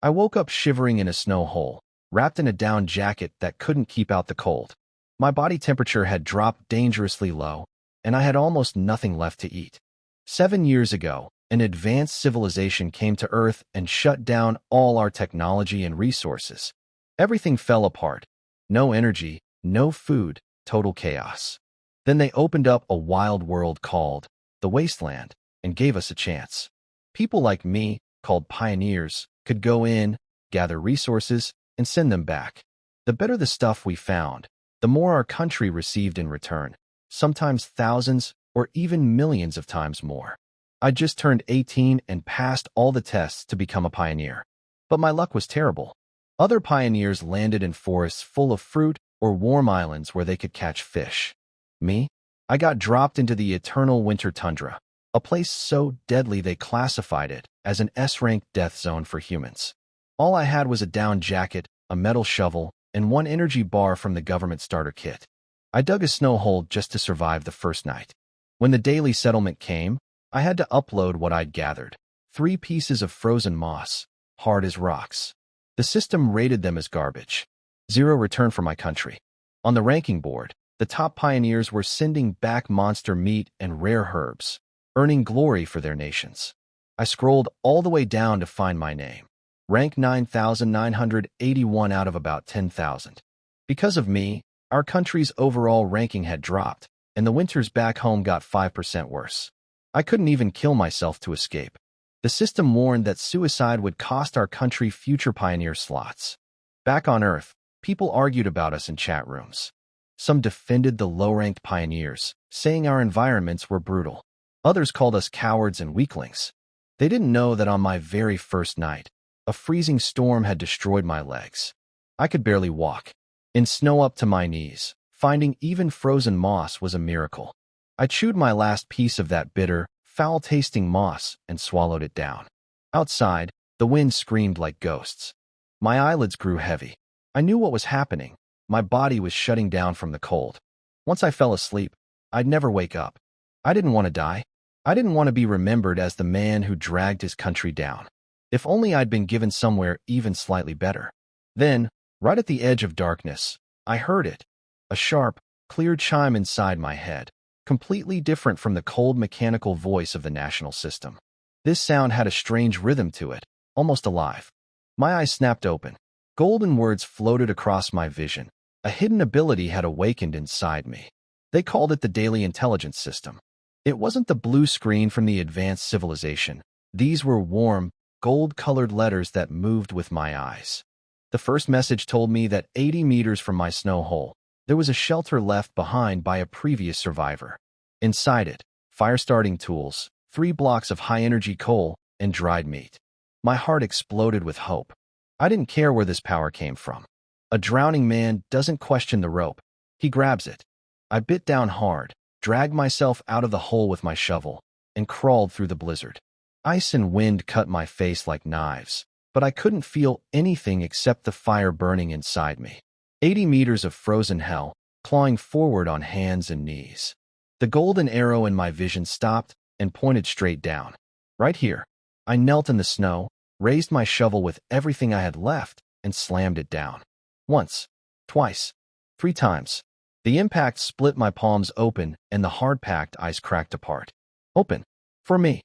I woke up shivering in a snow hole, wrapped in a down jacket that couldn't keep out the cold. My body temperature had dropped dangerously low, and I had almost nothing left to eat. 7 years ago, an advanced civilization came to Earth and shut down all our technology and resources. Everything fell apart. No energy, no food, total chaos. Then they opened up a wild world called the wasteland and gave us a chance. People like me, called pioneers, could go in, gather resources, and send them back. The better the stuff we found, the more our country received in return, sometimes thousands or even millions of times more. I just turned 18 and passed all the tests to become a pioneer. But my luck was terrible. Other pioneers landed in forests full of fruit or warm islands where they could catch fish. Me? I got dropped into the eternal winter tundra, a place so deadly they classified it as an S-ranked death zone for humans. All I had was a down jacket, a metal shovel, and one energy bar from the government starter kit. I dug a snow hole just to survive the first night. When the daily settlement came, I had to upload what I'd gathered. 3 pieces of frozen moss, hard as rocks. The system rated them as garbage. 0 return for my country. On the ranking board, the top pioneers were sending back monster meat and rare herbs, earning glory for their nations. I scrolled all the way down to find my name. Rank 9,981 out of about 10,000. Because of me, our country's overall ranking had dropped, and the winters back home got 5% worse. I couldn't even kill myself to escape. The system warned that suicide would cost our country future pioneer slots. Back on Earth, people argued about us in chat rooms. Some defended the low-ranked pioneers, saying our environments were brutal. Others called us cowards and weaklings. They didn't know that on my very first night, a freezing storm had destroyed my legs. I could barely walk. In snow up to my knees, finding even frozen moss was a miracle. I chewed my last piece of that bitter, foul-tasting moss and swallowed it down. Outside, the wind screamed like ghosts. My eyelids grew heavy. I knew what was happening. My body was shutting down from the cold. Once I fell asleep, I'd never wake up. I didn't want to die. I didn't want to be remembered as the man who dragged his country down. If only I'd been given somewhere even slightly better. Then, right at the edge of darkness, I heard it. A sharp, clear chime inside my head, completely different from the cold mechanical voice of the national system. This sound had a strange rhythm to it, almost alive. My eyes snapped open. Golden words floated across my vision. A hidden ability had awakened inside me. They called it the Daily Intelligence System. It wasn't the blue screen from the advanced civilization. These were warm, gold-colored letters that moved with my eyes. The first message told me that 80 meters from my snow hole, there was a shelter left behind by a previous survivor. Inside it, fire-starting tools, 3 blocks of high-energy coal, and dried meat. My heart exploded with hope. I didn't care where this power came from. A drowning man doesn't question the rope. He grabs it. I bit down hard, dragged myself out of the hole with my shovel, and crawled through the blizzard. Ice and wind cut my face like knives, but I couldn't feel anything except the fire burning inside me. 80 meters of frozen hell, clawing forward on hands and knees. The golden arrow in my vision stopped and pointed straight down. Right here. I knelt in the snow, raised my shovel with everything I had left, and slammed it down. Once, twice, 3 times. The impact split my palms open, and the hard-packed ice cracked apart. Open. For me.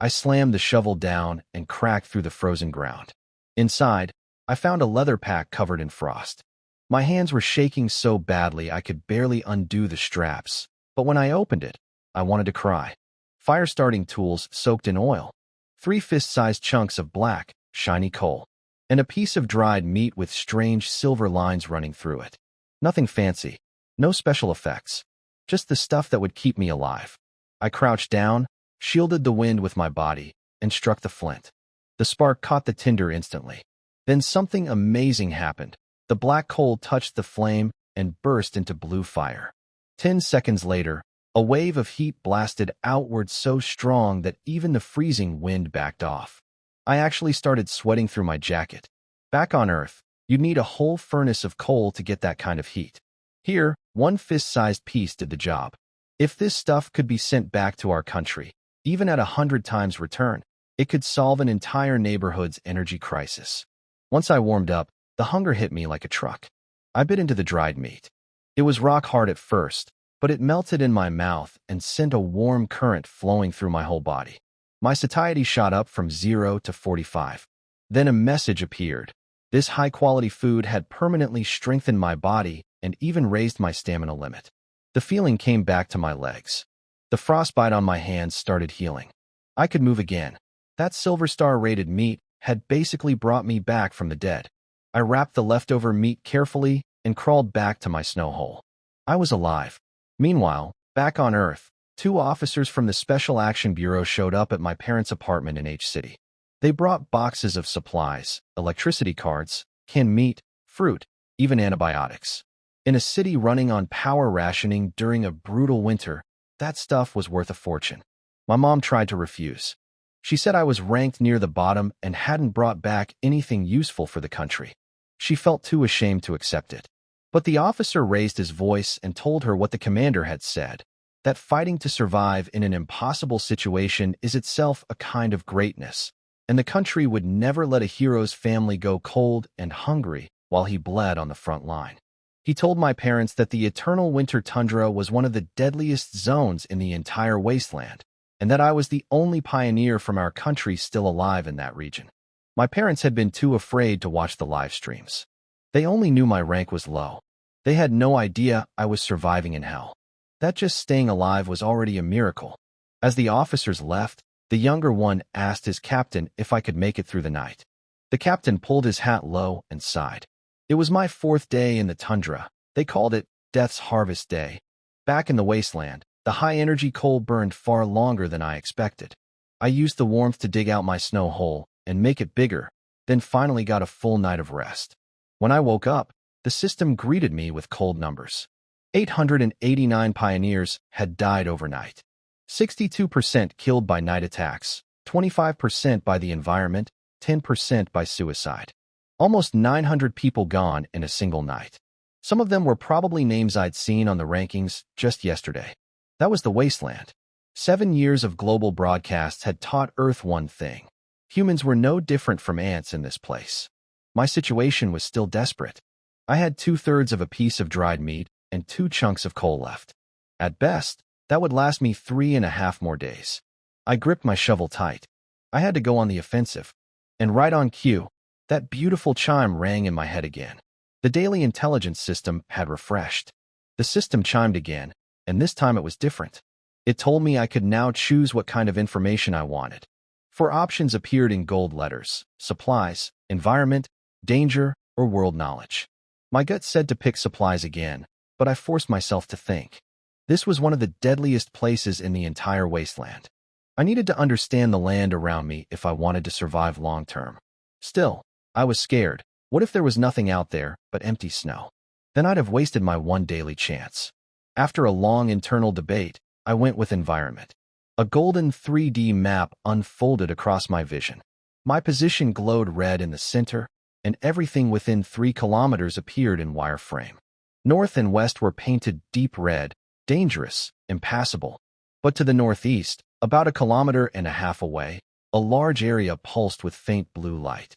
I slammed the shovel down and cracked through the frozen ground. Inside, I found a leather pack covered in frost. My hands were shaking so badly I could barely undo the straps, but when I opened it, I wanted to cry. Fire-starting tools soaked in oil, 3 fist-sized chunks of black, shiny coal, and a piece of dried meat with strange silver lines running through it. Nothing fancy, no special effects, just the stuff that would keep me alive. I crouched down, shielded the wind with my body, and struck the flint. The spark caught the tinder instantly. Then something amazing happened. The black coal touched the flame and burst into blue fire. 10 seconds later, a wave of heat blasted outward so strong that even the freezing wind backed off. I actually started sweating through my jacket. Back on Earth, you'd need a whole furnace of coal to get that kind of heat. Here, 1 fist-sized piece did the job. If this stuff could be sent back to our country, even at 100 times return, it could solve an entire neighborhood's energy crisis. Once I warmed up, the hunger hit me like a truck. I bit into the dried meat. It was rock hard at first, but it melted in my mouth and sent a warm current flowing through my whole body. My satiety shot up from 0 to 45. Then a message appeared. This high-quality food had permanently strengthened my body and even raised my stamina limit. The feeling came back to my legs. The frostbite on my hands started healing. I could move again. That Silver Star-rated meat had basically brought me back from the dead. I wrapped the leftover meat carefully and crawled back to my snow hole. I was alive. Meanwhile, back on Earth, 2 officers from the Special Action Bureau showed up at my parents' apartment in H-City. They brought boxes of supplies, electricity cards, canned meat, fruit, even antibiotics. In a city running on power rationing during a brutal winter, that stuff was worth a fortune. My mom tried to refuse. She said I was ranked near the bottom and hadn't brought back anything useful for the country. She felt too ashamed to accept it. But the officer raised his voice and told her what the commander had said, that fighting to survive in an impossible situation is itself a kind of greatness, and the country would never let a hero's family go cold and hungry while he bled on the front line. He told my parents that the eternal winter tundra was one of the deadliest zones in the entire wasteland, and that I was the only pioneer from our country still alive in that region. My parents had been too afraid to watch the live streams. They only knew my rank was low. They had no idea I was surviving in hell. That just staying alive was already a miracle. As the officers left, the younger one asked his captain if I could make it through the night. The captain pulled his hat low and sighed. It was my 4th day in the tundra. They called it Death's Harvest Day. Back in the wasteland, the high-energy coal burned far longer than I expected. I used the warmth to dig out my snow hole and make it bigger, then finally got a full night of rest. When I woke up, the system greeted me with cold numbers. 889 pioneers had died overnight. 62% killed by night attacks, 25% by the environment, 10% by suicide. Almost 900 people gone in a single night. Some of them were probably names I'd seen on the rankings just yesterday. That was the wasteland. 7 years of global broadcasts had taught Earth one thing. Humans were no different from ants in this place. My situation was still desperate. I had 2/3 of a piece of dried meat and 2 chunks of coal left. At best, that would last me 3.5 more days. I gripped my shovel tight. I had to go on the offensive. And right on cue, that beautiful chime rang in my head again. The daily intelligence system had refreshed. The system chimed again, and this time it was different. It told me I could now choose what kind of information I wanted. 4 options appeared in gold letters: supplies, environment, danger, or world knowledge. My gut said to pick supplies again, but I forced myself to think. This was one of the deadliest places in the entire wasteland. I needed to understand the land around me if I wanted to survive long term. Still, I was scared. What if there was nothing out there but empty snow? Then I'd have wasted my one daily chance. After a long internal debate, I went with environment. A golden 3D map unfolded across my vision. My position glowed red in the center, and everything within 3 kilometers appeared in wireframe. North and west were painted deep red, dangerous, impassable. But to the northeast, about 1.5 kilometers away, a large area pulsed with faint blue light.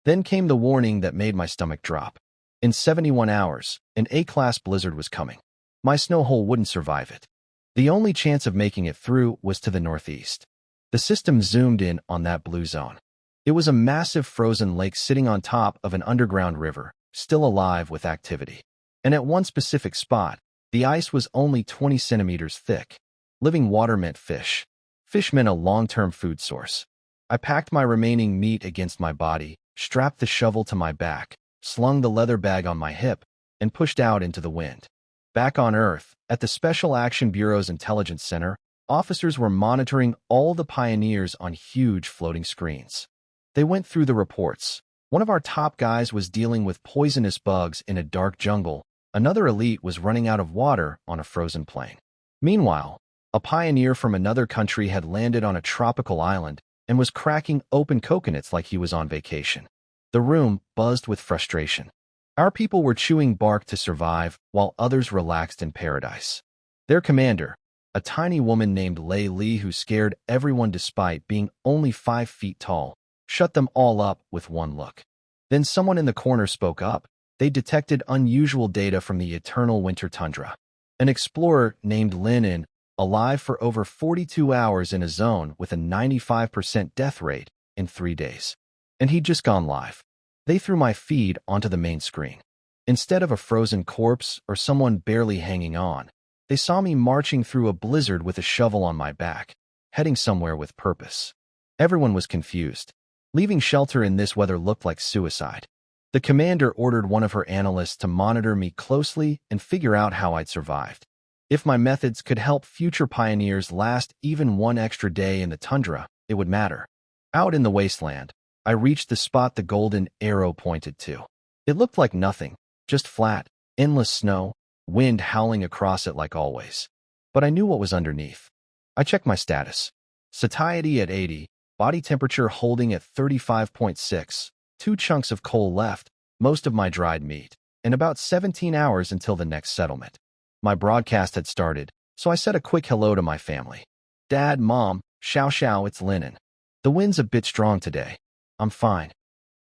Then came the warning that made my stomach drop. In 71 hours, an A-class blizzard was coming. My snow hole wouldn't survive it. The only chance of making it through was to the northeast. The system zoomed in on that blue zone. It was a massive frozen lake sitting on top of an underground river, still alive with activity. And at one specific spot, the ice was only 20 centimeters thick. Living water meant fish. Fish meant a long-term food source. I packed my remaining meat against my body, strapped the shovel to my back, slung the leather bag on my hip, and pushed out into the wind. Back on Earth, at the Special Action Bureau's Intelligence Center, officers were monitoring all the pioneers on huge floating screens. They went through the reports. One of our top guys was dealing with poisonous bugs in a dark jungle. Another elite was running out of water on a frozen plain. Meanwhile, a pioneer from another country had landed on a tropical island and was cracking open coconuts like he was on vacation. The room buzzed with frustration. Our people were chewing bark to survive, while others relaxed in paradise. Their commander, a tiny woman named Lei Li who scared everyone despite being only 5 feet tall, shut them all up with one look. Then someone in the corner spoke up. They detected unusual data from the eternal winter tundra. An explorer named Linen, alive for over 42 hours in a zone with a 95% death rate in 3 days. And he'd just gone live. They threw my feed onto the main screen. Instead of a frozen corpse or someone barely hanging on, they saw me marching through a blizzard with a shovel on my back, heading somewhere with purpose. Everyone was confused. Leaving shelter in this weather looked like suicide. The commander ordered one of her analysts to monitor me closely and figure out how I'd survived. If my methods could help future pioneers last even one extra day in the tundra, it would matter. Out in the wasteland, I reached the spot the golden arrow pointed to. It looked like nothing, just flat, endless snow, wind howling across it like always. But I knew what was underneath. I checked my status. Satiety at 80, body temperature holding at 35.6, 2 chunks of coal left, most of my dried meat, and about 17 hours until the next settlement. My broadcast had started, so I said a quick hello to my family. Dad, Mom, Xiao, it's Linen. The wind's a bit strong today. I'm fine.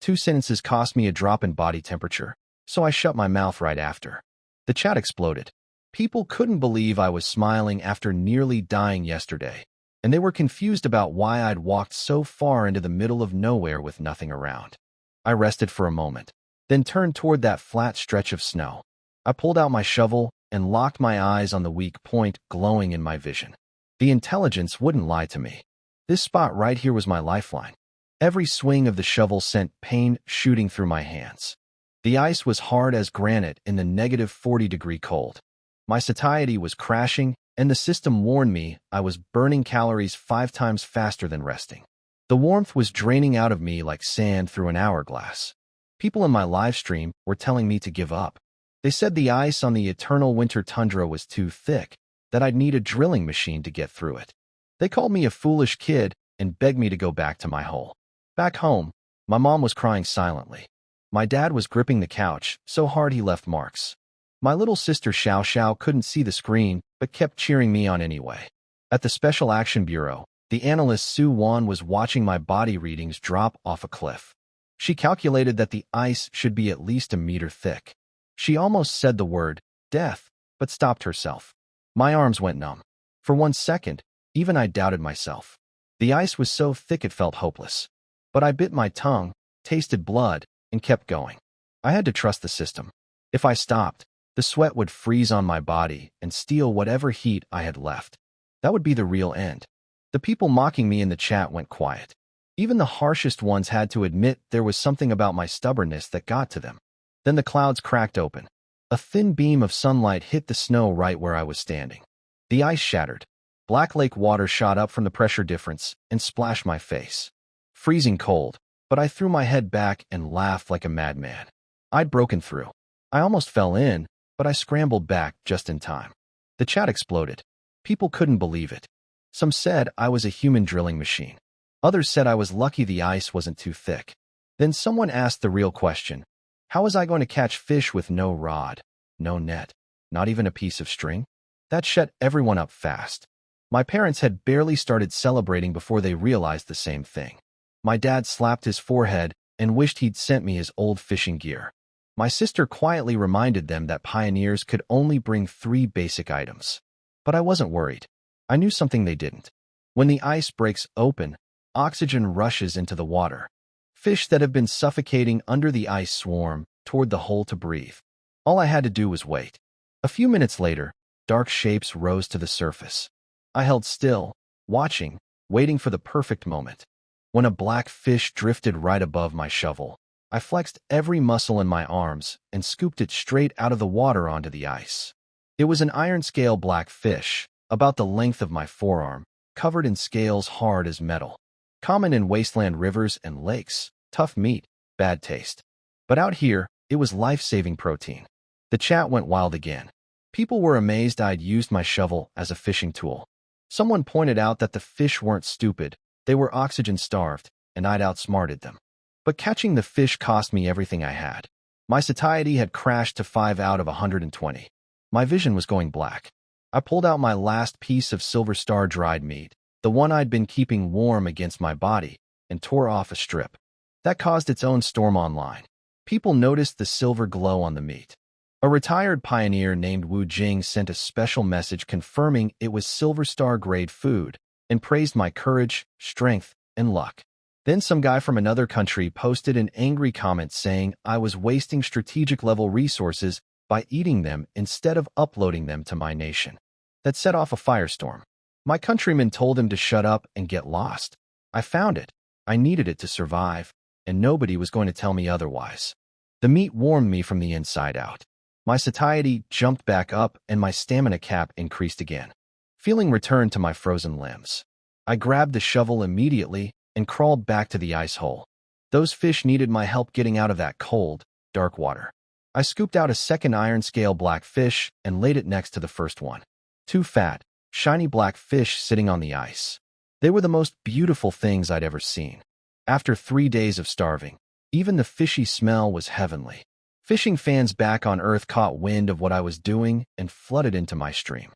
2 sentences cost me a drop in body temperature, so I shut my mouth right after. The chat exploded. People couldn't believe I was smiling after nearly dying yesterday, and they were confused about why I'd walked so far into the middle of nowhere with nothing around. I rested for a moment, then turned toward that flat stretch of snow. I pulled out my shovel and locked my eyes on the weak point glowing in my vision. The intelligence wouldn't lie to me. This spot right here was my lifeline. Every swing of the shovel sent pain shooting through my hands. The ice was hard as granite in the negative 40-degree cold. My satiety was crashing, and the system warned me I was burning calories 5 times faster than resting. The warmth was draining out of me like sand through an hourglass. People in my live stream were telling me to give up. They said the ice on the eternal winter tundra was too thick, that I'd need a drilling machine to get through it. They called me a foolish kid and begged me to go back to my hole. Back home, my mom was crying silently. My dad was gripping the couch so hard he left marks. My little sister Xiao couldn't see the screen but kept cheering me on anyway. At the Special Action Bureau, the analyst Sue Wan was watching my body readings drop off a cliff. She calculated that the ice should be at least a meter thick. She almost said the word, death, but stopped herself. My arms went numb. For 1 second, even I doubted myself. The ice was so thick it felt hopeless. But I bit my tongue, tasted blood, and kept going. I had to trust the system. If I stopped, the sweat would freeze on my body and steal whatever heat I had left. That would be the real end. The people mocking me in the chat went quiet. Even the harshest ones had to admit there was something about my stubbornness that got to them. Then the clouds cracked open. A thin beam of sunlight hit the snow right where I was standing. The ice shattered. Black lake water shot up from the pressure difference and splashed my face. Freezing cold, but I threw my head back and laughed like a madman. I'd broken through. I almost fell in, but I scrambled back just in time. The chat exploded. People couldn't believe it. Some said I was a human drilling machine. Others said I was lucky the ice wasn't too thick. Then someone asked the real question. How was I going to catch fish with no rod, no net, not even a piece of string? That shut everyone up fast. My parents had barely started celebrating before they realized the same thing. My dad slapped his forehead and wished he'd sent me his old fishing gear. My sister quietly reminded them that pioneers could only bring 3 basic items. But I wasn't worried. I knew something they didn't. When the ice breaks open, oxygen rushes into the water. Fish that have been suffocating under the ice swarm toward the hole to breathe. All I had to do was wait. A few minutes later, dark shapes rose to the surface. I held still, watching, waiting for the perfect moment. When a black fish drifted right above my shovel, I flexed every muscle in my arms and scooped it straight out of the water onto the ice. It was an iron-scale black fish, about the length of my forearm, covered in scales hard as metal. Common in wasteland rivers and lakes, tough meat, bad taste. But out here, it was life-saving protein. The chat went wild again. People were amazed I'd used my shovel as a fishing tool. Someone pointed out that the fish weren't stupid, they were oxygen-starved, and I'd outsmarted them. But catching the fish cost me everything I had. My satiety had crashed to 5 out of 120. My vision was going black. I pulled out my last piece of Silver Star dried meat, the one I'd been keeping warm against my body, and tore off a strip. That caused its own storm online. People noticed the silver glow on the meat. A retired pioneer named Wu Jing sent a special message confirming it was Silver Star-grade food and praised my courage, strength, and luck. Then some guy from another country posted an angry comment saying I was wasting strategic-level resources by eating them instead of uploading them to my nation. That set off a firestorm. My countrymen told him to shut up and get lost. I found it. I needed it to survive, and nobody was going to tell me otherwise. The meat warmed me from the inside out. My satiety jumped back up and my stamina cap increased again. Feeling returned to my frozen limbs. I grabbed the shovel immediately and crawled back to the ice hole. Those fish needed my help getting out of that cold, dark water. I scooped out a second iron-scale black fish and laid it next to the first one. Two fat, shiny black fish sitting on the ice. They were the most beautiful things I'd ever seen. After 3 days of starving, even the fishy smell was heavenly. Fishing fans back on Earth caught wind of what I was doing and flooded into my stream.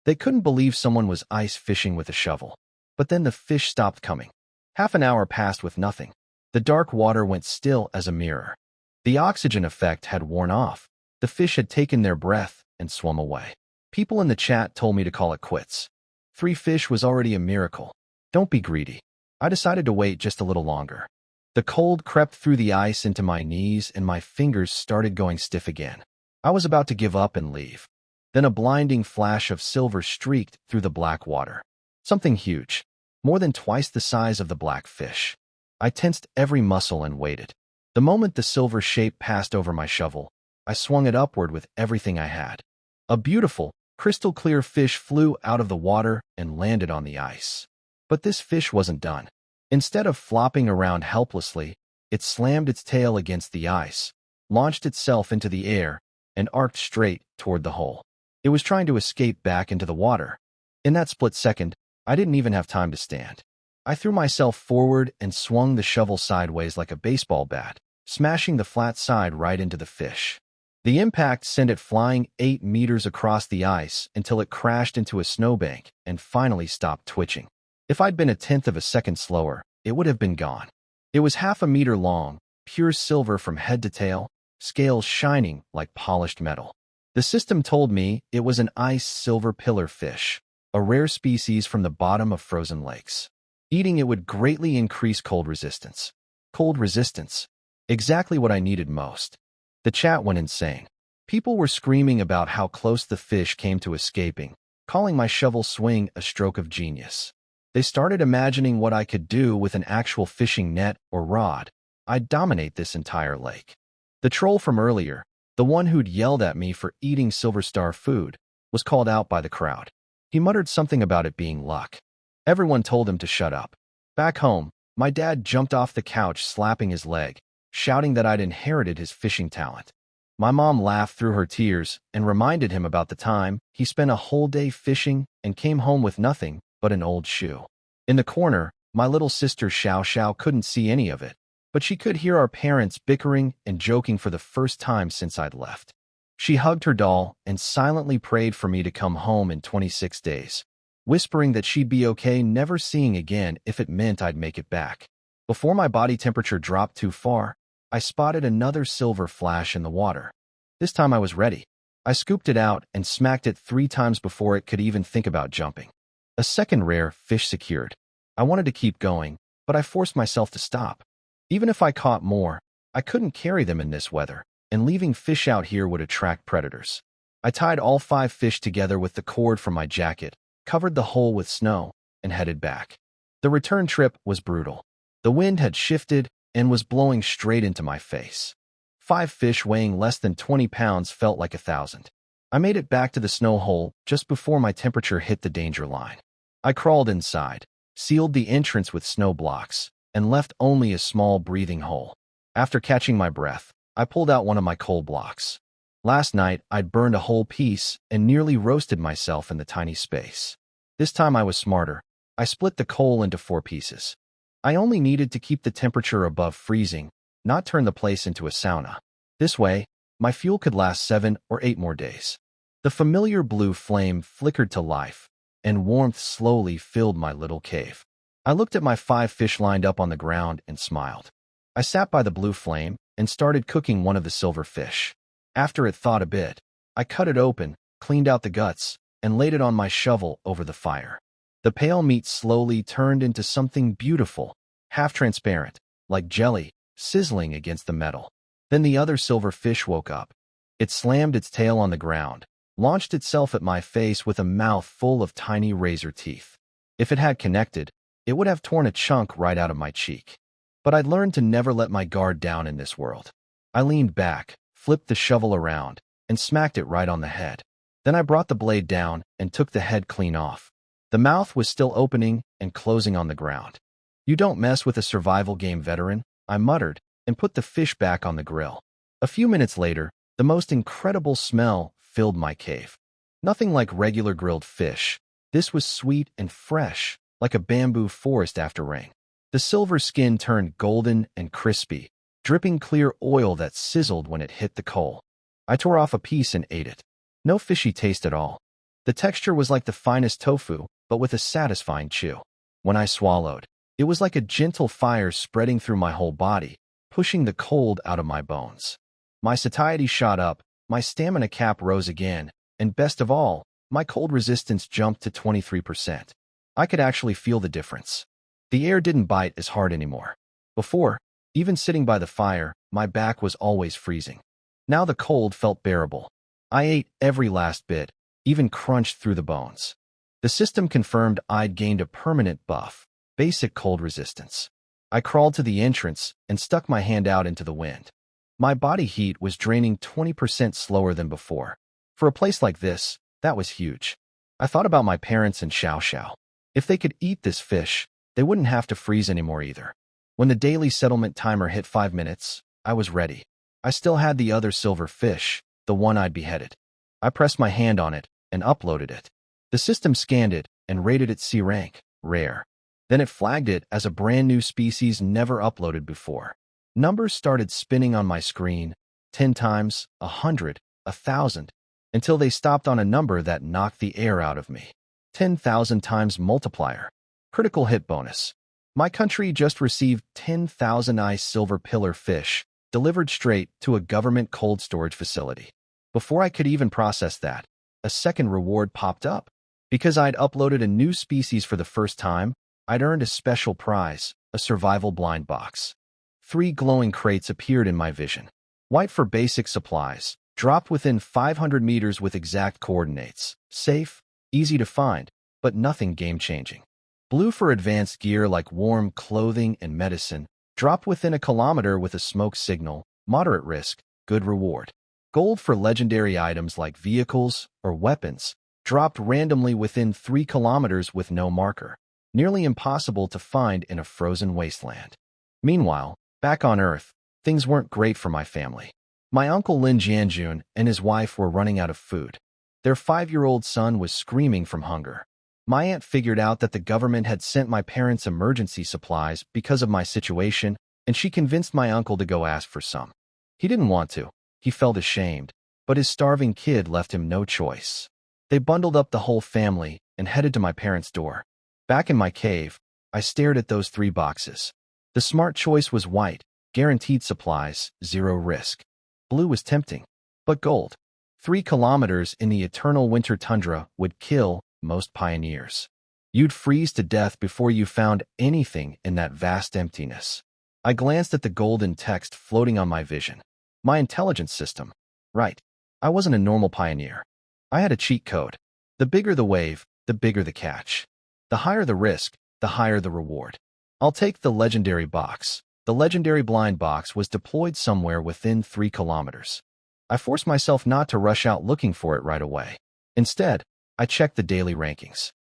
They couldn't believe someone was ice fishing with a shovel. But then the fish stopped coming. Half an hour passed with nothing. The dark water went still as a mirror. The oxygen effect had worn off. The fish had taken their breath and swum away. People in the chat told me to call it quits. 3 fish was already a miracle. Don't be greedy. I decided to wait just a little longer. The cold crept through the ice into my knees and my fingers started going stiff again. I was about to give up and leave. Then a blinding flash of silver streaked through the black water. Something huge, more than twice the size of the black fish. I tensed every muscle and waited. The moment the silver shape passed over my shovel, I swung it upward with everything I had. A beautiful, crystal-clear fish flew out of the water and landed on the ice. But this fish wasn't done. Instead of flopping around helplessly, it slammed its tail against the ice, launched itself into the air, and arced straight toward the hole. It was trying to escape back into the water. In that split second, I didn't even have time to stand. I threw myself forward and swung the shovel sideways like a baseball bat, smashing the flat side right into the fish. The impact sent it flying 8 meters across the ice until it crashed into a snowbank and finally stopped twitching. If I'd been 1/10 of a second slower, it would have been gone. It was half a meter long, pure silver from head to tail, scales shining like polished metal. The system told me it was an ice silver pillar fish, a rare species from the bottom of frozen lakes. Eating it would greatly increase cold resistance. Cold resistance. Exactly what I needed most. The chat went insane. People were screaming about how close the fish came to escaping, calling my shovel swing a stroke of genius. They started imagining what I could do with an actual fishing net or rod. I'd dominate this entire lake. The troll from earlier, the one who'd yelled at me for eating Silver Star food, was called out by the crowd. He muttered something about it being luck. Everyone told him to shut up. Back home, my dad jumped off the couch slapping his leg, shouting that I'd inherited his fishing talent. My mom laughed through her tears and reminded him about the time he spent a whole day fishing and came home with nothing but an old shoe. In the corner, my little sister Xiao Xiao couldn't see any of it, but she could hear our parents bickering and joking for the first time since I'd left. She hugged her doll and silently prayed for me to come home in 26 days, whispering that she'd be okay never seeing again if it meant I'd make it back. Before my body temperature dropped too far, I spotted another silver flash in the water. This time I was ready. I scooped it out and smacked it 3 times before it could even think about jumping. A second rare fish secured. I wanted to keep going, but I forced myself to stop. Even if I caught more, I couldn't carry them in this weather, and leaving fish out here would attract predators. I tied all 5 fish together with the cord from my jacket, covered the hole with snow, and headed back. The return trip was brutal. The wind had shifted and was blowing straight into my face. 5 fish weighing less than 20 pounds felt like 1,000. I made it back to the snow hole just before my temperature hit the danger line. I crawled inside, sealed the entrance with snow blocks, and left only a small breathing hole. After catching my breath, I pulled out one of my coal blocks. Last night, I'd burned a whole piece and nearly roasted myself in the tiny space. This time I was smarter. I split the coal into 4 pieces. I only needed to keep the temperature above freezing, not turn the place into a sauna. This way, my fuel could last 7 or 8 more days. The familiar blue flame flickered to life, and warmth slowly filled my little cave. I looked at my 5 fish lined up on the ground and smiled. I sat by the blue flame and started cooking one of the silver fish. After it thawed a bit, I cut it open, cleaned out the guts, and laid it on my shovel over the fire. The pale meat slowly turned into something beautiful, half-transparent, like jelly, sizzling against the metal. Then the other silver fish woke up. It slammed its tail on the ground, launched itself at my face with a mouth full of tiny razor teeth. If it had connected, it would have torn a chunk right out of my cheek. But I'd learned to never let my guard down in this world. I leaned back, flipped the shovel around, and smacked it right on the head. Then I brought the blade down and took the head clean off. The mouth was still opening and closing on the ground. "You don't mess with a survival game veteran," I muttered, and put the fish back on the grill. A few minutes later, the most incredible smell filled my cave. Nothing like regular grilled fish. This was sweet and fresh, like a bamboo forest after rain. The silver skin turned golden and crispy, dripping clear oil that sizzled when it hit the coal. I tore off a piece and ate it. No fishy taste at all. The texture was like the finest tofu, but with a satisfying chew. When I swallowed, it was like a gentle fire spreading through my whole body, pushing the cold out of my bones. My satiety shot up, my stamina cap rose again, and best of all, my cold resistance jumped to 23%. I could actually feel the difference. The air didn't bite as hard anymore. Before, even sitting by the fire, my back was always freezing. Now the cold felt bearable. I ate every last bit, even crunched through the bones. The system confirmed I'd gained a permanent buff, basic cold resistance. I crawled to the entrance and stuck my hand out into the wind. My body heat was draining 20% slower than before. For a place like this, that was huge. I thought about my parents and Xiao Xiao. If they could eat this fish, they wouldn't have to freeze anymore either. When the daily settlement timer hit 5 minutes, I was ready. I still had the other silver fish, the one I'd beheaded. I pressed my hand on it and uploaded it. The system scanned it and rated it C rank, rare. Then it flagged it as a brand new species never uploaded before. Numbers started spinning on my screen, 10 times, 100, 1,000, until they stopped on a number that knocked the air out of me. 10,000 times multiplier. Critical hit bonus. My country just received 10,000 ice silver pillar fish, delivered straight to a government cold storage facility. Before I could even process that, a second reward popped up. Because I'd uploaded a new species for the first time, I'd earned a special prize, a survival blind box. 3 glowing crates appeared in my vision. White for basic supplies, dropped within 500 meters with exact coordinates. Safe, easy to find, but nothing game-changing. Blue for advanced gear like warm clothing and medicine, dropped within a kilometer with a smoke signal, moderate risk, good reward. Gold for legendary items like vehicles or weapons, dropped randomly within 3 kilometers with no marker, nearly impossible to find in a frozen wasteland. Meanwhile, back on Earth, things weren't great for my family. My uncle Lin Jianjun and his wife were running out of food. Their 5-year-old son was screaming from hunger. My aunt figured out that the government had sent my parents emergency supplies because of my situation, and she convinced my uncle to go ask for some. He didn't want to. He felt ashamed, but his starving kid left him no choice. They bundled up the whole family and headed to my parents' door. Back in my cave, I stared at those 3 boxes. The smart choice was white, guaranteed supplies, 0 risk. Blue was tempting, but gold. 3 kilometers in the eternal winter tundra would kill most pioneers. You'd freeze to death before you found anything in that vast emptiness. I glanced at the golden text floating on my vision. My intelligence system. Right. I wasn't a normal pioneer. I had a cheat code. The bigger the wave, the bigger the catch. The higher the risk, the higher the reward. I'll take the legendary box. The legendary blind box was deployed somewhere within 3 kilometers. I forced myself not to rush out looking for it right away. Instead, I checked the daily rankings.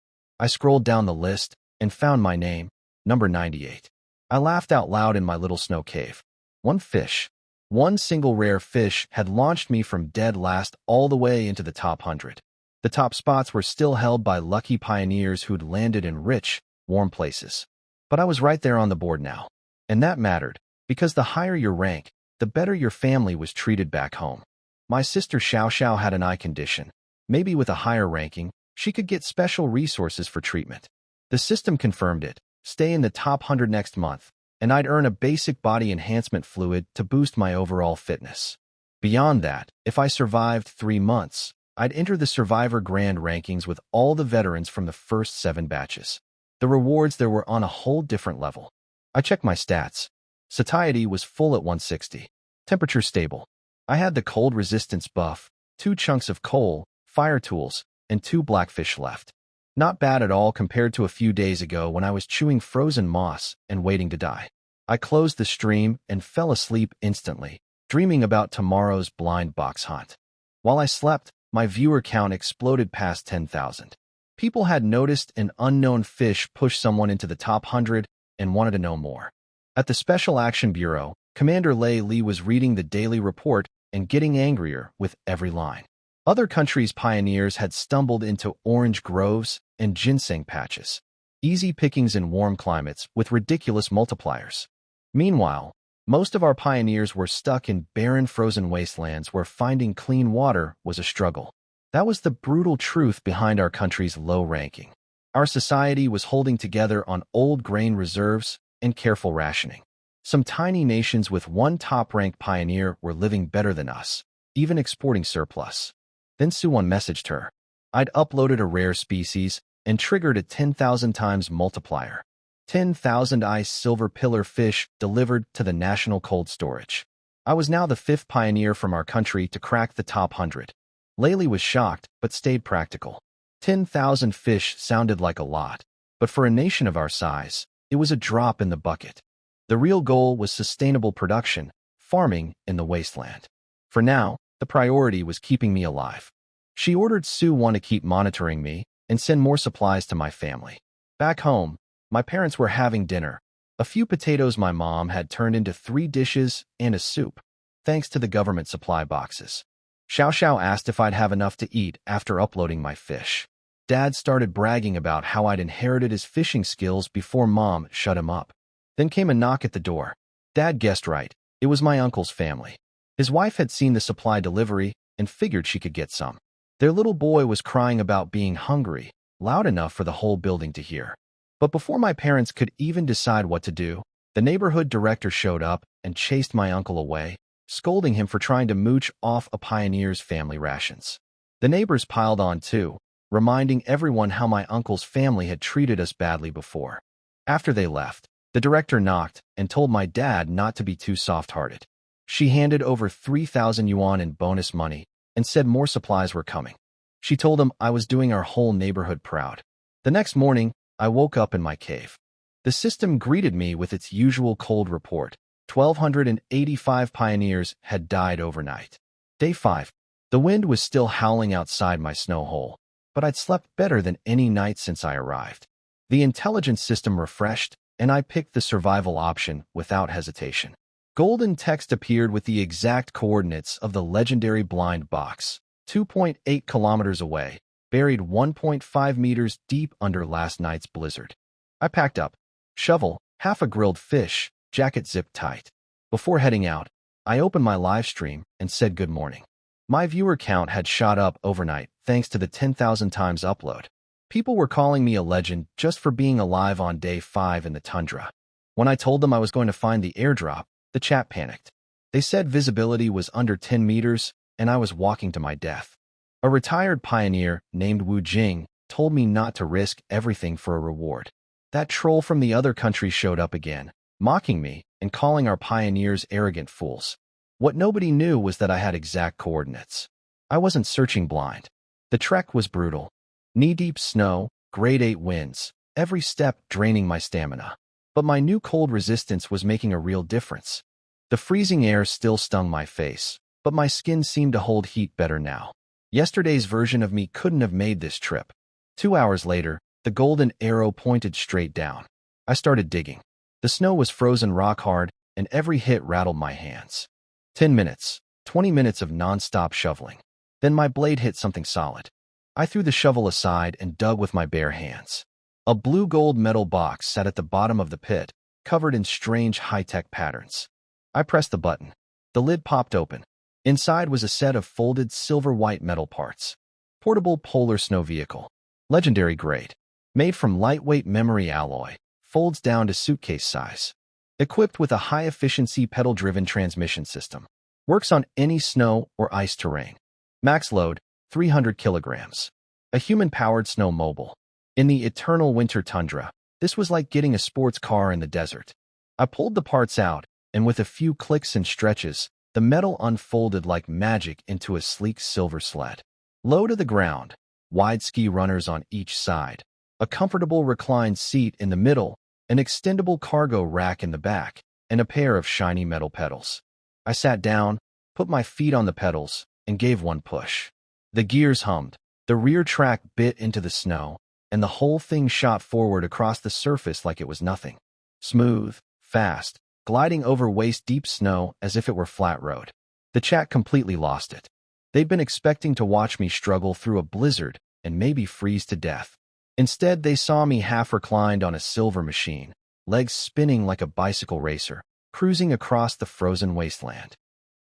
I scrolled down the list and found my name, number 98. I laughed out loud in my little snow cave. One fish. One single rare fish had launched me from dead last all the way into the top 100. The top spots were still held by lucky pioneers who'd landed in rich, warm places. But I was right there on the board now. And that mattered, because the higher your rank, the better your family was treated back home. My sister Xiao Xiao had an eye condition. Maybe with a higher ranking, she could get special resources for treatment. The system confirmed it. Stay in the top 100 next month. and I'd earn a basic body enhancement fluid to boost my overall fitness. Beyond that, if I survived 3 months, I'd enter the Survivor Grand Rankings with all the veterans from the first 7 batches. The rewards there were on a whole different level. I checked my stats. Satiety was full at 160. Temperature stable. I had the cold resistance buff, 2 chunks of coal, fire tools, and 2 blackfish left. Not bad at all compared to a few days ago when I was chewing frozen moss and waiting to die. I closed the stream and fell asleep instantly, dreaming about tomorrow's blind box hunt. While I slept, my viewer count exploded past 10,000. People had noticed an unknown fish push someone into the top 100 and wanted to know more. At the Special Action Bureau, Commander Lei Li was reading the daily report and getting angrier with every line. Other countries' pioneers had stumbled into orange groves and ginseng patches. Easy pickings in warm climates with ridiculous multipliers. Meanwhile, most of our pioneers were stuck in barren frozen wastelands where finding clean water was a struggle. That was the brutal truth behind our country's low ranking. Our society was holding together on old grain reserves and careful rationing. Some tiny nations with one top-ranked pioneer were living better than us, even exporting surplus. Then Suwon messaged her. I'd uploaded a rare species and triggered a 10,000 times multiplier. 10,000 ice silver pillar fish delivered to the national cold storage. I was now the 5th pioneer from our country to crack the top 100. Laylee was shocked, but stayed practical. 10,000 fish sounded like a lot, but for a nation of our size, it was a drop in the bucket. The real goal was sustainable production, farming in the wasteland. For now, the priority was keeping me alive. She ordered Suwon to keep monitoring me and send more supplies to my family. Back home, my parents were having dinner. A few potatoes my mom had turned into 3 dishes and a soup, thanks to the government supply boxes. Xiao Xiao asked if I'd have enough to eat after uploading my fish. Dad started bragging about how I'd inherited his fishing skills before Mom shut him up. Then came a knock at the door. Dad guessed right. It was my uncle's family. His wife had seen the supply delivery and figured she could get some. Their little boy was crying about being hungry, loud enough for the whole building to hear. But before my parents could even decide what to do, the neighborhood director showed up and chased my uncle away, scolding him for trying to mooch off a pioneer's family rations. The neighbors piled on too, reminding everyone how my uncle's family had treated us badly before. After they left, the director knocked and told my dad not to be too soft-hearted. She handed over 3,000 yuan in bonus money and said more supplies were coming. She told him I was doing our whole neighborhood proud. The next morning, I woke up in my cave. The system greeted me with its usual cold report. 1,285 pioneers had died overnight. Day 5. The wind was still howling outside my snow hole, but I'd slept better than any night since I arrived. The intelligence system refreshed, and I picked the survival option without hesitation. Golden text appeared with the exact coordinates of the legendary blind box, 2.8 kilometers away, buried 1.5 meters deep under last night's blizzard. I packed up. Shovel, half a grilled fish, jacket zipped tight. Before heading out, I opened my live stream and said good morning. My viewer count had shot up overnight thanks to the 10,000 times upload. People were calling me a legend just for being alive on day 5 in the tundra. When I told them I was going to find the airdrop, the chat panicked. They said visibility was under 10 meters and I was walking to my death. A retired pioneer named Wu Jing told me not to risk everything for a reward. That troll from the other country showed up again, mocking me and calling our pioneers arrogant fools. What nobody knew was that I had exact coordinates. I wasn't searching blind. The trek was brutal. Knee-deep snow, grade 8 winds, every step draining my stamina. But my new cold resistance was making a real difference. The freezing air still stung my face, but my skin seemed to hold heat better now. Yesterday's version of me couldn't have made this trip. 2 hours later, the golden arrow pointed straight down. I started digging. The snow was frozen rock hard, and every hit rattled my hands. 10 minutes, 20 minutes of non-stop shoveling. Then my blade hit something solid. I threw the shovel aside and dug with my bare hands. A blue-gold metal box sat at the bottom of the pit, covered in strange high-tech patterns. I pressed the button. The lid popped open. Inside was a set of folded silver-white metal parts. Portable polar snow vehicle. Legendary grade. Made from lightweight memory alloy. Folds down to suitcase size. equipped with a high-efficiency pedal-driven transmission system. Works on any snow or ice terrain. Max load, 300 kilograms. A human-powered snowmobile. In the eternal winter tundra, this was like getting a sports car in the desert. I pulled the parts out, and with a few clicks and stretches, the metal unfolded like magic into a sleek silver sled. Low to the ground, wide ski runners on each side, a comfortable reclined seat in the middle, an extendable cargo rack in the back, and a pair of shiny metal pedals. I sat down, put my feet on the pedals, and gave one push. The gears hummed, the rear track bit into the snow, and the whole thing shot forward across the surface like it was nothing. Smooth, fast, gliding over waist-deep snow as if it were flat road. The chat completely lost it. They'd been expecting to watch me struggle through a blizzard and maybe freeze to death. Instead, they saw me half reclined on a silver machine, legs spinning like a bicycle racer, cruising across the frozen wasteland.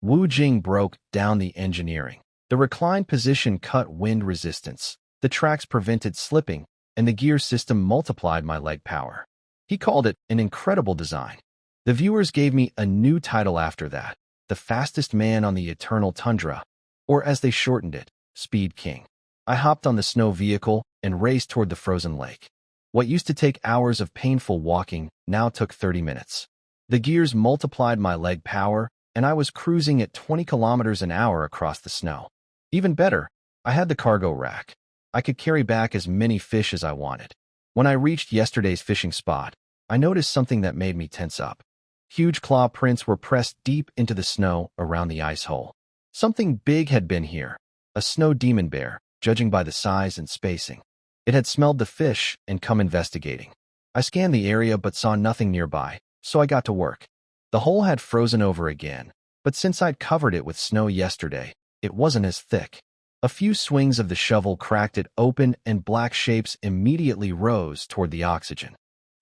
Wu Jing broke down the engineering. The reclined position cut wind resistance, the tracks prevented slipping, and the gear system multiplied my leg power. He called it an incredible design. The viewers gave me a new title after that, the fastest man on the eternal tundra, or as they shortened it, Speed King. I hopped on the snow vehicle and raced toward the frozen lake. What used to take hours of painful walking now took 30 minutes. The gears multiplied my leg power, and I was cruising at 20 kilometers an hour across the snow. Even better, I had the cargo rack. I could carry back as many fish as I wanted. When I reached yesterday's fishing spot, I noticed something that made me tense up. Huge claw prints were pressed deep into the snow around the ice hole. Something big had been here, a snow demon bear, judging by the size and spacing. It had smelled the fish and come investigating. I scanned the area but saw nothing nearby, so I got to work. The hole had frozen over again, but since I'd covered it with snow yesterday, it wasn't as thick. A few swings of the shovel cracked it open and black shapes immediately rose toward the oxygen.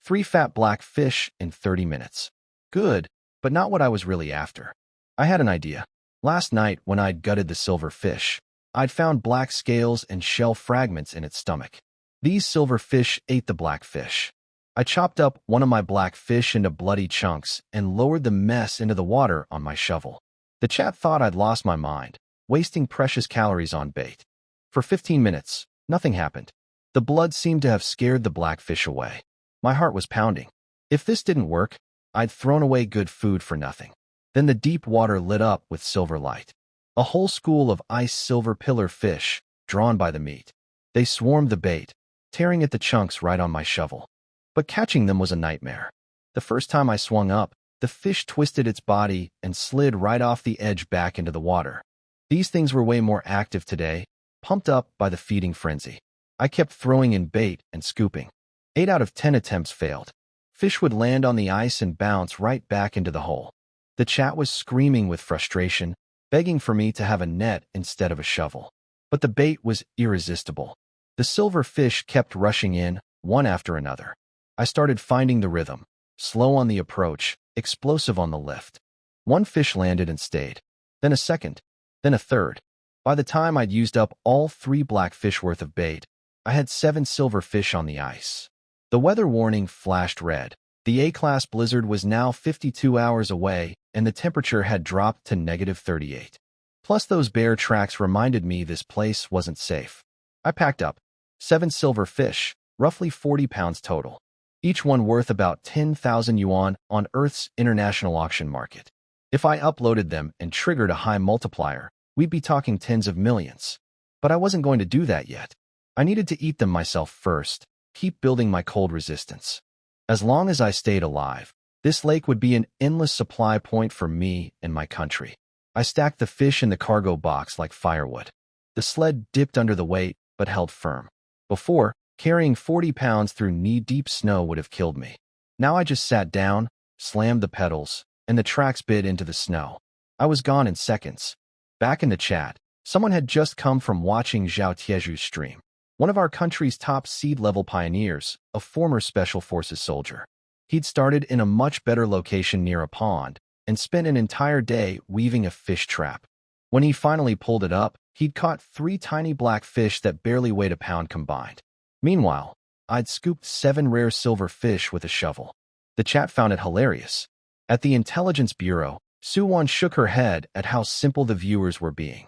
3 fat black fish in 30 minutes. Good, but not what I was really after. I had an idea. Last night, when I'd gutted the silver fish, I'd found black scales and shell fragments in its stomach. These silver fish ate the black fish. I chopped up one of my black fish into bloody chunks and lowered the mess into the water on my shovel. The chat thought I'd lost my mind, wasting precious calories on bait. For 15 minutes, nothing happened. The blood seemed to have scared the black fish away. My heart was pounding. If this didn't work, I'd thrown away good food for nothing. Then the deep water lit up with silver light. A whole school of ice silver pillar fish, drawn by the meat. They swarmed the bait, tearing at the chunks right on my shovel. But catching them was a nightmare. The first time I swung up, the fish twisted its body and slid right off the edge back into the water. These things were way more active today, pumped up by the feeding frenzy. I kept throwing in bait and scooping. 8 out of 10 attempts failed. Fish would land on the ice and bounce right back into the hole. The chat was screaming with frustration, begging for me to have a net instead of a shovel. But the bait was irresistible. The silver fish kept rushing in, one after another. I started finding the rhythm, slow on the approach, explosive on the lift. One fish landed and stayed, then a second, then a third. By the time I'd used up all 3 black fish worth of bait, I had 7 silver fish on the ice. The weather warning flashed red. The A-class blizzard was now 52 hours away, and the temperature had dropped to -38. Plus those bear tracks reminded me this place wasn't safe. I packed up 7 silver fish, roughly 40 pounds total, each one worth about 10,000 yuan on Earth's international auction market. If I uploaded them and triggered a high multiplier, we'd be talking tens of millions. But I wasn't going to do that yet. I needed to eat them myself first, keep building my cold resistance. As long as I stayed alive, this lake would be an endless supply point for me and my country. I stacked the fish in the cargo box like firewood. The sled dipped under the weight, but held firm. Before, carrying 40 pounds through knee-deep snow would have killed me. Now I just sat down, slammed the pedals, and the tracks bit into the snow. I was gone in seconds. Back in the chat, someone had just come from watching Zhao Tieju's stream. One of our country's top seed-level pioneers, a former Special Forces soldier. He'd started in a much better location near a pond and spent an entire day weaving a fish trap. When he finally pulled it up, he'd caught 3 tiny black fish that barely weighed a pound combined. Meanwhile, I'd scooped 7 rare silver fish with a shovel. The chat found it hilarious. At the Intelligence Bureau, Suwon shook her head at how simple the viewers were being.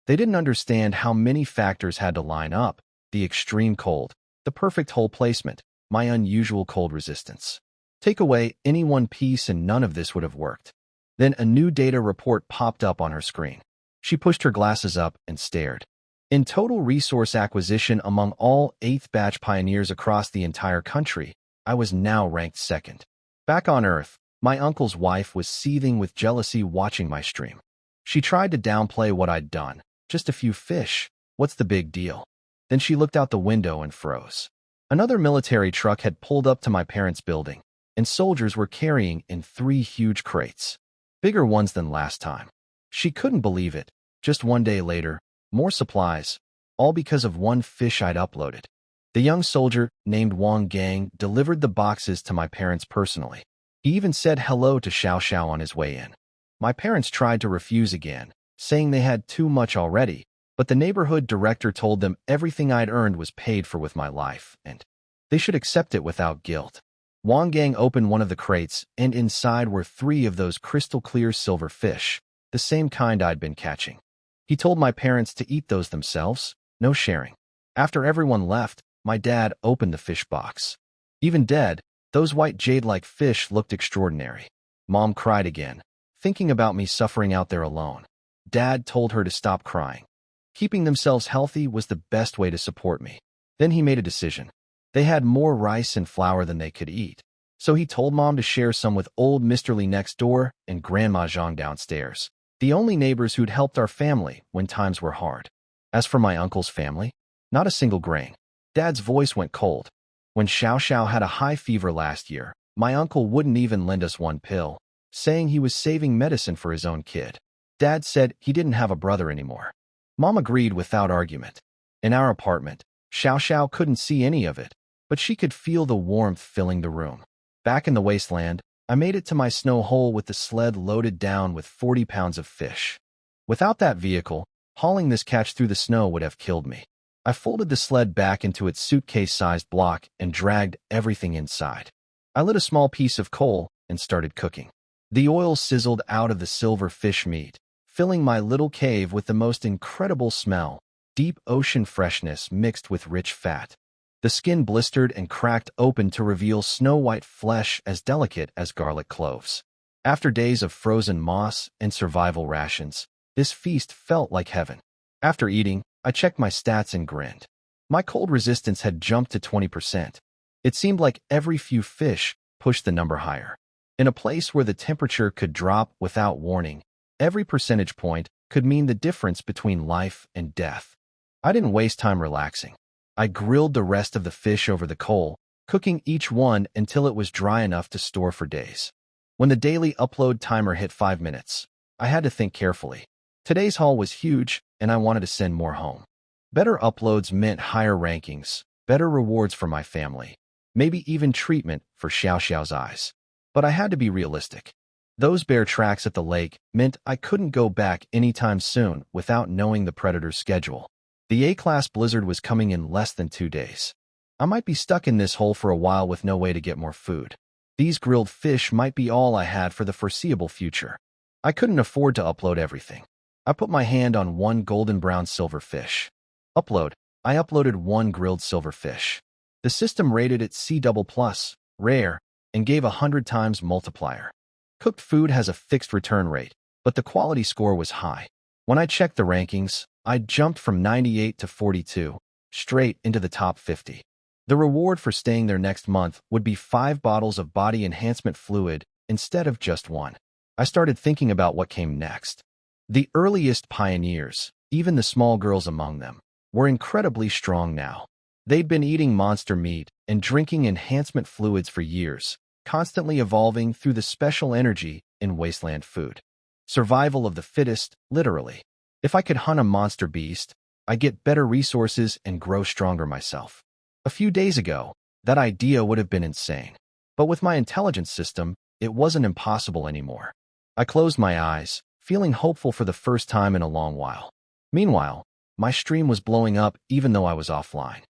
They didn't understand how many factors had to line up: the extreme cold, the perfect hole placement, my unusual cold resistance. Take away any one piece and none of this would have worked. Then a new data report popped up on her screen. She pushed her glasses up and stared. In total resource acquisition among all 8th batch pioneers across the entire country, I was now ranked second. Back on Earth, my uncle's wife was seething with jealousy watching my stream. She tried to downplay what I'd done. Just a few fish. What's the big deal? Then she looked out the window and froze. Another military truck had pulled up to my parents' building, and soldiers were carrying in 3 huge crates. Bigger ones than last time. She couldn't believe it. Just one day later, more supplies, all because of one fish I'd uploaded. The young soldier, named Wang Gang, delivered the boxes to my parents personally. He even said hello to Xiao Xiao on his way in. My parents tried to refuse again, saying they had too much already, but the neighborhood director told them everything I'd earned was paid for with my life, and they should accept it without guilt. Wang Gang opened one of the crates, and inside were 3 of those crystal-clear silver fish, the same kind I'd been catching. He told my parents to eat those themselves, no sharing. After everyone left, my dad opened the fish box. Even dead, those white jade-like fish looked extraordinary. Mom cried again, thinking about me suffering out there alone. Dad told her to stop crying. Keeping themselves healthy was the best way to support me. Then he made a decision. They had more rice and flour than they could eat, so he told Mom to share some with old Mr. Lee next door and Grandma Zhang downstairs, the only neighbors who'd helped our family when times were hard. As for my uncle's family, not a single grain. Dad's voice went cold. When Xiao Xiao had a high fever last year, my uncle wouldn't even lend us one pill, saying he was saving medicine for his own kid. Dad said he didn't have a brother anymore. Mom agreed without argument. In our apartment, Xiao Xiao couldn't see any of it, but she could feel the warmth filling the room. Back in the wasteland, I made it to my snow hole with the sled loaded down with 40 pounds of fish. Without that vehicle, hauling this catch through the snow would have killed me. I folded the sled back into its suitcase-sized block and dragged everything inside. I lit a small piece of coal and started cooking. The oil sizzled out of the silver fish meat, filling my little cave with the most incredible smell, deep ocean freshness mixed with rich fat. The skin blistered and cracked open to reveal snow-white flesh as delicate as garlic cloves. After days of frozen moss and survival rations, this feast felt like heaven. After eating, I checked my stats and grinned. My cold resistance had jumped to 20%. It seemed like every few fish pushed the number higher. In a place where the temperature could drop without warning, every percentage point could mean the difference between life and death. I didn't waste time relaxing. I grilled the rest of the fish over the coal, cooking each one until it was dry enough to store for days. When the daily upload timer hit 5 minutes, I had to think carefully. Today's haul was huge, and I wanted to send more home. Better uploads meant higher rankings, better rewards for my family, maybe even treatment for Xiao Xiao's eyes. But I had to be realistic. Those bear tracks at the lake meant I couldn't go back anytime soon without knowing the predator's schedule. The A-class blizzard was coming in less than 2 days. I might be stuck in this hole for a while with no way to get more food. These grilled fish might be all I had for the foreseeable future. I couldn't afford to upload everything. I put my hand on one golden brown silver fish. Upload. I uploaded one grilled silver fish. The system rated it C++, rare, and gave 100 times multiplier. Cooked food has a fixed return rate, but the quality score was high. When I checked the rankings, I jumped from 98 to 42, straight into the top 50. The reward for staying there next month would be 5 bottles of body enhancement fluid instead of just 1. I started thinking about what came next. The earliest pioneers, even the small girls among them, were incredibly strong now. They'd been eating monster meat and drinking enhancement fluids for years, constantly evolving through the special energy in wasteland food. Survival of the fittest, literally. If I could hunt a monster beast, I'd get better resources and grow stronger myself. A few days ago, that idea would have been insane. But with my intelligence system, it wasn't impossible anymore. I closed my eyes, feeling hopeful for the first time in a long while. Meanwhile, my stream was blowing up even though I was offline.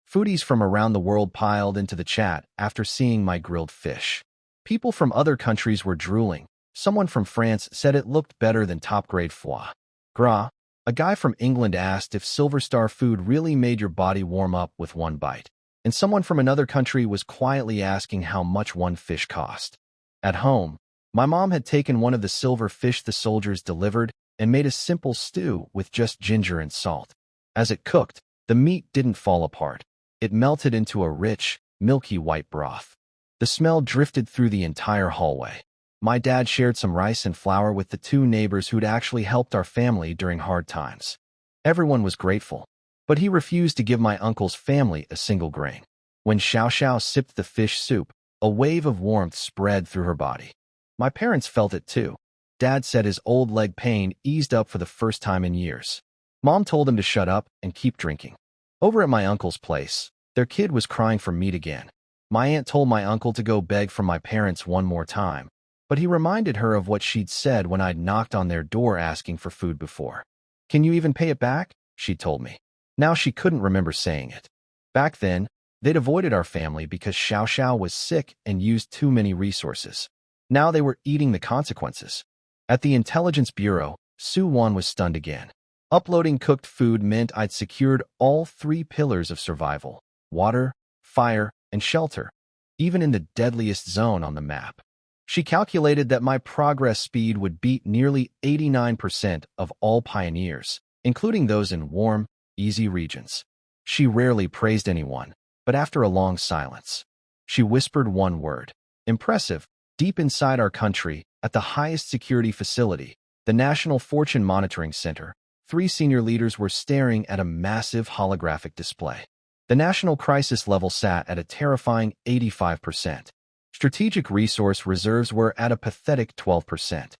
Foodies from around the world piled into the chat after seeing my grilled fish. People from other countries were drooling. Someone from France said it looked better than top-grade foie gras. A guy from England asked if Silver Star food really made your body warm up with one bite. And someone from another country was quietly asking how much one fish cost. At home, my mom had taken one of the silver fish the soldiers delivered and made a simple stew with just ginger and salt. As it cooked, the meat didn't fall apart. It melted into a rich, milky white broth. The smell drifted through the entire hallway. My dad shared some rice and flour with the two neighbors who'd actually helped our family during hard times. Everyone was grateful, but he refused to give my uncle's family a single grain. When Xiao Xiao sipped the fish soup, a wave of warmth spread through her body. My parents felt it too. Dad said his old leg pain eased up for the first time in years. Mom told him to shut up and keep drinking. Over at my uncle's place, their kid was crying for meat again. My aunt told my uncle to go beg from my parents one more time, but he reminded her of what she'd said when I'd knocked on their door asking for food before. "Can you even pay it back?" she told me. Now she couldn't remember saying it. Back then, they'd avoided our family because Xiao Xiao was sick and used too many resources. Now they were eating the consequences. At the Intelligence Bureau, Su Wan was stunned again. Uploading cooked food meant I'd secured all three pillars of survival: water, fire, and shelter, even in the deadliest zone on the map. She calculated that my progress speed would beat nearly 89% of all pioneers, including those in warm, easy regions. She rarely praised anyone, but after a long silence, she whispered one word: impressive. Deep inside our country, at the highest security facility, the National Fortune Monitoring Center, 3 senior leaders were staring at a massive holographic display. The national crisis level sat at a terrifying 85%. Strategic resource reserves were at a pathetic 12%.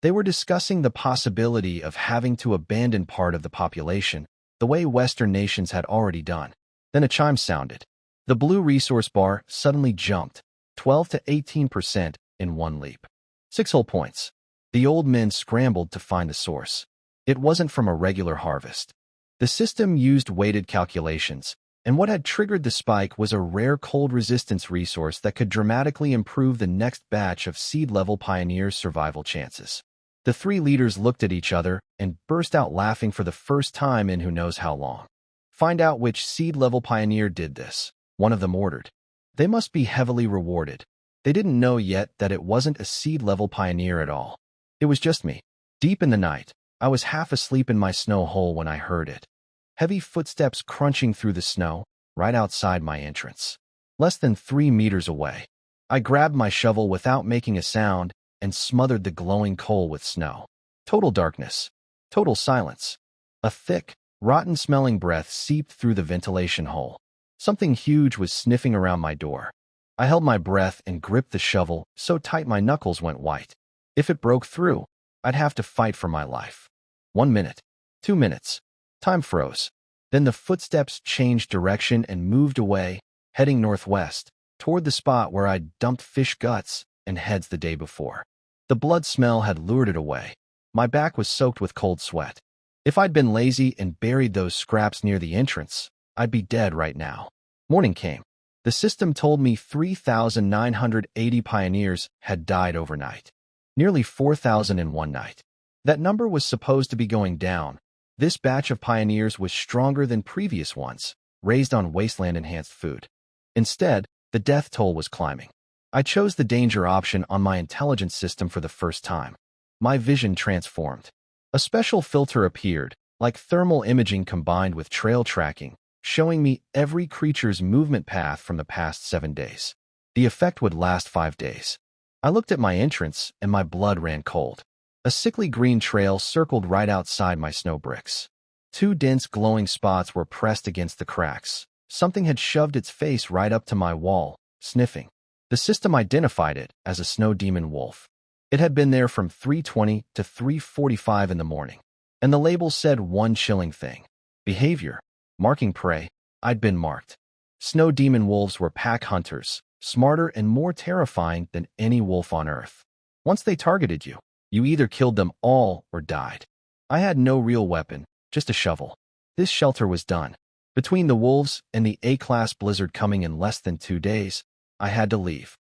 They were discussing the possibility of having to abandon part of the population, the way Western nations had already done. Then a chime sounded. The blue resource bar suddenly jumped, 12 to 18% in one leap. 6 whole points. The old men scrambled to find the source. It wasn't from a regular harvest. The system used weighted calculations, and what had triggered the spike was a rare cold resistance resource that could dramatically improve the next batch of seed-level pioneers' survival chances. The 3 leaders looked at each other and burst out laughing for the first time in who knows how long. "Find out which seed-level pioneer did this," one of them ordered. They must be heavily rewarded. They didn't know yet that it wasn't a seed-level pioneer at all. It was just me. Deep in the night, I was half asleep in my snow hole when I heard it. Heavy footsteps crunching through the snow, right outside my entrance. Less than 3 meters away. I grabbed my shovel without making a sound and smothered the glowing coal with snow. Total darkness. Total silence. A thick, rotten-smelling breath seeped through the ventilation hole. Something huge was sniffing around my door. I held my breath and gripped the shovel so tight my knuckles went white. If it broke through, I'd have to fight for my life. 1 minute. 2 minutes. Time froze. Then the footsteps changed direction and moved away, heading northwest, toward the spot where I'd dumped fish guts and heads the day before. The blood smell had lured it away. My back was soaked with cold sweat. If I'd been lazy and buried those scraps near the entrance, I'd be dead right now. Morning came. The system told me 3,980 pioneers had died overnight. Nearly 4,000 in one night. That number was supposed to be going down. This batch of pioneers was stronger than previous ones, raised on wasteland-enhanced food. Instead, the death toll was climbing. I chose the danger option on my intelligence system for the first time. My vision transformed. A special filter appeared, like thermal imaging combined with trail tracking, showing me every creature's movement path from the past 7 days. The effect would last 5 days. I looked at my entrance, and my blood ran cold. A sickly green trail circled right outside my snow bricks. 2 dense glowing spots were pressed against the cracks. Something had shoved its face right up to my wall, sniffing. The system identified it as a snow demon wolf. It had been there from 3:20 to 3:45 in the morning. And the label said one chilling thing. Behavior. Marking prey. I'd been marked. Snow demon wolves were pack hunters, smarter and more terrifying than any wolf on Earth. Once they targeted you, you either killed them all or died. I had no real weapon, just a shovel. This shelter was done. Between the wolves and the A-class blizzard coming in less than 2 days, I had to leave.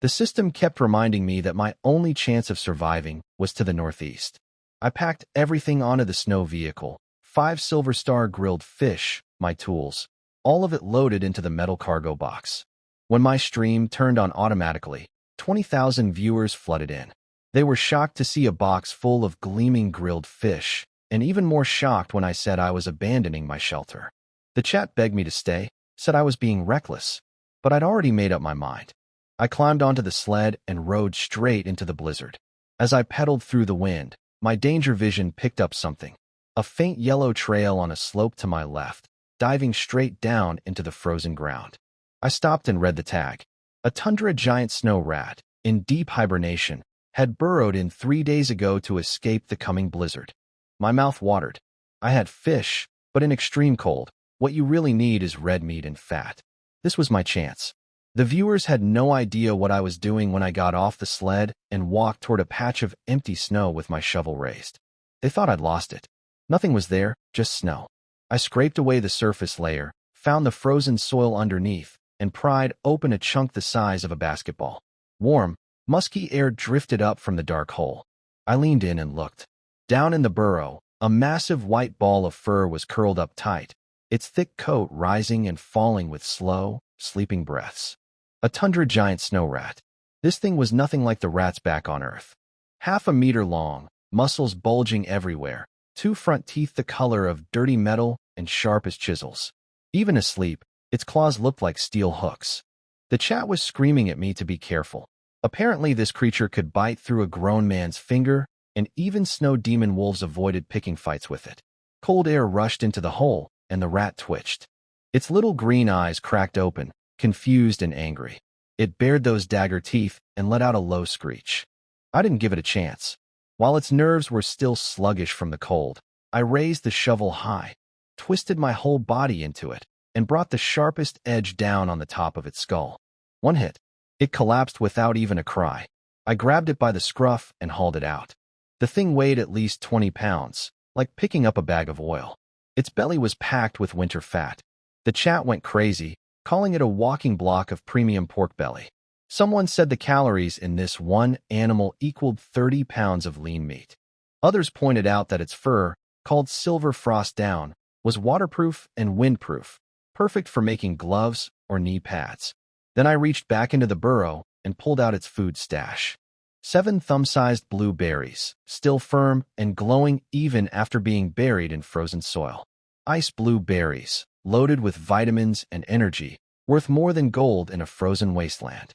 The system kept reminding me that my only chance of surviving was to the northeast. I packed everything onto the snow vehicle, 5 Silver Star grilled fish, my tools, all of it loaded into the metal cargo box. When my stream turned on automatically, 20,000 viewers flooded in. They were shocked to see a box full of gleaming grilled fish, and even more shocked when I said I was abandoning my shelter. The chat begged me to stay, said I was being reckless, but I'd already made up my mind. I climbed onto the sled and rode straight into the blizzard. As I pedaled through the wind, my danger vision picked up something. A faint yellow trail on a slope to my left, diving straight down into the frozen ground. I stopped and read the tag. A tundra giant snow rat, in deep hibernation, had burrowed in 3 days ago to escape the coming blizzard. My mouth watered. I had fish, but in extreme cold, what you really need is red meat and fat. This was my chance. The viewers had no idea what I was doing when I got off the sled and walked toward a patch of empty snow with my shovel raised. They thought I'd lost it. Nothing was there, just snow. I scraped away the surface layer, found the frozen soil underneath, and pried open a chunk the size of a basketball. Warm, musky air drifted up from the dark hole. I leaned in and looked. Down in the burrow, a massive white ball of fur was curled up tight, its thick coat rising and falling with slow, sleeping breaths. A tundra giant snow rat. This thing was nothing like the rats back on Earth. 1/2 meter long, muscles bulging everywhere, 2 front teeth the color of dirty metal and sharp as chisels. Even asleep, its claws looked like steel hooks. The chat was screaming at me to be careful. Apparently this creature could bite through a grown man's finger, and even snow demon wolves avoided picking fights with it. Cold air rushed into the hole, and the rat twitched. Its little green eyes cracked open, confused and angry. It bared those dagger teeth and let out a low screech. I didn't give it a chance. While its nerves were still sluggish from the cold, I raised the shovel high, twisted my whole body into it, and brought the sharpest edge down on the top of its skull. One hit. It collapsed without even a cry. I grabbed it by the scruff and hauled it out. The thing weighed at least 20 pounds, like picking up a bag of oil. Its belly was packed with winter fat. The chat went crazy, calling it a walking block of premium pork belly. Someone said the calories in this one animal equaled 30 pounds of lean meat. Others pointed out that its fur, called silver frost down, was waterproof and windproof, perfect for making gloves or knee pads. Then I reached back into the burrow and pulled out its food stash. 7 thumb-sized blue berries, still firm and glowing even after being buried in frozen soil. Ice blue berries, loaded with vitamins and energy, worth more than gold in a frozen wasteland.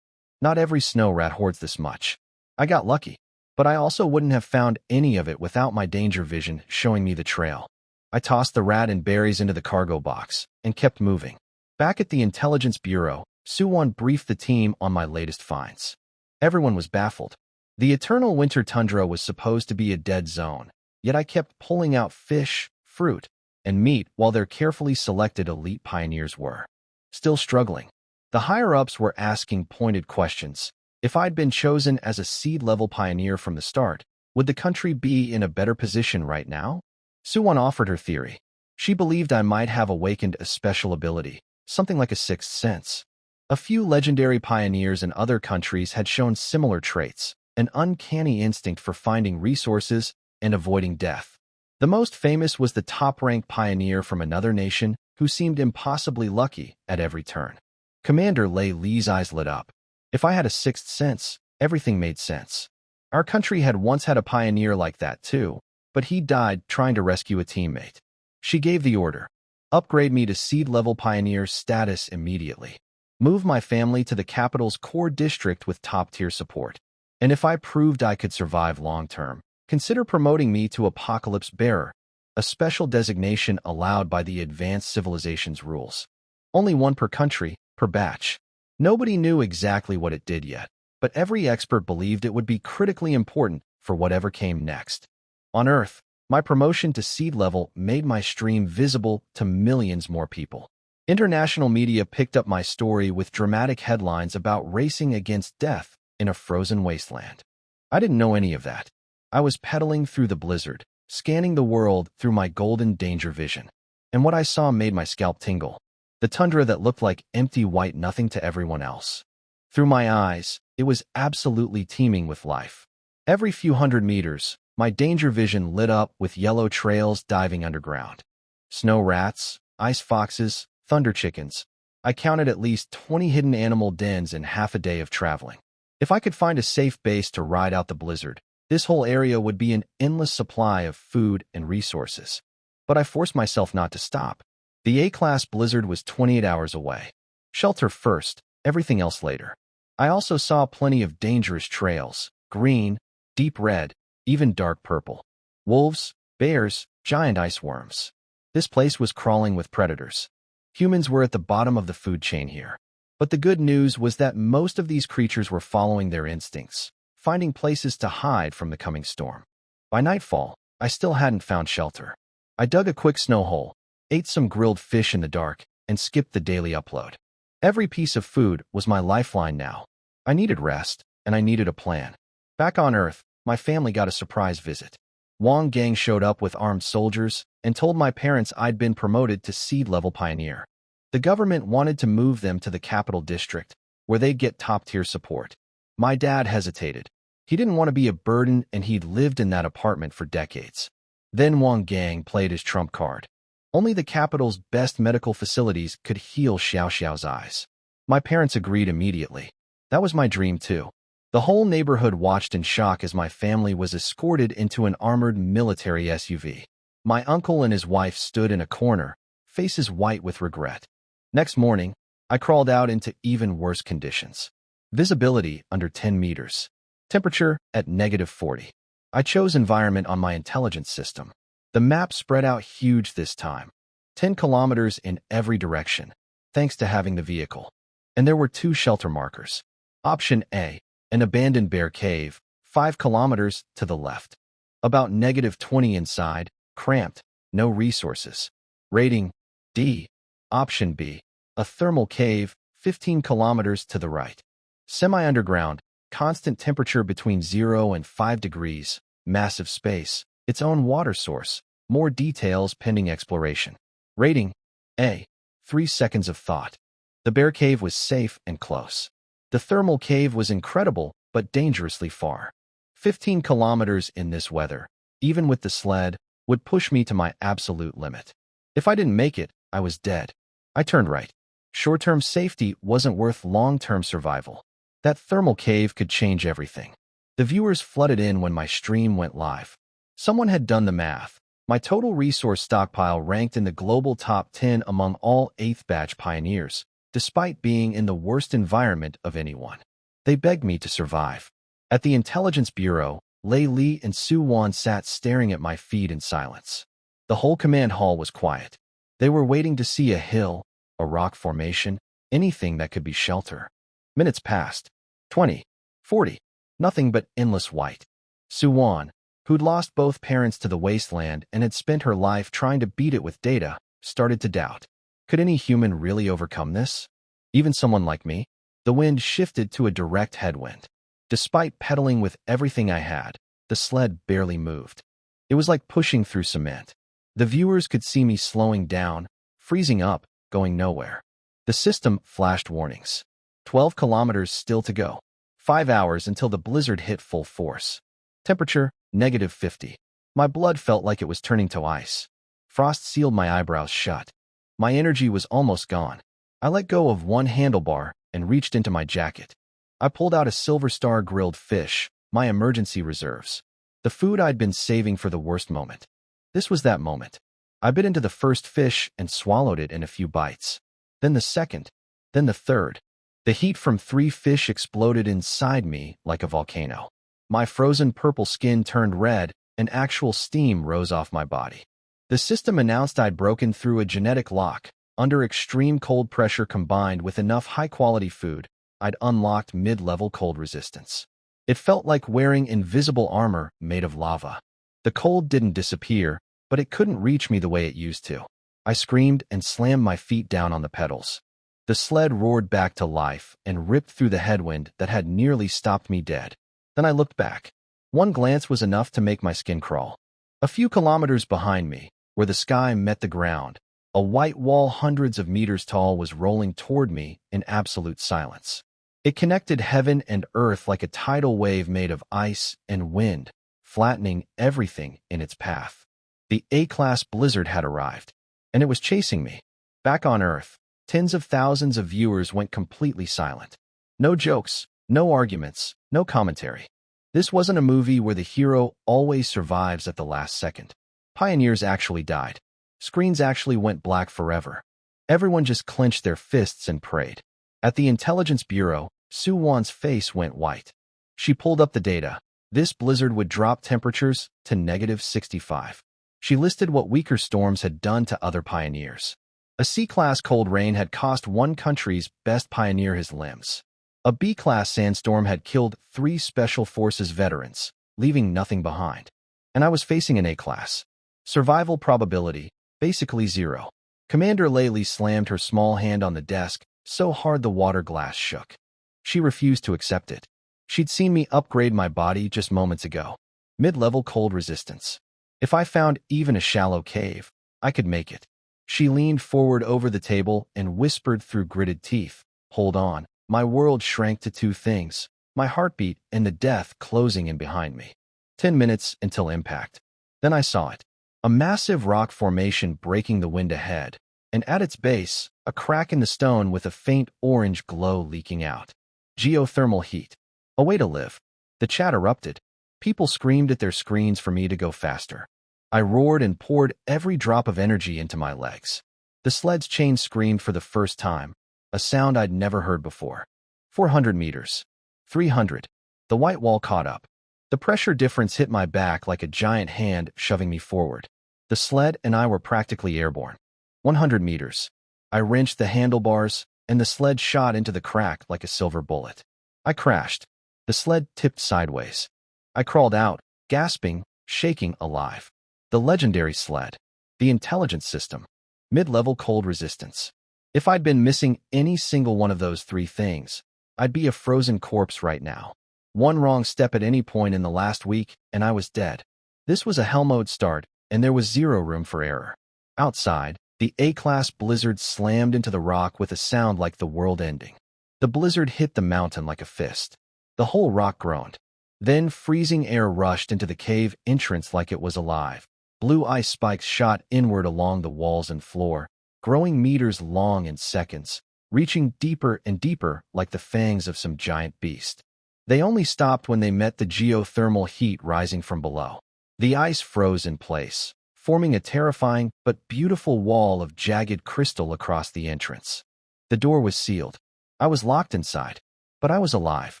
Not every snow rat hoards this much. I got lucky, but I also wouldn't have found any of it without my danger vision showing me the trail. I tossed the rat and berries into the cargo box and kept moving. Back at the Intelligence Bureau, Suwon briefed the team on my latest finds. Everyone was baffled. The eternal winter tundra was supposed to be a dead zone, yet I kept pulling out fish, fruit, and meat while their carefully selected elite pioneers were still struggling. The higher-ups were asking pointed questions. If I'd been chosen as a seed-level pioneer from the start, would the country be in a better position right now? Suwon offered her theory. She believed I might have awakened a special ability, something like a sixth sense. A few legendary pioneers in other countries had shown similar traits, an uncanny instinct for finding resources and avoiding death. The most famous was the top-ranked pioneer from another nation who seemed impossibly lucky at every turn. Commander Lei Li's eyes lit up. If I had a sixth sense, everything made sense. Our country had once had a pioneer like that too, but he died trying to rescue a teammate. She gave the order. Upgrade me to seed-level pioneer status immediately. Move my family to the capital's core district with top-tier support. And if I proved I could survive long-term, consider promoting me to Apocalypse Bearer, a special designation allowed by the Advanced Civilizations rules. Only one per country, per batch. Nobody knew exactly what it did yet, but every expert believed it would be critically important for whatever came next. On Earth, my promotion to seed level made my stream visible to millions more people. International media picked up my story with dramatic headlines about racing against death in a frozen wasteland. I didn't know any of that. I was pedaling through the blizzard, scanning the world through my golden danger vision. And what I saw made my scalp tingle. The tundra that looked like empty white nothing to everyone else. Through my eyes, It was absolutely teeming with life. Every few hundred meters, my danger vision lit up with yellow trails diving underground. Snow rats, ice foxes, thunder chickens. I counted at least 20 hidden animal dens in half a day of traveling. If I could find a safe base to ride out the blizzard, this whole area would be an endless supply of food and resources. But I forced myself not to stop. The A-class blizzard was 28 hours away. Shelter first, everything else later. I also saw plenty of dangerous trails, green, deep red, even dark purple. Wolves, bears, giant ice worms. This place was crawling with predators. Humans were at the bottom of the food chain here. But the good news was that most of these creatures were following their instincts, finding places to hide from the coming storm. By nightfall, I still hadn't found shelter. I dug a quick snow hole, ate some grilled fish in the dark, and skipped the daily upload. Every piece of food was my lifeline now. I needed rest, and I needed a plan. Back on Earth, my family got a surprise visit. Wang Gang showed up with armed soldiers and told my parents I'd been promoted to seed-level pioneer. The government wanted to move them to the capital district, where they'd get top-tier support. My dad hesitated. He didn't want to be a burden, and he'd lived in that apartment for decades. Then Wang Gang played his trump card. Only the capital's best medical facilities could heal Xiao Xiao's eyes. My parents agreed immediately. That was my dream, too. The whole neighborhood watched in shock as my family was escorted into an armored military SUV. My uncle and his wife stood in a corner, faces white with regret. Next morning, I crawled out into even worse conditions. Visibility under 10 meters. Temperature at -40. I chose environment on my intelligence system. The map spread out huge this time. 10 kilometers in every direction, thanks to having the vehicle. And there were 2 shelter markers. Option A, an abandoned bear cave, 5 kilometers to the left. About -20 inside, cramped, no resources. Rating D. Option B, a thermal cave, 15 kilometers to the right. Semi-underground, constant temperature between 0 and 5 degrees, massive space, its own water source, more details pending exploration. Rating A. 3 seconds of thought. The bear cave was safe and close. The thermal cave was incredible, but dangerously far. 15 kilometers in this weather, even with the sled, would push me to my absolute limit. If I didn't make it, I was dead. I turned right. Short-term safety wasn't worth long-term survival. That thermal cave could change everything. The viewers flooded in when my stream went live. Someone had done the math. My total resource stockpile ranked in the global top 10 among all 8th batch pioneers, despite being in the worst environment of anyone. They begged me to survive. At the Intelligence Bureau, Lei Li and Su Wan sat staring at my feed in silence. The whole command hall was quiet. They were waiting to see a hill, a rock formation, anything that could be shelter. Minutes passed. 20, 40, nothing but endless white. Su Wan, who'd lost both parents to the wasteland and had spent her life trying to beat it with data, started to doubt. Could any human really overcome this? Even someone like me? The wind shifted to a direct headwind. Despite pedaling with everything I had, the sled barely moved. It was like pushing through cement. The viewers could see me slowing down, freezing up, going nowhere. The system flashed warnings. 12 kilometers still to go. 5 hours until the blizzard hit full force. Temperature, -50. My blood felt like it was turning to ice. Frost sealed my eyebrows shut. My energy was almost gone. I let go of one handlebar and reached into my jacket. I pulled out a Silver Star grilled fish, my emergency reserves. The food I'd been saving for the worst moment. This was that moment. I bit into the first fish and swallowed it in a few bites. Then the second. Then the third. The heat from 3 fish exploded inside me like a volcano. My frozen purple skin turned red, and actual steam rose off my body. The system announced I'd broken through a genetic lock. Under extreme cold pressure combined with enough high-quality food, I'd unlocked mid-level cold resistance. It felt like wearing invisible armor made of lava. The cold didn't disappear, but it couldn't reach me the way it used to. I screamed and slammed my feet down on the pedals. The sled roared back to life and ripped through the headwind that had nearly stopped me dead. Then I looked back. One glance was enough to make my skin crawl. A few kilometers behind me, where the sky met the ground, a white wall hundreds of meters tall was rolling toward me in absolute silence. It connected heaven and earth like a tidal wave made of ice and wind, flattening everything in its path. The A-class blizzard had arrived, and it was chasing me. Back on Earth, tens of thousands of viewers went completely silent. No jokes, no arguments, no commentary. This wasn't a movie where the hero always survives at the last second. Pioneers actually died. Screens actually went black forever. Everyone just clenched their fists and prayed. At the Intelligence Bureau, Sue Wan's face went white. She pulled up the data. This blizzard would drop temperatures to -65. She listed what weaker storms had done to other pioneers. A C-class cold rain had cost one country's best pioneer his limbs. A B-class sandstorm had killed 3 Special Forces veterans, leaving nothing behind. And I was facing an A-class. Survival probability, basically 0. Commander Laylee slammed her small hand on the desk so hard the water glass shook. She refused to accept it. She'd seen me upgrade my body just moments ago. Mid-level cold resistance. If I found even a shallow cave, I could make it. She leaned forward over the table and whispered through gritted teeth, "Hold on." My world shrank to 2 things, my heartbeat and the death closing in behind me. 10 minutes until impact. Then I saw it. A massive rock formation breaking the wind ahead, and at its base, a crack in the stone with a faint orange glow leaking out. Geothermal heat. A way to live. The chat erupted. People screamed at their screens for me to go faster. I roared and poured every drop of energy into my legs. The sled's chain screamed for the first time, a sound I'd never heard before. 400 meters. 300. The white wall caught up. The pressure difference hit my back like a giant hand shoving me forward. The sled and I were practically airborne. 100 meters. I wrenched the handlebars, and the sled shot into the crack like a silver bullet. I crashed. The sled tipped sideways. I crawled out, gasping, shaking, alive. The legendary sled. The intelligence system. Mid-level cold resistance. If I'd been missing any single one of those 3 things, I'd be a frozen corpse right now. One wrong step at any point in the last week, and I was dead. This was a hell mode start, and there was 0 room for error. Outside, the A-class blizzard slammed into the rock with a sound like the world ending. The blizzard hit the mountain like a fist. The whole rock groaned. Then freezing air rushed into the cave entrance like it was alive. Blue ice spikes shot inward along the walls and floor, growing meters long in seconds, reaching deeper and deeper like the fangs of some giant beast. They only stopped when they met the geothermal heat rising from below. The ice froze in place, forming a terrifying but beautiful wall of jagged crystal across the entrance. The door was sealed. I was locked inside, but I was alive.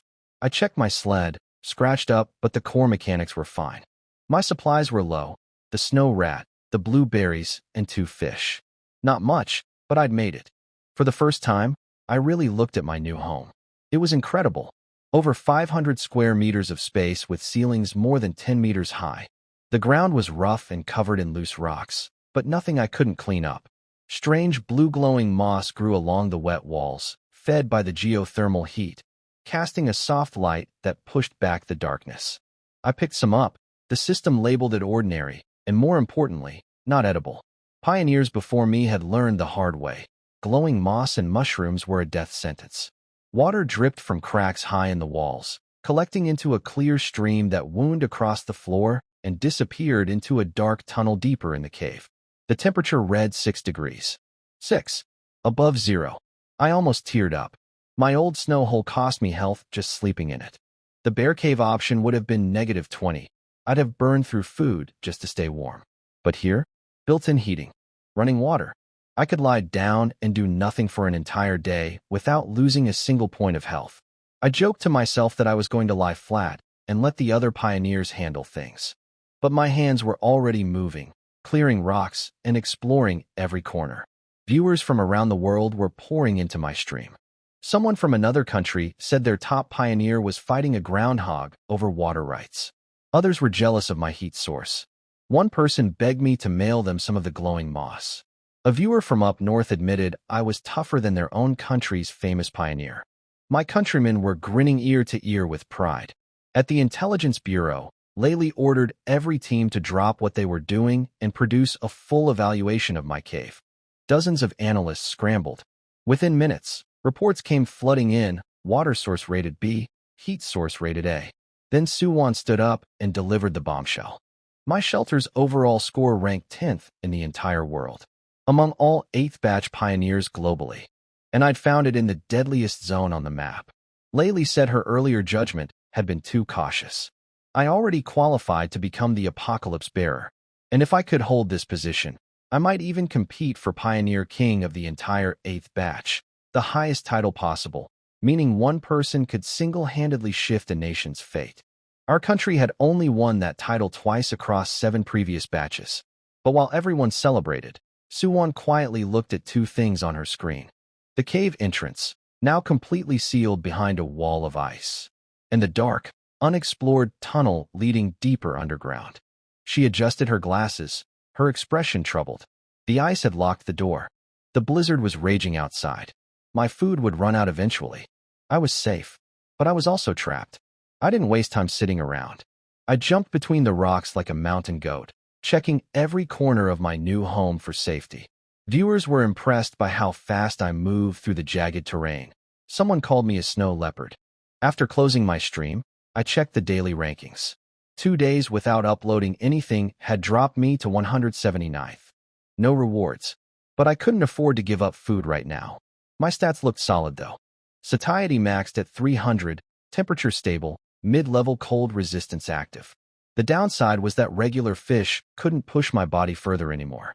I checked my sled, scratched up, but the core mechanics were fine. My supplies were low, the snow rat, the blueberries, and 2 fish. Not much, but I'd made it. For the first time, I really looked at my new home. It was incredible. Over 500 square meters of space with ceilings more than 10 meters high. The ground was rough and covered in loose rocks, but nothing I couldn't clean up. Strange blue-glowing moss grew along the wet walls, fed by the geothermal heat, casting a soft light that pushed back the darkness. I picked some up. The system labeled it ordinary, and more importantly, not edible. Pioneers before me had learned the hard way. Glowing moss and mushrooms were a death sentence. Water dripped from cracks high in the walls, collecting into a clear stream that wound across the floor and disappeared into a dark tunnel deeper in the cave. The temperature read 6 degrees. 6. Above 0. I almost teared up. My old snow hole cost me health just sleeping in it. The bear cave option would have been -20. I'd have burned through food just to stay warm. But here, built-in heating, running water. I could lie down and do nothing for an entire day without losing a single point of health. I joked to myself that I was going to lie flat and let the other pioneers handle things. But my hands were already moving, clearing rocks and exploring every corner. Viewers from around the world were pouring into my stream. Someone from another country said their top pioneer was fighting a groundhog over water rights. Others were jealous of my heat source. One person begged me to mail them some of the glowing moss. A viewer from up north admitted I was tougher than their own country's famous pioneer. My countrymen were grinning ear to ear with pride. At the Intelligence Bureau, Laylee ordered every team to drop what they were doing and produce a full evaluation of my cave. Dozens of analysts scrambled. Within minutes, reports came flooding in, water source rated B, heat source rated A. Then Suwon stood up and delivered the bombshell. My shelter's overall score ranked 10th in the entire world, among all 8th batch pioneers globally. And I'd found it in the deadliest zone on the map. Laylee said her earlier judgment had been too cautious. I already qualified to become the apocalypse bearer, and if I could hold this position, I might even compete for Pioneer King of the entire 8th batch, the highest title possible, meaning one person could single-handedly shift a nation's fate. Our country had only won that title twice across 7 previous batches. But while everyone celebrated, Suwon quietly looked at 2 things on her screen. The cave entrance, now completely sealed behind a wall of ice, and the dark, unexplored tunnel leading deeper underground. She adjusted her glasses, her expression troubled. The ice had locked the door. The blizzard was raging outside. My food would run out eventually. I was safe, but I was also trapped. I didn't waste time sitting around. I jumped between the rocks like a mountain goat, checking every corner of my new home for safety. Viewers were impressed by how fast I moved through the jagged terrain. Someone called me a snow leopard. After closing my stream, I checked the daily rankings. 2 days without uploading anything had dropped me to 179th. No rewards, but I couldn't afford to give up food right now. My stats looked solid though. Satiety maxed at 300, temperature stable, mid-level cold resistance active. The downside was that regular fish couldn't push my body further anymore.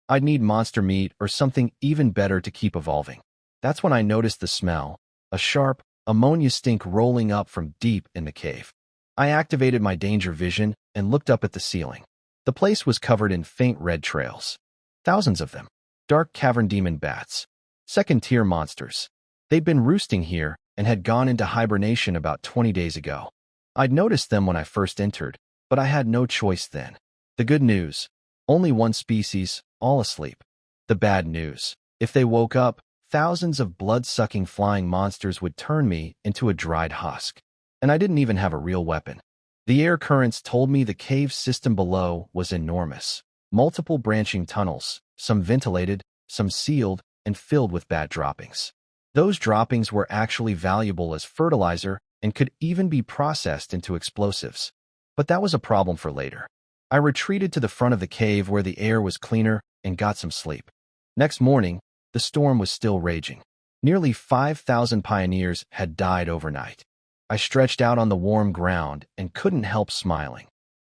I'd need monster meat or something even better to keep evolving. That's when I noticed the smell, a sharp, ammonia stink rolling up from deep in the cave. I activated my danger vision and looked up at the ceiling. The place was covered in faint red trails. Thousands of them. Dark cavern demon bats. Second-tier monsters. They'd been roosting here and had gone into hibernation about 20 days ago. I'd noticed them when I first entered, but I had no choice then. The good news, only one species, all asleep. The bad news, if they woke up, thousands of blood-sucking flying monsters would turn me into a dried husk. And I didn't even have a real weapon. The air currents told me the cave system below was enormous. Multiple branching tunnels, some ventilated, some sealed, and filled with bad droppings. Those droppings were actually valuable as fertilizer and could even be processed into explosives. But that was a problem for later. I retreated to the front of the cave where the air was cleaner and got some sleep. Next morning, the storm was still raging. Nearly 5,000 pioneers had died overnight. I stretched out on the warm ground and couldn't help smiling.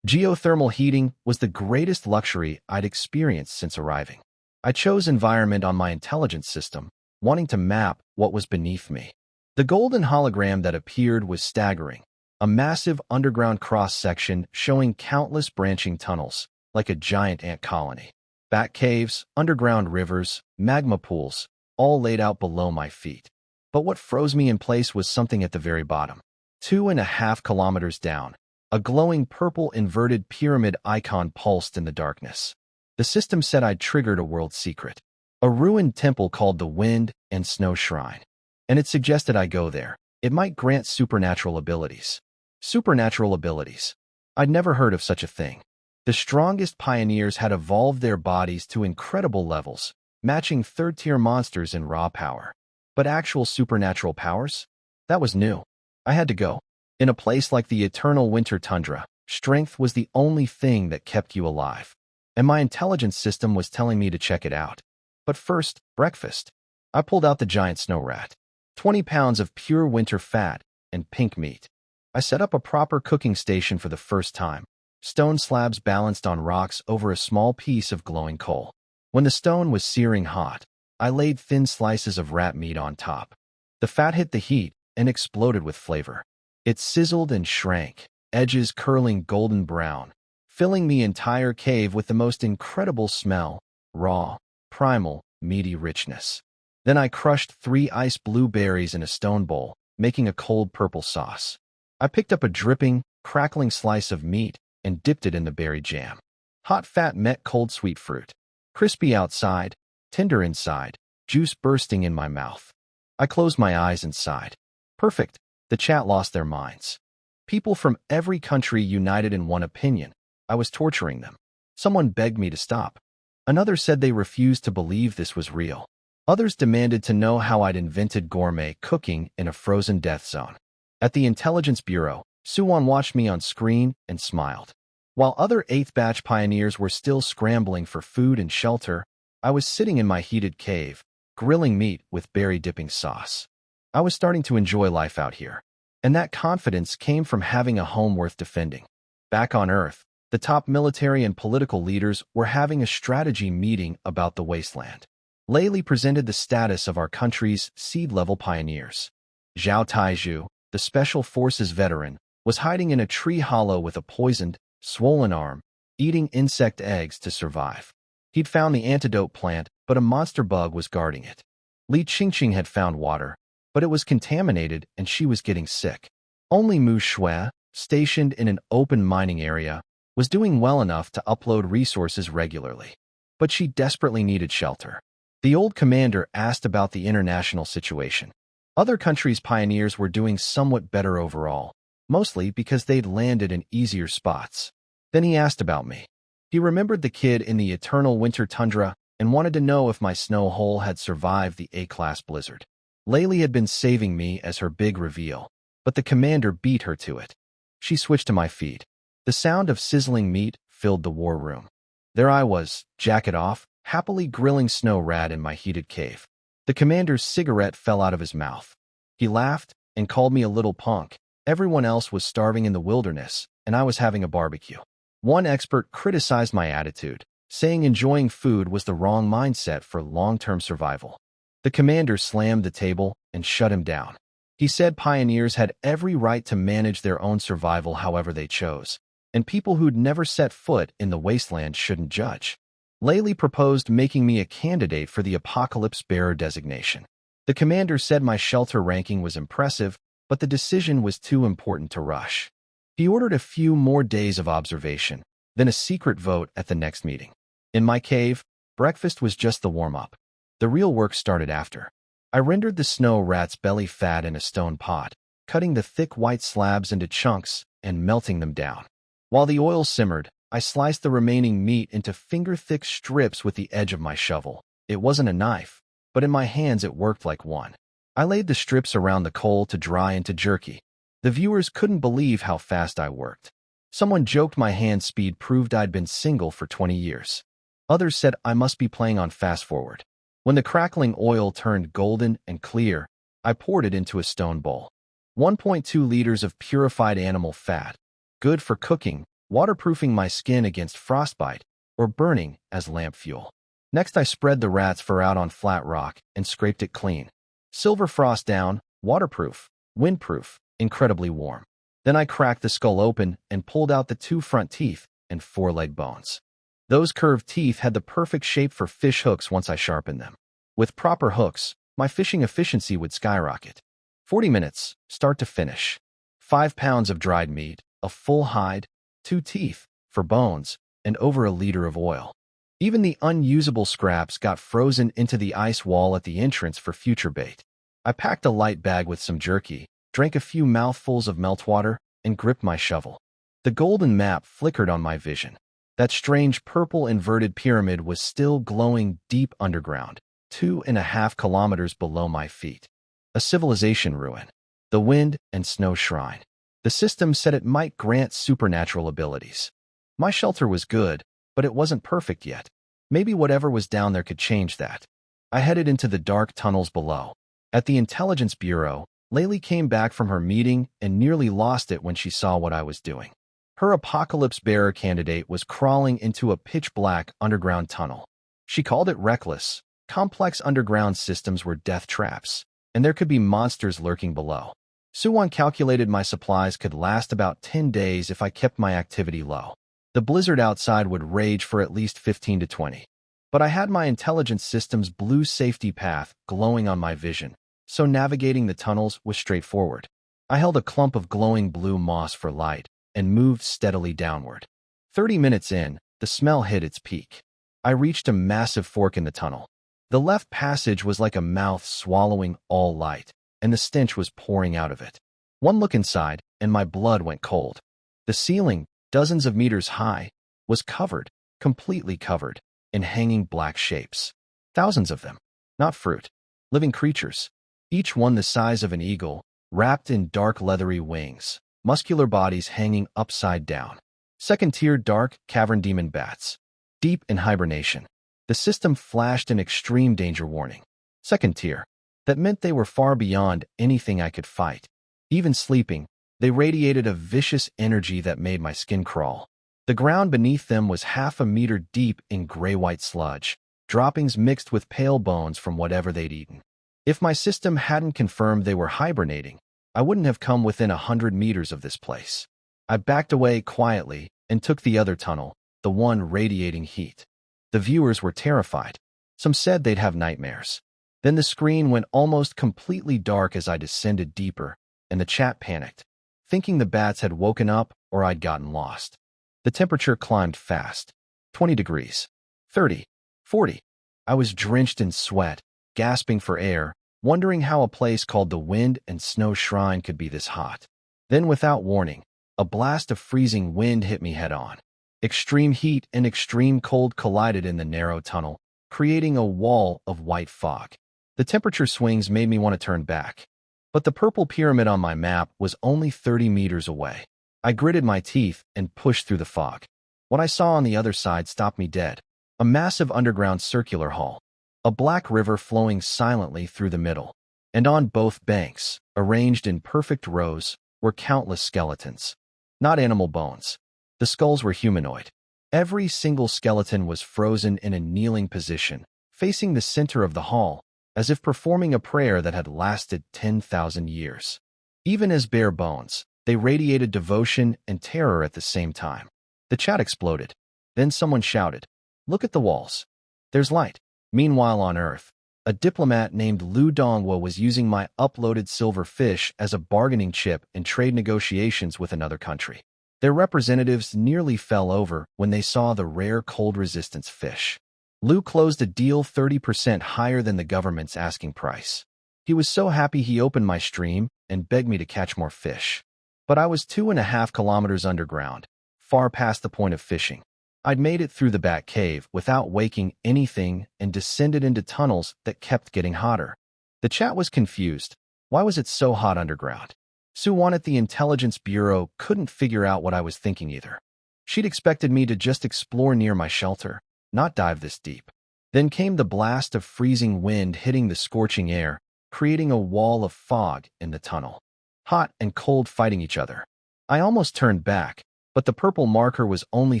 Geothermal heating was the greatest luxury I'd experienced since arriving. I chose environment on my intelligence system, wanting to map what was beneath me. The golden hologram that appeared was staggering, a massive underground cross-section showing countless branching tunnels, like a giant ant colony. Bat caves, underground rivers, magma pools, all laid out below my feet. But what froze me in place was something at the very bottom. 2.5 kilometers down, a glowing purple inverted pyramid icon pulsed in the darkness. The system said I'd triggered a world secret, a ruined temple called the Wind and Snow Shrine. And it suggested I go there. It might grant supernatural abilities. Supernatural abilities. I'd never heard of such a thing. The strongest pioneers had evolved their bodies to incredible levels, matching third-tier monsters in raw power. But actual supernatural powers? That was new. I had to go. In a place like the eternal winter tundra, strength was the only thing that kept you alive. And my intelligence system was telling me to check it out. But first, breakfast. I pulled out the giant snow rat. 20 pounds of pure winter fat and pink meat. I set up a proper cooking station for the first time. Stone slabs balanced on rocks over a small piece of glowing coal. When the stone was searing hot, I laid thin slices of rat meat on top. The fat hit the heat and exploded with flavor. It sizzled and shrank, edges curling golden brown, filling the entire cave with the most incredible smell, raw, primal, meaty richness. Then I crushed 3 ice blue berries in a stone bowl, making a cold purple sauce. I picked up a dripping, crackling slice of meat and dipped it in the berry jam. Hot fat met cold sweet fruit. Crispy outside, tender inside, juice bursting in my mouth. I closed my eyes and sighed. Perfect. The chat lost their minds. People from every country united in one opinion. I was torturing them. Someone begged me to stop. Another said they refused to believe this was real. Others demanded to know how I'd invented gourmet cooking in a frozen death zone. At the Intelligence Bureau, Suwon watched me on screen and smiled. While other 8th batch pioneers were still scrambling for food and shelter, I was sitting in my heated cave, grilling meat with berry-dipping sauce. I was starting to enjoy life out here, and that confidence came from having a home worth defending. Back on Earth, the top military and political leaders were having a strategy meeting about the wasteland. Layli presented the status of our country's seed-level pioneers. Zhao Taizhu, the Special Forces veteran, was hiding in a tree hollow with a poisoned, swollen arm, eating insect eggs to survive. He'd found the antidote plant, but a monster bug was guarding it. Li Qingqing had found water, but it was contaminated and she was getting sick. Only Mu Shui, stationed in an open mining area, was doing well enough to upload resources regularly. But she desperately needed shelter. The old commander asked about the international situation. Other countries' pioneers were doing somewhat better overall, mostly because they'd landed in easier spots. Then he asked about me. He remembered the kid in the eternal winter tundra and wanted to know if my snow hole had survived the A-class blizzard. Layli had been saving me as her big reveal, but the commander beat her to it. She switched to my feed. The sound of sizzling meat filled the war room. There I was, jacket off, happily grilling snow rat in my heated cave. The commander's cigarette fell out of his mouth. He laughed and called me a little punk. Everyone else was starving in the wilderness, and I was having a barbecue. One expert criticized my attitude, saying enjoying food was the wrong mindset for long-term survival. The commander slammed the table and shut him down. He said pioneers had every right to manage their own survival however they chose, and people who'd never set foot in the wasteland shouldn't judge. Layli proposed making me a candidate for the Apocalypse Bearer designation. The commander said my shelter ranking was impressive, but the decision was too important to rush. He ordered a few more days of observation, then a secret vote at the next meeting. In my cave, breakfast was just the warm-up. The real work started after. I rendered the snow rat's belly fat in a stone pot, cutting the thick white slabs into chunks and melting them down. While the oil simmered, I sliced the remaining meat into finger-thick strips with the edge of my shovel. It wasn't a knife, but in my hands it worked like one. I laid the strips around the coal to dry into jerky. The viewers couldn't believe how fast I worked. Someone joked my hand speed proved I'd been single for 20 years. Others said I must be playing on fast-forward. When the crackling oil turned golden and clear, I poured it into a stone bowl. 1.2 liters of purified animal fat, good for cooking, waterproofing my skin against frostbite, or burning as lamp fuel. Next I spread the rat's fur out on flat rock and scraped it clean. Silver frost down, waterproof, windproof, incredibly warm. Then I cracked the skull open and pulled out the 2 front teeth and 4 leg bones. Those curved teeth had the perfect shape for fish hooks once I sharpened them. With proper hooks, my fishing efficiency would skyrocket. 40 minutes, start to finish. 5 pounds of dried meat, a full hide, 2 teeth for bones, and over a liter of oil. Even the unusable scraps got frozen into the ice wall at the entrance for future bait. I packed a light bag with some jerky, drank a few mouthfuls of meltwater, and gripped my shovel. The golden map flickered on my vision. That strange purple inverted pyramid was still glowing deep underground, 2.5 kilometers below my feet. A civilization ruin. The wind and snow shrine. The system said it might grant supernatural abilities. My shelter was good, but it wasn't perfect yet. Maybe whatever was down there could change that. I headed into the dark tunnels below. At the Intelligence Bureau, Layli came back from her meeting and nearly lost it when she saw what I was doing. Her Apocalypse Bearer candidate was crawling into a pitch-black underground tunnel. She called it reckless. Complex underground systems were death traps, and there could be monsters lurking below. Suwon calculated my supplies could last about 10 days if I kept my activity low. The blizzard outside would rage for at least 15 to 20. But I had my intelligence system's blue safety path glowing on my vision, so navigating the tunnels was straightforward. I held a clump of glowing blue moss for light and moved steadily downward. 30 minutes in, the smell hit its peak. I reached a massive fork in the tunnel. The left passage was like a mouth swallowing all light, and the stench was pouring out of it. One look inside, and my blood went cold. The ceiling, dozens of meters high, was covered, completely covered, in hanging black shapes. Thousands of them. Not fruit. Living creatures. Each one the size of an eagle, wrapped in dark leathery wings, muscular bodies hanging upside down. Second-tier dark cavern demon bats. Deep in hibernation. The system flashed an extreme danger warning. Second tier. That meant they were far beyond anything I could fight. Even sleeping, they radiated a vicious energy that made my skin crawl. The ground beneath them was half a meter deep in gray-white sludge, droppings mixed with pale bones from whatever they'd eaten. If my system hadn't confirmed they were hibernating, I wouldn't have come within 100 meters of this place. I backed away quietly and took the other tunnel, the one radiating heat. The viewers were terrified. Some said they'd have nightmares. Then the screen went almost completely dark as I descended deeper, and the chat panicked, thinking the bats had woken up or I'd gotten lost. The temperature climbed fast. 20 degrees. 30. 40. I was drenched in sweat, gasping for air, wondering how a place called the Wind and Snow Shrine could be this hot. Then, without warning, a blast of freezing wind hit me head-on. Extreme heat and extreme cold collided in the narrow tunnel, creating a wall of white fog. The temperature swings made me want to turn back. But the purple pyramid on my map was only 30 meters away. I gritted my teeth and pushed through the fog. What I saw on the other side stopped me dead. A massive underground circular hall. A black river flowing silently through the middle. And on both banks, arranged in perfect rows, were countless skeletons. Not animal bones. The skulls were humanoid. Every single skeleton was frozen in a kneeling position, facing the center of the hall, as if performing a prayer that had lasted 10,000 years. Even as bare bones, they radiated devotion and terror at the same time. The chat exploded. Then someone shouted, "Look at the walls. There's light." Meanwhile on Earth, a diplomat named Lu Dongwa was using my uploaded silver fish as a bargaining chip in trade negotiations with another country. Their representatives nearly fell over when they saw the rare cold resistance fish. Lu closed a deal 30% higher than the government's asking price. He was so happy he opened my stream and begged me to catch more fish. But I was 2.5 kilometers underground, far past the point of fishing. I'd made it through the Bat Cave without waking anything and descended into tunnels that kept getting hotter. The chat was confused. Why was it so hot underground? Suwon at the Intelligence Bureau couldn't figure out what I was thinking either. She'd expected me to just explore near my shelter, not dive this deep. Then came the blast of freezing wind hitting the scorching air, creating a wall of fog in the tunnel. Hot and cold fighting each other. I almost turned back, but the purple marker was only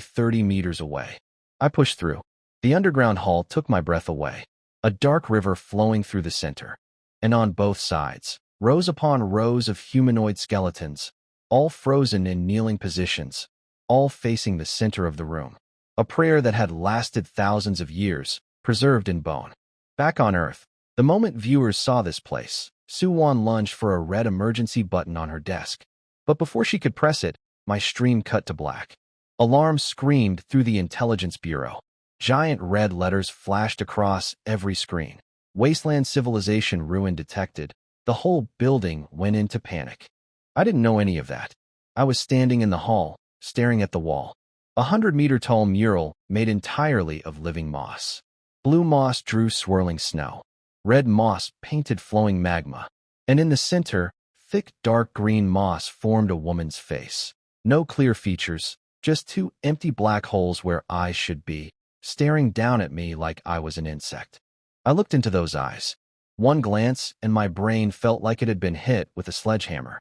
30 meters away. I pushed through. The underground hall took my breath away. A dark river flowing through the center. And on both sides, rows upon rows of humanoid skeletons, all frozen in kneeling positions, all facing the center of the room. A prayer that had lasted thousands of years, preserved in bone. Back on Earth, the moment viewers saw this place, Suwon lunged for a red emergency button on her desk. But before she could press it, my stream cut to black. Alarms screamed through the Intelligence Bureau. Giant red letters flashed across every screen. Wasteland civilization ruin detected. The whole building went into panic. I didn't know any of that. I was standing in the hall, staring at the wall. 100-meter-tall mural made entirely of living moss. Blue moss drew swirling snow. Red moss painted flowing magma. And in the center, thick dark green moss formed a woman's face. No clear features, just two empty black holes where eyes should be, staring down at me like I was an insect. I looked into those eyes. One glance, and my brain felt like it had been hit with a sledgehammer.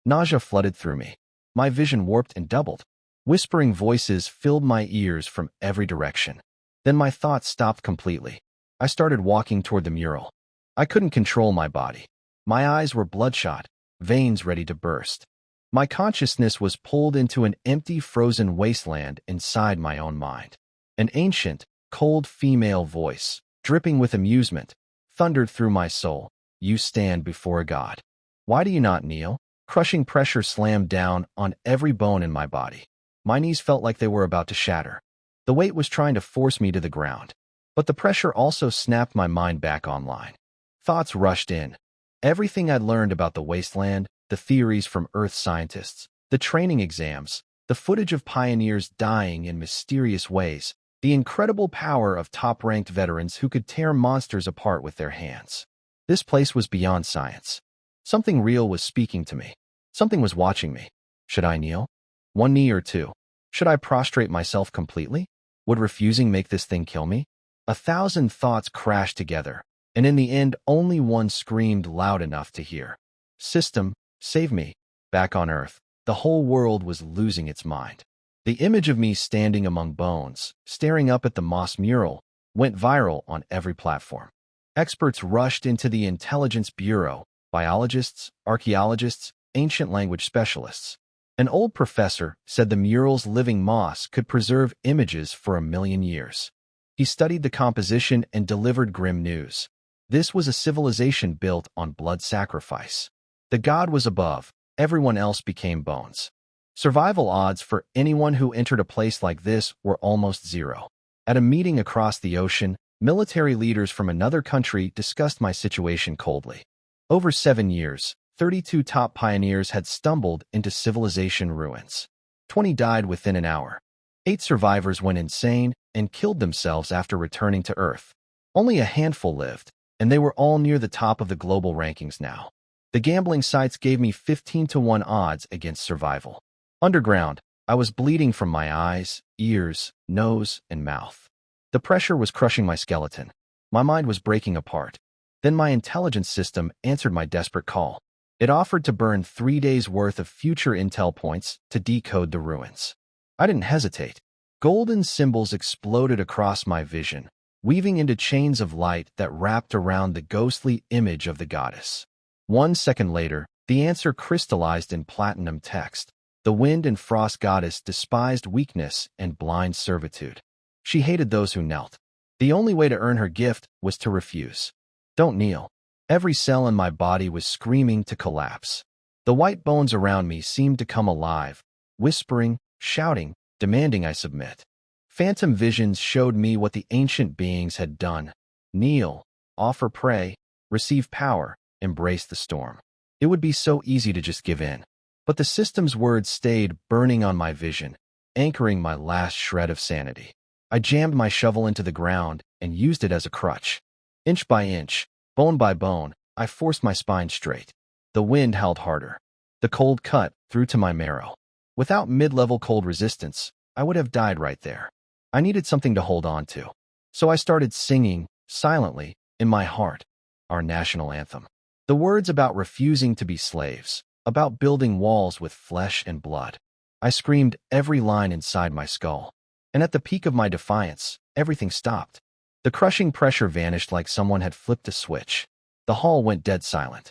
Nausea flooded through me. My vision warped and doubled. Whispering voices filled my ears from every direction. Then my thoughts stopped completely. I started walking toward the mural. I couldn't control my body. My eyes were bloodshot, veins ready to burst. My consciousness was pulled into an empty, frozen wasteland inside my own mind. An ancient, cold female voice, dripping with amusement, thundered through my soul. "You stand before a god. Why do you not kneel?" Crushing pressure slammed down on every bone in my body. My knees felt like they were about to shatter. The weight was trying to force me to the ground. But the pressure also snapped my mind back online. Thoughts rushed in. Everything I'd learned about the wasteland, the theories from Earth scientists, the training exams, the footage of pioneers dying in mysterious ways, The incredible power of top-ranked veterans who could tear monsters apart with their hands. This place was beyond science. Something real was speaking to me. Something was watching me. Should I kneel? One knee or two? Should I prostrate myself completely? Would refusing make this thing kill me? 1,000 thoughts crashed together, and in the end, only one screamed loud enough to hear. System, save me. Back on Earth, the whole world was losing its mind. The image of me standing among bones, staring up at the moss mural, went viral on every platform. Experts rushed into the Intelligence Bureau, biologists, archaeologists, ancient language specialists. An old professor said the mural's living moss could preserve images for 1,000,000 years. He studied the composition and delivered grim news. This was a civilization built on blood sacrifice. The god was above, everyone else became bones. Survival odds for anyone who entered a place like this were almost zero. At a meeting across the ocean, military leaders from another country discussed my situation coldly. Over 7 years, 32 top pioneers had stumbled into civilization ruins. 20 died within an hour. 8 survivors went insane and killed themselves after returning to Earth. Only a handful lived, and they were all near the top of the global rankings now. The gambling sites gave me 15-to-1 odds against survival. Underground, I was bleeding from my eyes, ears, nose, and mouth. The pressure was crushing my skeleton. My mind was breaking apart. Then my intelligence system answered my desperate call. It offered to burn 3 days' worth of future intel points to decode the ruins. I didn't hesitate. Golden symbols exploded across my vision, weaving into chains of light that wrapped around the ghostly image of the goddess. 1 second later, the answer crystallized in platinum text. The wind and frost goddess despised weakness and blind servitude. She hated those who knelt. The only way to earn her gift was to refuse. Don't kneel. Every cell in my body was screaming to collapse. The white bones around me seemed to come alive, whispering, shouting, demanding I submit. Phantom visions showed me what the ancient beings had done. Kneel, offer prey, receive power, embrace the storm. It would be so easy to just give in. But the system's words stayed burning on my vision, anchoring my last shred of sanity. I jammed my shovel into the ground and used it as a crutch. Inch by inch, bone by bone, I forced my spine straight. The wind howled harder. The cold cut through to my marrow. Without mid-level cold resistance, I would have died right there. I needed something to hold on to. So I started singing, silently, in my heart, our national anthem. The words about refusing to be slaves, about building walls with flesh and blood. I screamed every line inside my skull. And at the peak of my defiance, everything stopped. The crushing pressure vanished like someone had flipped a switch. The hall went dead silent.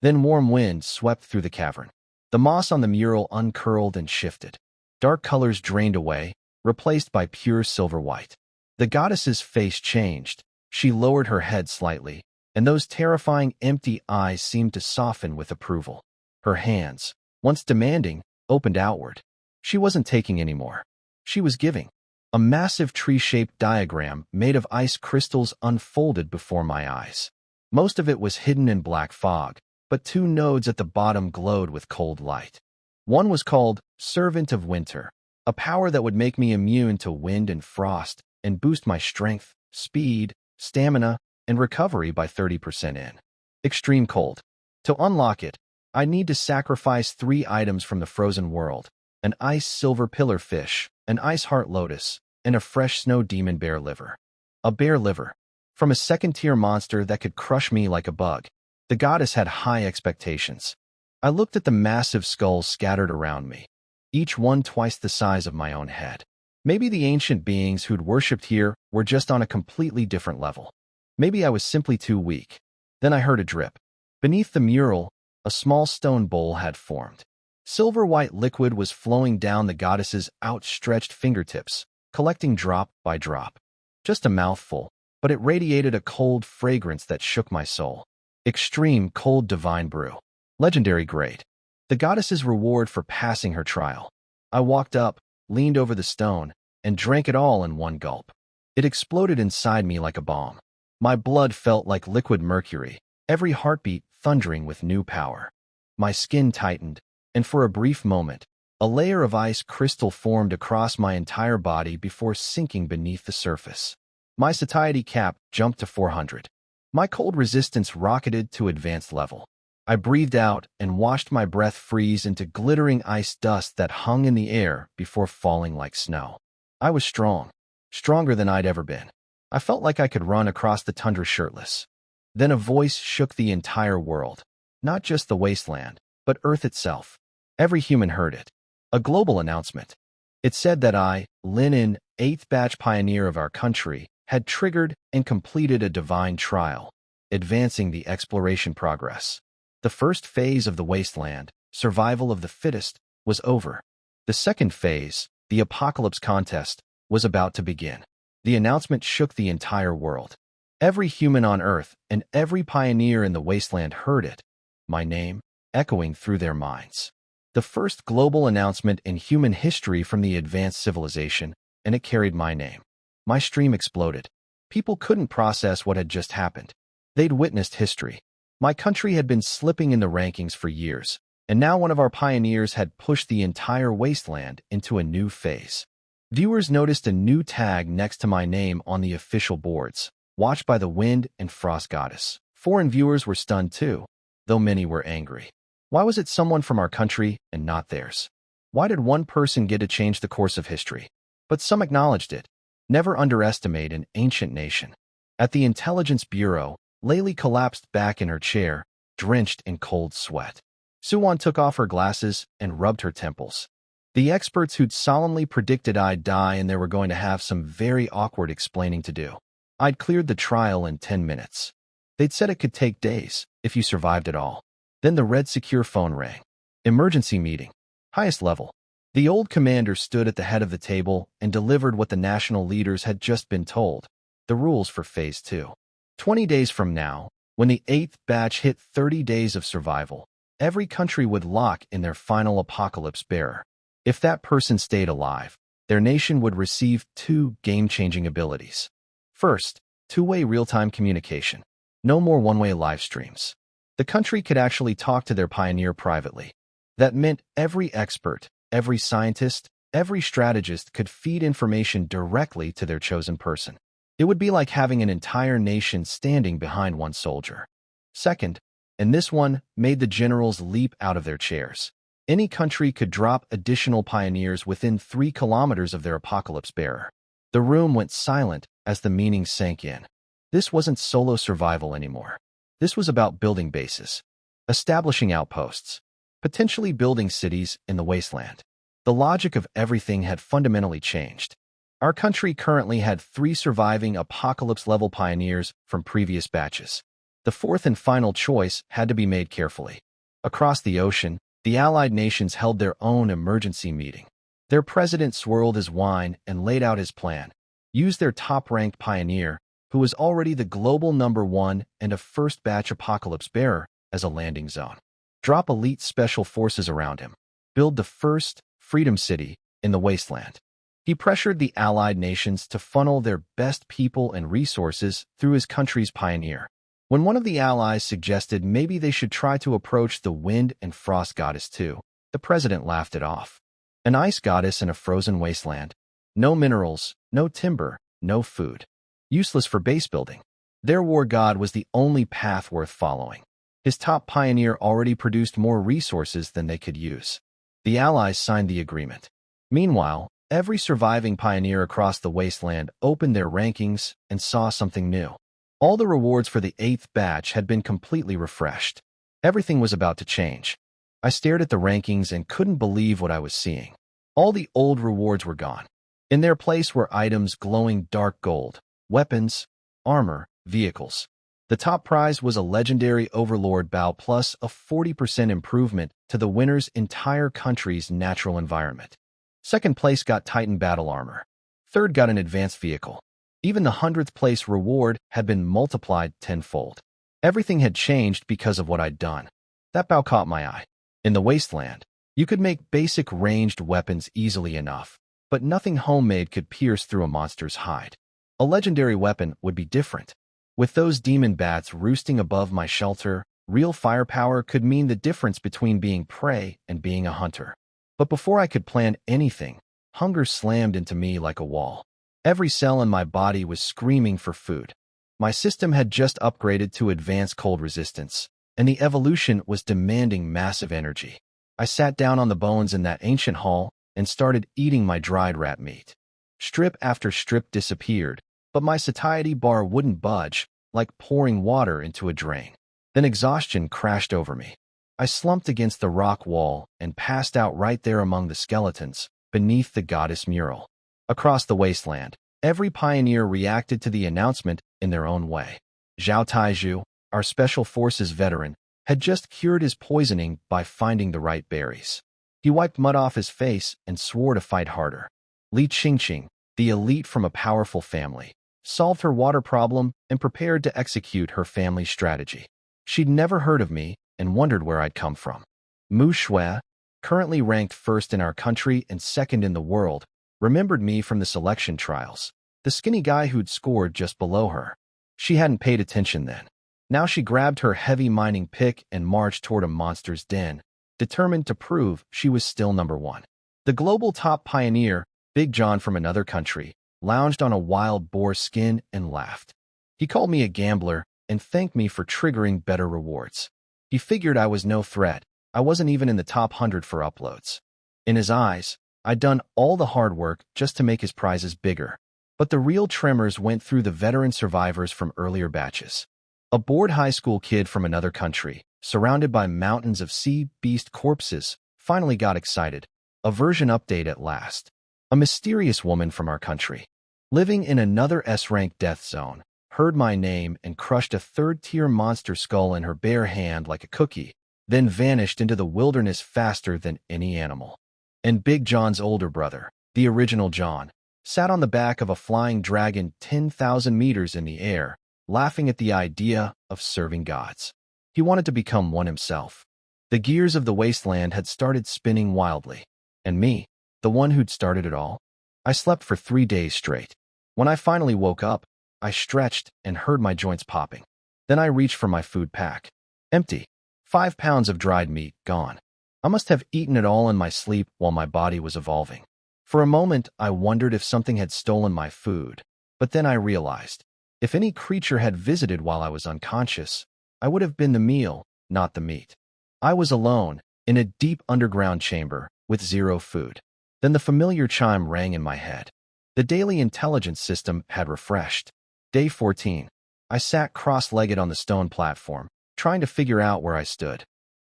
Then warm wind swept through the cavern. The moss on the mural uncurled and shifted. Dark colors drained away, replaced by pure silver white. The goddess's face changed. She lowered her head slightly, and those terrifying empty eyes seemed to soften with approval. Her hands, once demanding, opened outward. She wasn't taking anymore. She was giving. A massive tree-shaped diagram made of ice crystals unfolded before my eyes. Most of it was hidden in black fog, but 2 nodes at the bottom glowed with cold light. One was called Servant of Winter, a power that would make me immune to wind and frost and boost my strength, speed, stamina, and recovery by 30% in. Extreme cold. To unlock it, I need to sacrifice 3 items from the frozen world: an ice silver pillar fish, an ice heart lotus, and a fresh snow demon bear liver. A bear liver. From a second-tier monster that could crush me like a bug. The goddess had high expectations. I looked at the massive skulls scattered around me, each one twice the size of my own head. Maybe the ancient beings who'd worshipped here were just on a completely different level. Maybe I was simply too weak. Then I heard a drip. Beneath the mural, a small stone bowl had formed. Silver-white liquid was flowing down the goddess's outstretched fingertips, collecting drop by drop. Just a mouthful, but it radiated a cold fragrance that shook my soul. Extreme cold divine brew. Legendary grade. The goddess's reward for passing her trial. I walked up, leaned over the stone, and drank it all in one gulp. It exploded inside me like a bomb. My blood felt like liquid mercury, every heartbeat thundering with new power. My skin tightened, and for a brief moment, A layer of ice crystal formed across my entire body before sinking beneath the surface. My satiety cap jumped to 400. My cold resistance rocketed to advanced level. I breathed out and watched my breath freeze into glittering ice dust that hung in the air before falling like snow. I was strong, stronger than I'd ever been. I felt like I could run across the tundra shirtless. Then a voice shook the entire world, not just the wasteland, but Earth itself. Every human heard it. A global announcement. It said that I, Lenin, 8th batch pioneer of our country, had triggered and completed a divine trial, advancing the exploration progress. The first phase of the wasteland, survival of the fittest, was over. The second phase, the apocalypse contest, was about to begin. The announcement shook the entire world. Every human on Earth and every pioneer in the wasteland heard it, my name echoing through their minds. The first global announcement in human history from the advanced civilization, and it carried my name. My stream exploded. People couldn't process what had just happened. They'd witnessed history. My country had been slipping in the rankings for years, and now one of our pioneers had pushed the entire wasteland into a new phase. Viewers noticed a new tag next to my name on the official boards, watched by the wind and frost goddess. Foreign viewers were stunned too, though many were angry. Why was it someone from our country and not theirs? Why did one person get to change the course of history? But some acknowledged it. Never underestimate an ancient nation. At the Intelligence Bureau, Layli collapsed back in her chair, drenched in cold sweat. Suwon took off her glasses and rubbed her temples. The experts who'd solemnly predicted I'd die and they were going to have some very awkward explaining to do. I'd cleared the trial in 10 minutes. They'd said it could take days, if you survived it all. Then the red secure phone rang. Emergency meeting. Highest level. The old commander stood at the head of the table and delivered what the national leaders had just been told. The rules for Phase 2. 20 days from now, when the 8th batch hit 30 days of survival, every country would lock in their final apocalypse bearer. If that person stayed alive, their nation would receive 2 game-changing abilities. First, 2-way real-time communication. No more one-way live streams. The country could actually talk to their pioneer privately. That meant every expert, every scientist, every strategist could feed information directly to their chosen person. It would be like having an entire nation standing behind one soldier. Second, and this one made the generals leap out of their chairs. Any country could drop additional pioneers within 3 kilometers of their apocalypse bearer. The room went silent as the meaning sank in. This wasn't solo survival anymore. This was about building bases, establishing outposts, potentially building cities in the wasteland. The logic of everything had fundamentally changed. Our country currently had 3 surviving apocalypse-level pioneers from previous batches. The 4th and final choice had to be made carefully. Across the ocean, the Allied nations held their own emergency meeting. Their president swirled his wine and laid out his plan. Use their top-ranked pioneer, who was already the global #1 and a first-batch apocalypse bearer, as a landing zone. Drop elite special forces around him. Build the first Freedom City in the wasteland. He pressured the Allied nations to funnel their best people and resources through his country's pioneer. When one of the allies suggested maybe they should try to approach the wind and frost goddess too, the president laughed it off. An ice goddess in a frozen wasteland. No minerals, no timber, no food. Useless for base building. Their war god was the only path worth following. His top pioneer already produced more resources than they could use. The allies signed the agreement. Meanwhile, every surviving pioneer across the wasteland opened their rankings and saw something new. All the rewards for the 8th batch had been completely refreshed. Everything was about to change. I stared at the rankings and couldn't believe what I was seeing. All the old rewards were gone. In their place were items glowing dark gold, weapons, armor, vehicles. The top prize was a legendary Overlord bow plus a 40% improvement to the winner's entire country's natural environment. Second place got Titan battle armor. Third got an advanced vehicle. Even the 100th place reward had been multiplied tenfold. Everything had changed because of what I'd done. That bow caught my eye. In the wasteland, you could make basic ranged weapons easily enough, but nothing homemade could pierce through a monster's hide. A legendary weapon would be different. With those demon bats roosting above my shelter, real firepower could mean the difference between being prey and being a hunter. But before I could plan anything, hunger slammed into me like a wall. Every cell in my body was screaming for food. My system had just upgraded to advanced cold resistance, and the evolution was demanding massive energy. I sat down on the bones in that ancient hall and started eating my dried rat meat. Strip after strip disappeared, but my satiety bar wouldn't budge, like pouring water into a drain. Then exhaustion crashed over me. I slumped against the rock wall and passed out right there among the skeletons, beneath the goddess mural. Across the wasteland, every pioneer reacted to the announcement in their own way. Zhao Taizhu, our special forces veteran, had just cured his poisoning by finding the right berries. He wiped mud off his face and swore to fight harder. Li Qingqing, the elite from a powerful family, solved her water problem and prepared to execute her family strategy. She'd never heard of me and wondered where I'd come from. Mu Shui, currently ranked first in our country and second in the world, remembered me from the selection trials, the skinny guy who'd scored just below her. She hadn't paid attention then. Now she grabbed her heavy mining pick and marched toward a monster's den, determined to prove she was still number one. The global top pioneer, Big John from another country, lounged on a wild boar skin and laughed. He called me a gambler and thanked me for triggering better rewards. He figured I was no threat. I wasn't even in the top 100 for uploads. In his eyes, I'd done all the hard work just to make his prizes bigger. But the real tremors went through the veteran survivors from earlier batches. A bored high school kid from another country, surrounded by mountains of sea beast corpses, finally got excited. A version update at last. A mysterious woman from our country, living in another S-rank death zone, heard my name and crushed a third-tier monster skull in her bare hand like a cookie, then vanished into the wilderness faster than any animal. And Big John's older brother, the original John, sat on the back of a flying dragon 10,000 meters in the air, laughing at the idea of serving gods. He wanted to become one himself. The gears of the wasteland had started spinning wildly. And me, the one who'd started it all? I slept for 3 days straight. When I finally woke up, I stretched and heard my joints popping. Then I reached for my food pack. Empty. 5 pounds of dried meat gone. I must have eaten it all in my sleep while my body was evolving. For a moment, I wondered if something had stolen my food. But then I realized, if any creature had visited while I was unconscious, I would have been the meal, not the meat. I was alone, in a deep underground chamber, with zero food. Then the familiar chime rang in my head. The daily intelligence system had refreshed. Day 14. I sat cross-legged on the stone platform, trying to figure out where I stood.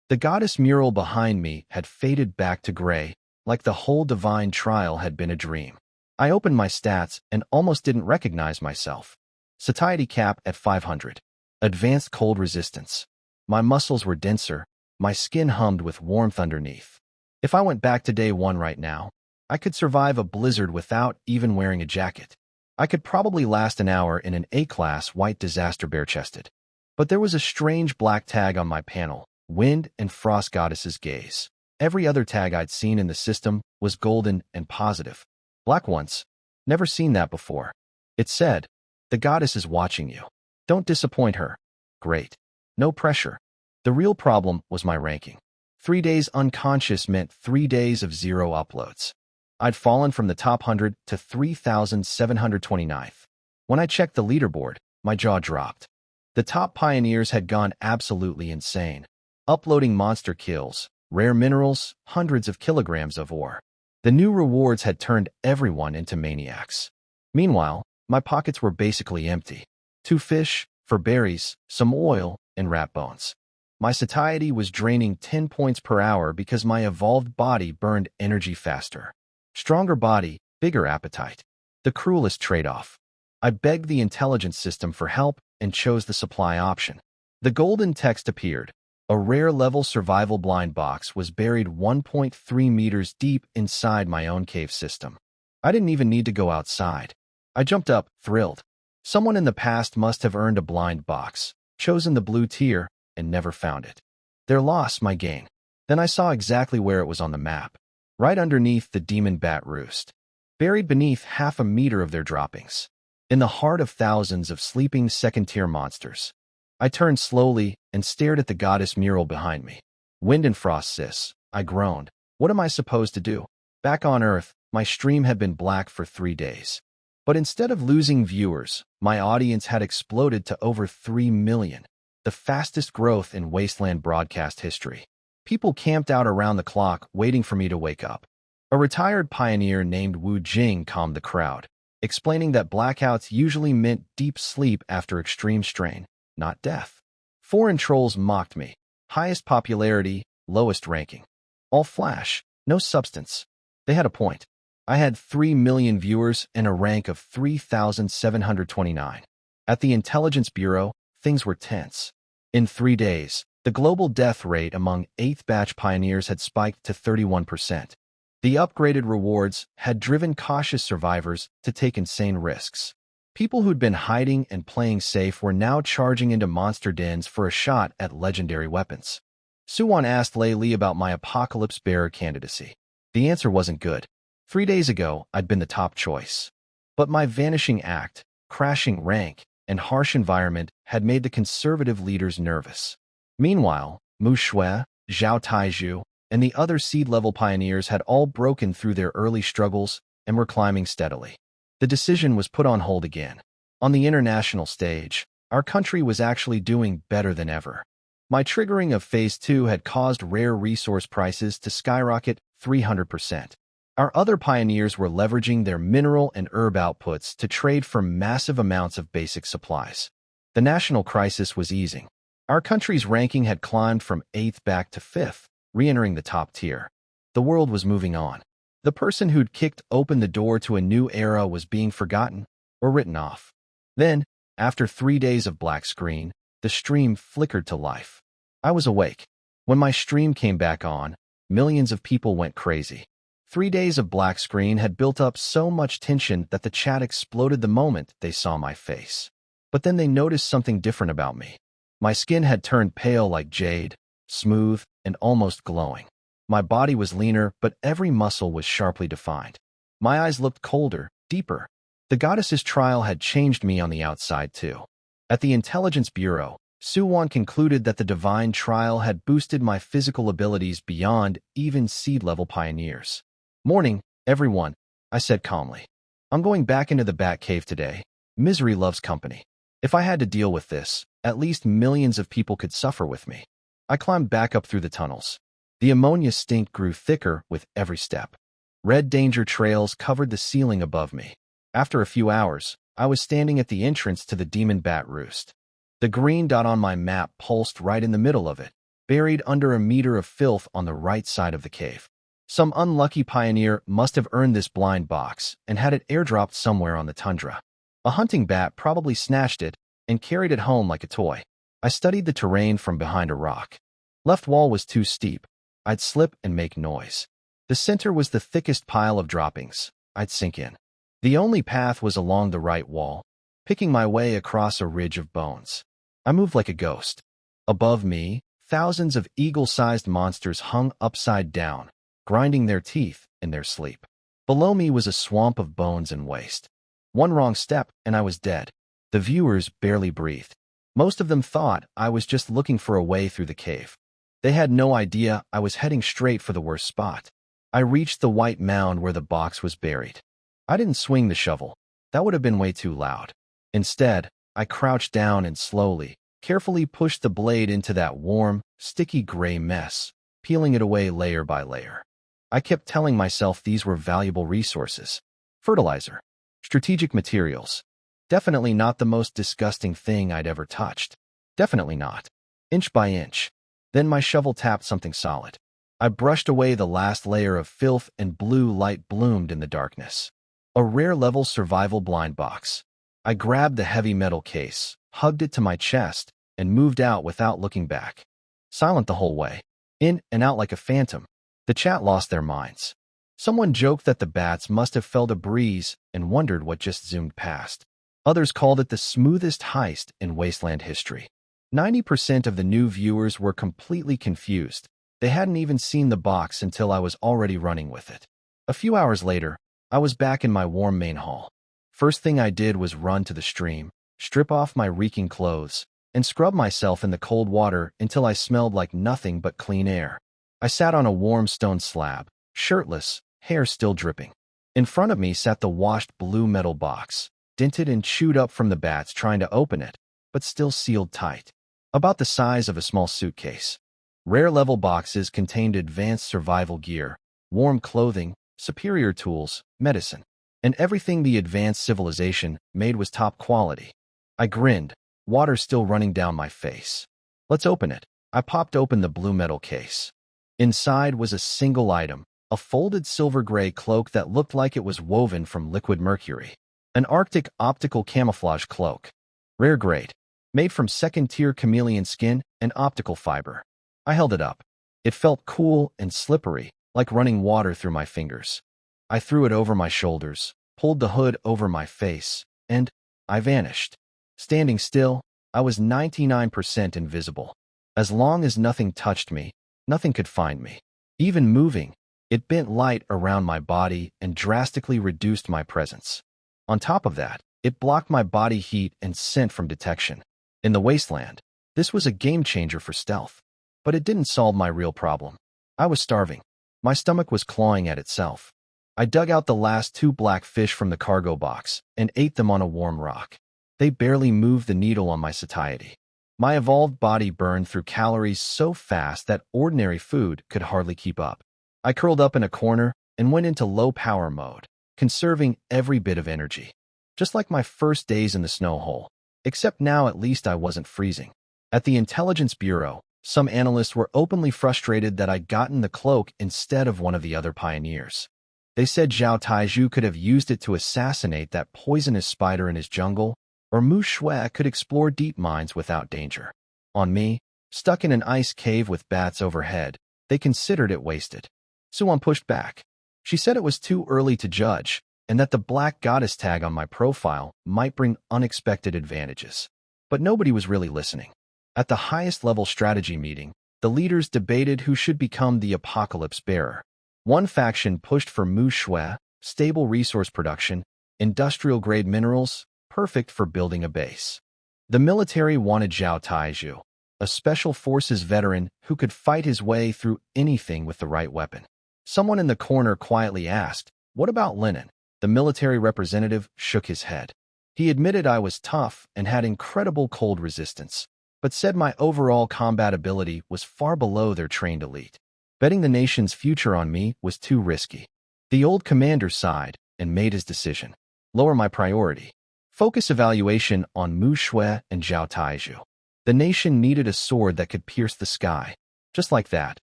The goddess mural behind me had faded back to gray, like the whole divine trial had been a dream. I opened my stats and almost didn't recognize myself. Satiety cap at 500. Advanced cold resistance. My muscles were denser, my skin hummed with warmth underneath. If I went back to day 1 right now, I could survive a blizzard without even wearing a jacket. I could probably last an hour in an A-class white disaster bare-chested. But there was a strange black tag on my panel, Wind and Frost Goddess's Gaze. Every other tag I'd seen in the system was golden and positive. Black once. Never seen that before. It said, the goddess is watching you. Don't disappoint her. Great. No pressure. The real problem was my ranking. 3 days unconscious meant 3 days of 0 uploads. I'd fallen from the top 100 to 3,729th. When I checked the leaderboard, my jaw dropped. The top pioneers had gone absolutely insane, uploading monster kills, rare minerals, hundreds of kilograms of ore. The new rewards had turned everyone into maniacs. Meanwhile, my pockets were basically empty. 2 fish, for berries, some oil, and rat bones. My satiety was draining 10 points per hour because my evolved body burned energy faster. Stronger body, bigger appetite. The cruelest trade-off. I begged the intelligence system for help and chose the supply option. The golden text appeared. A rare-level survival blind box was buried 1.3 meters deep inside my own cave system. I didn't even need to go outside. I jumped up, thrilled. Someone in the past must have earned a blind box, chosen the blue tier, and never found it. Their loss, my gain. Then I saw exactly where it was on the map. Right underneath the demon bat roost. Buried beneath half a meter of their droppings. In the heart of thousands of sleeping second-tier monsters. I turned slowly and stared at the goddess mural behind me. Wind and Frost, sis, I groaned. What am I supposed to do? Back on Earth, my stream had been black for 3 days. But instead of losing viewers, my audience had exploded to over 3 million, the fastest growth in wasteland broadcast history. People camped out around the clock waiting for me to wake up. A retired pioneer named Wu Jing calmed the crowd, explaining that blackouts usually meant deep sleep after extreme strain, not death. Foreign trolls mocked me. Highest popularity, lowest ranking. All flash, no substance. They had a point. I had 3 million viewers and a rank of 3,729. At the Intelligence Bureau, things were tense. In 3 days, the global death rate among 8th batch pioneers had spiked to 31%. The upgraded rewards had driven cautious survivors to take insane risks. People who'd been hiding and playing safe were now charging into monster dens for a shot at legendary weapons. Suwon asked Lei Li about my apocalypse bearer candidacy. The answer wasn't good. 3 days ago, I'd been the top choice. But my vanishing act, crashing rank, and harsh environment had made the conservative leaders nervous. Meanwhile, Mu Shui, Zhao Taizhu, and the other seed-level pioneers had all broken through their early struggles and were climbing steadily. The decision was put on hold again. On the international stage, our country was actually doing better than ever. My triggering of Phase 2 had caused rare resource prices to skyrocket 300%. Our other pioneers were leveraging their mineral and herb outputs to trade for massive amounts of basic supplies. The national crisis was easing. Our country's ranking had climbed from 8th back to 5th, re-entering the top tier. The world was moving on. The person who'd kicked open the door to a new era was being forgotten or written off. Then, after 3 days of black screen, the stream flickered to life. I was awake. When my stream came back on, millions of people went crazy. 3 days of black screen had built up so much tension that the chat exploded the moment they saw my face. But then they noticed something different about me. My skin had turned pale like jade, smooth, and almost glowing. My body was leaner, but every muscle was sharply defined. My eyes looked colder, deeper. The goddess's trial had changed me on the outside, too. At the Intelligence Bureau, Suwon concluded that the divine trial had boosted my physical abilities beyond even seed-level pioneers. "Morning, everyone," I said calmly. "I'm going back into the Bat Cave today. Misery loves company. If I had to deal with this, at least millions of people could suffer with me." I climbed back up through the tunnels. The ammonia stink grew thicker with every step. Red danger trails covered the ceiling above me. After a few hours, I was standing at the entrance to the Demon Bat Roost. The green dot on my map pulsed right in the middle of it, buried under a meter of filth on the right side of the cave. Some unlucky pioneer must have earned this blind box and had it airdropped somewhere on the tundra. A hunting bat probably snatched it and carried it home like a toy. I studied the terrain from behind a rock. Left wall was too steep. I'd slip and make noise. The center was the thickest pile of droppings. I'd sink in. The only path was along the right wall, picking my way across a ridge of bones. I moved like a ghost. Above me, thousands of eagle-sized monsters hung upside down, grinding their teeth in their sleep. Below me was a swamp of bones and waste. One wrong step, and I was dead. The viewers barely breathed. Most of them thought I was just looking for a way through the cave. They had no idea I was heading straight for the worst spot. I reached the white mound where the box was buried. I didn't swing the shovel. That would have been way too loud. Instead, I crouched down and slowly, carefully pushed the blade into that warm, sticky gray mess, peeling it away layer by layer. I kept telling myself these were valuable resources. Fertilizer. Strategic materials. Definitely not the most disgusting thing I'd ever touched. Definitely not. Inch by inch. Then my shovel tapped something solid. I brushed away the last layer of filth and blue light bloomed in the darkness. A rare-level survival blind box. I grabbed the heavy metal case, hugged it to my chest, and moved out without looking back. Silent the whole way. In and out like a phantom. The chat lost their minds. Someone joked that the bats must have felt a breeze and wondered what just zoomed past. Others called it the smoothest heist in wasteland history. 90% of the new viewers were completely confused. They hadn't even seen the box until I was already running with it. A few hours later, I was back in my warm main hall. First thing I did was run to the stream, strip off my reeking clothes, and scrub myself in the cold water until I smelled like nothing but clean air. I I sat on a warm stone slab, shirtless, hair still dripping. In front of me sat the washed blue metal box, dented and chewed up from the bats trying to open it, but still sealed tight. About the size of a small suitcase. Rare level boxes contained advanced survival gear, warm clothing, superior tools, medicine, and everything the advanced civilization made was top quality. I grinned, water still running down my face. Let's open it. I popped open the blue metal case. Inside was a single item, a folded silver-gray cloak that looked like it was woven from liquid mercury. An Arctic optical camouflage cloak. Rare grade. Made from second-tier chameleon skin and optical fiber. I held it up. It felt cool and slippery, like running water through my fingers. I threw it over my shoulders, pulled the hood over my face, and I vanished. Standing still, I was 99% invisible. As long as nothing touched me, nothing could find me. Even moving, it bent light around my body and drastically reduced my presence. On top of that, it blocked my body heat and scent from detection. In the wasteland, this was a game changer for stealth. But it didn't solve my real problem. I was starving. My stomach was clawing at itself. I dug out the last 2 black fish from the cargo box and ate them on a warm rock. They barely moved the needle on my satiety. My evolved body burned through calories so fast that ordinary food could hardly keep up. I curled up in a corner and went into low-power mode, conserving every bit of energy. Just like my first days in the snow hole, except now at least I wasn't freezing. At the Intelligence Bureau, some analysts were openly frustrated that I'd gotten the cloak instead of one of the other pioneers. They said Zhao Taizhu could have used it to assassinate that poisonous spider in his jungle, or Mu Shui could explore deep mines without danger. On me, stuck in an ice cave with bats overhead, they considered it wasted. Suan pushed back. She said it was too early to judge, and that the Black Goddess tag on my profile might bring unexpected advantages. But nobody was really listening. At the highest-level strategy meeting, the leaders debated who should become the apocalypse bearer. One faction pushed for Mu Shui, stable resource production, industrial-grade minerals, perfect for building a base. The military wanted Zhao Taizhu, a special forces veteran who could fight his way through anything with the right weapon. Someone in the corner quietly asked, "What about Lenin?" The military representative shook his head. He admitted I was tough and had incredible cold resistance, but said my overall combat ability was far below their trained elite. Betting the nation's future on me was too risky. The old commander sighed and made his decision. Lower my priority. Focus evaluation on Mu Shui and Zhao Taizhu. The nation needed a sword that could pierce the sky. Just like that,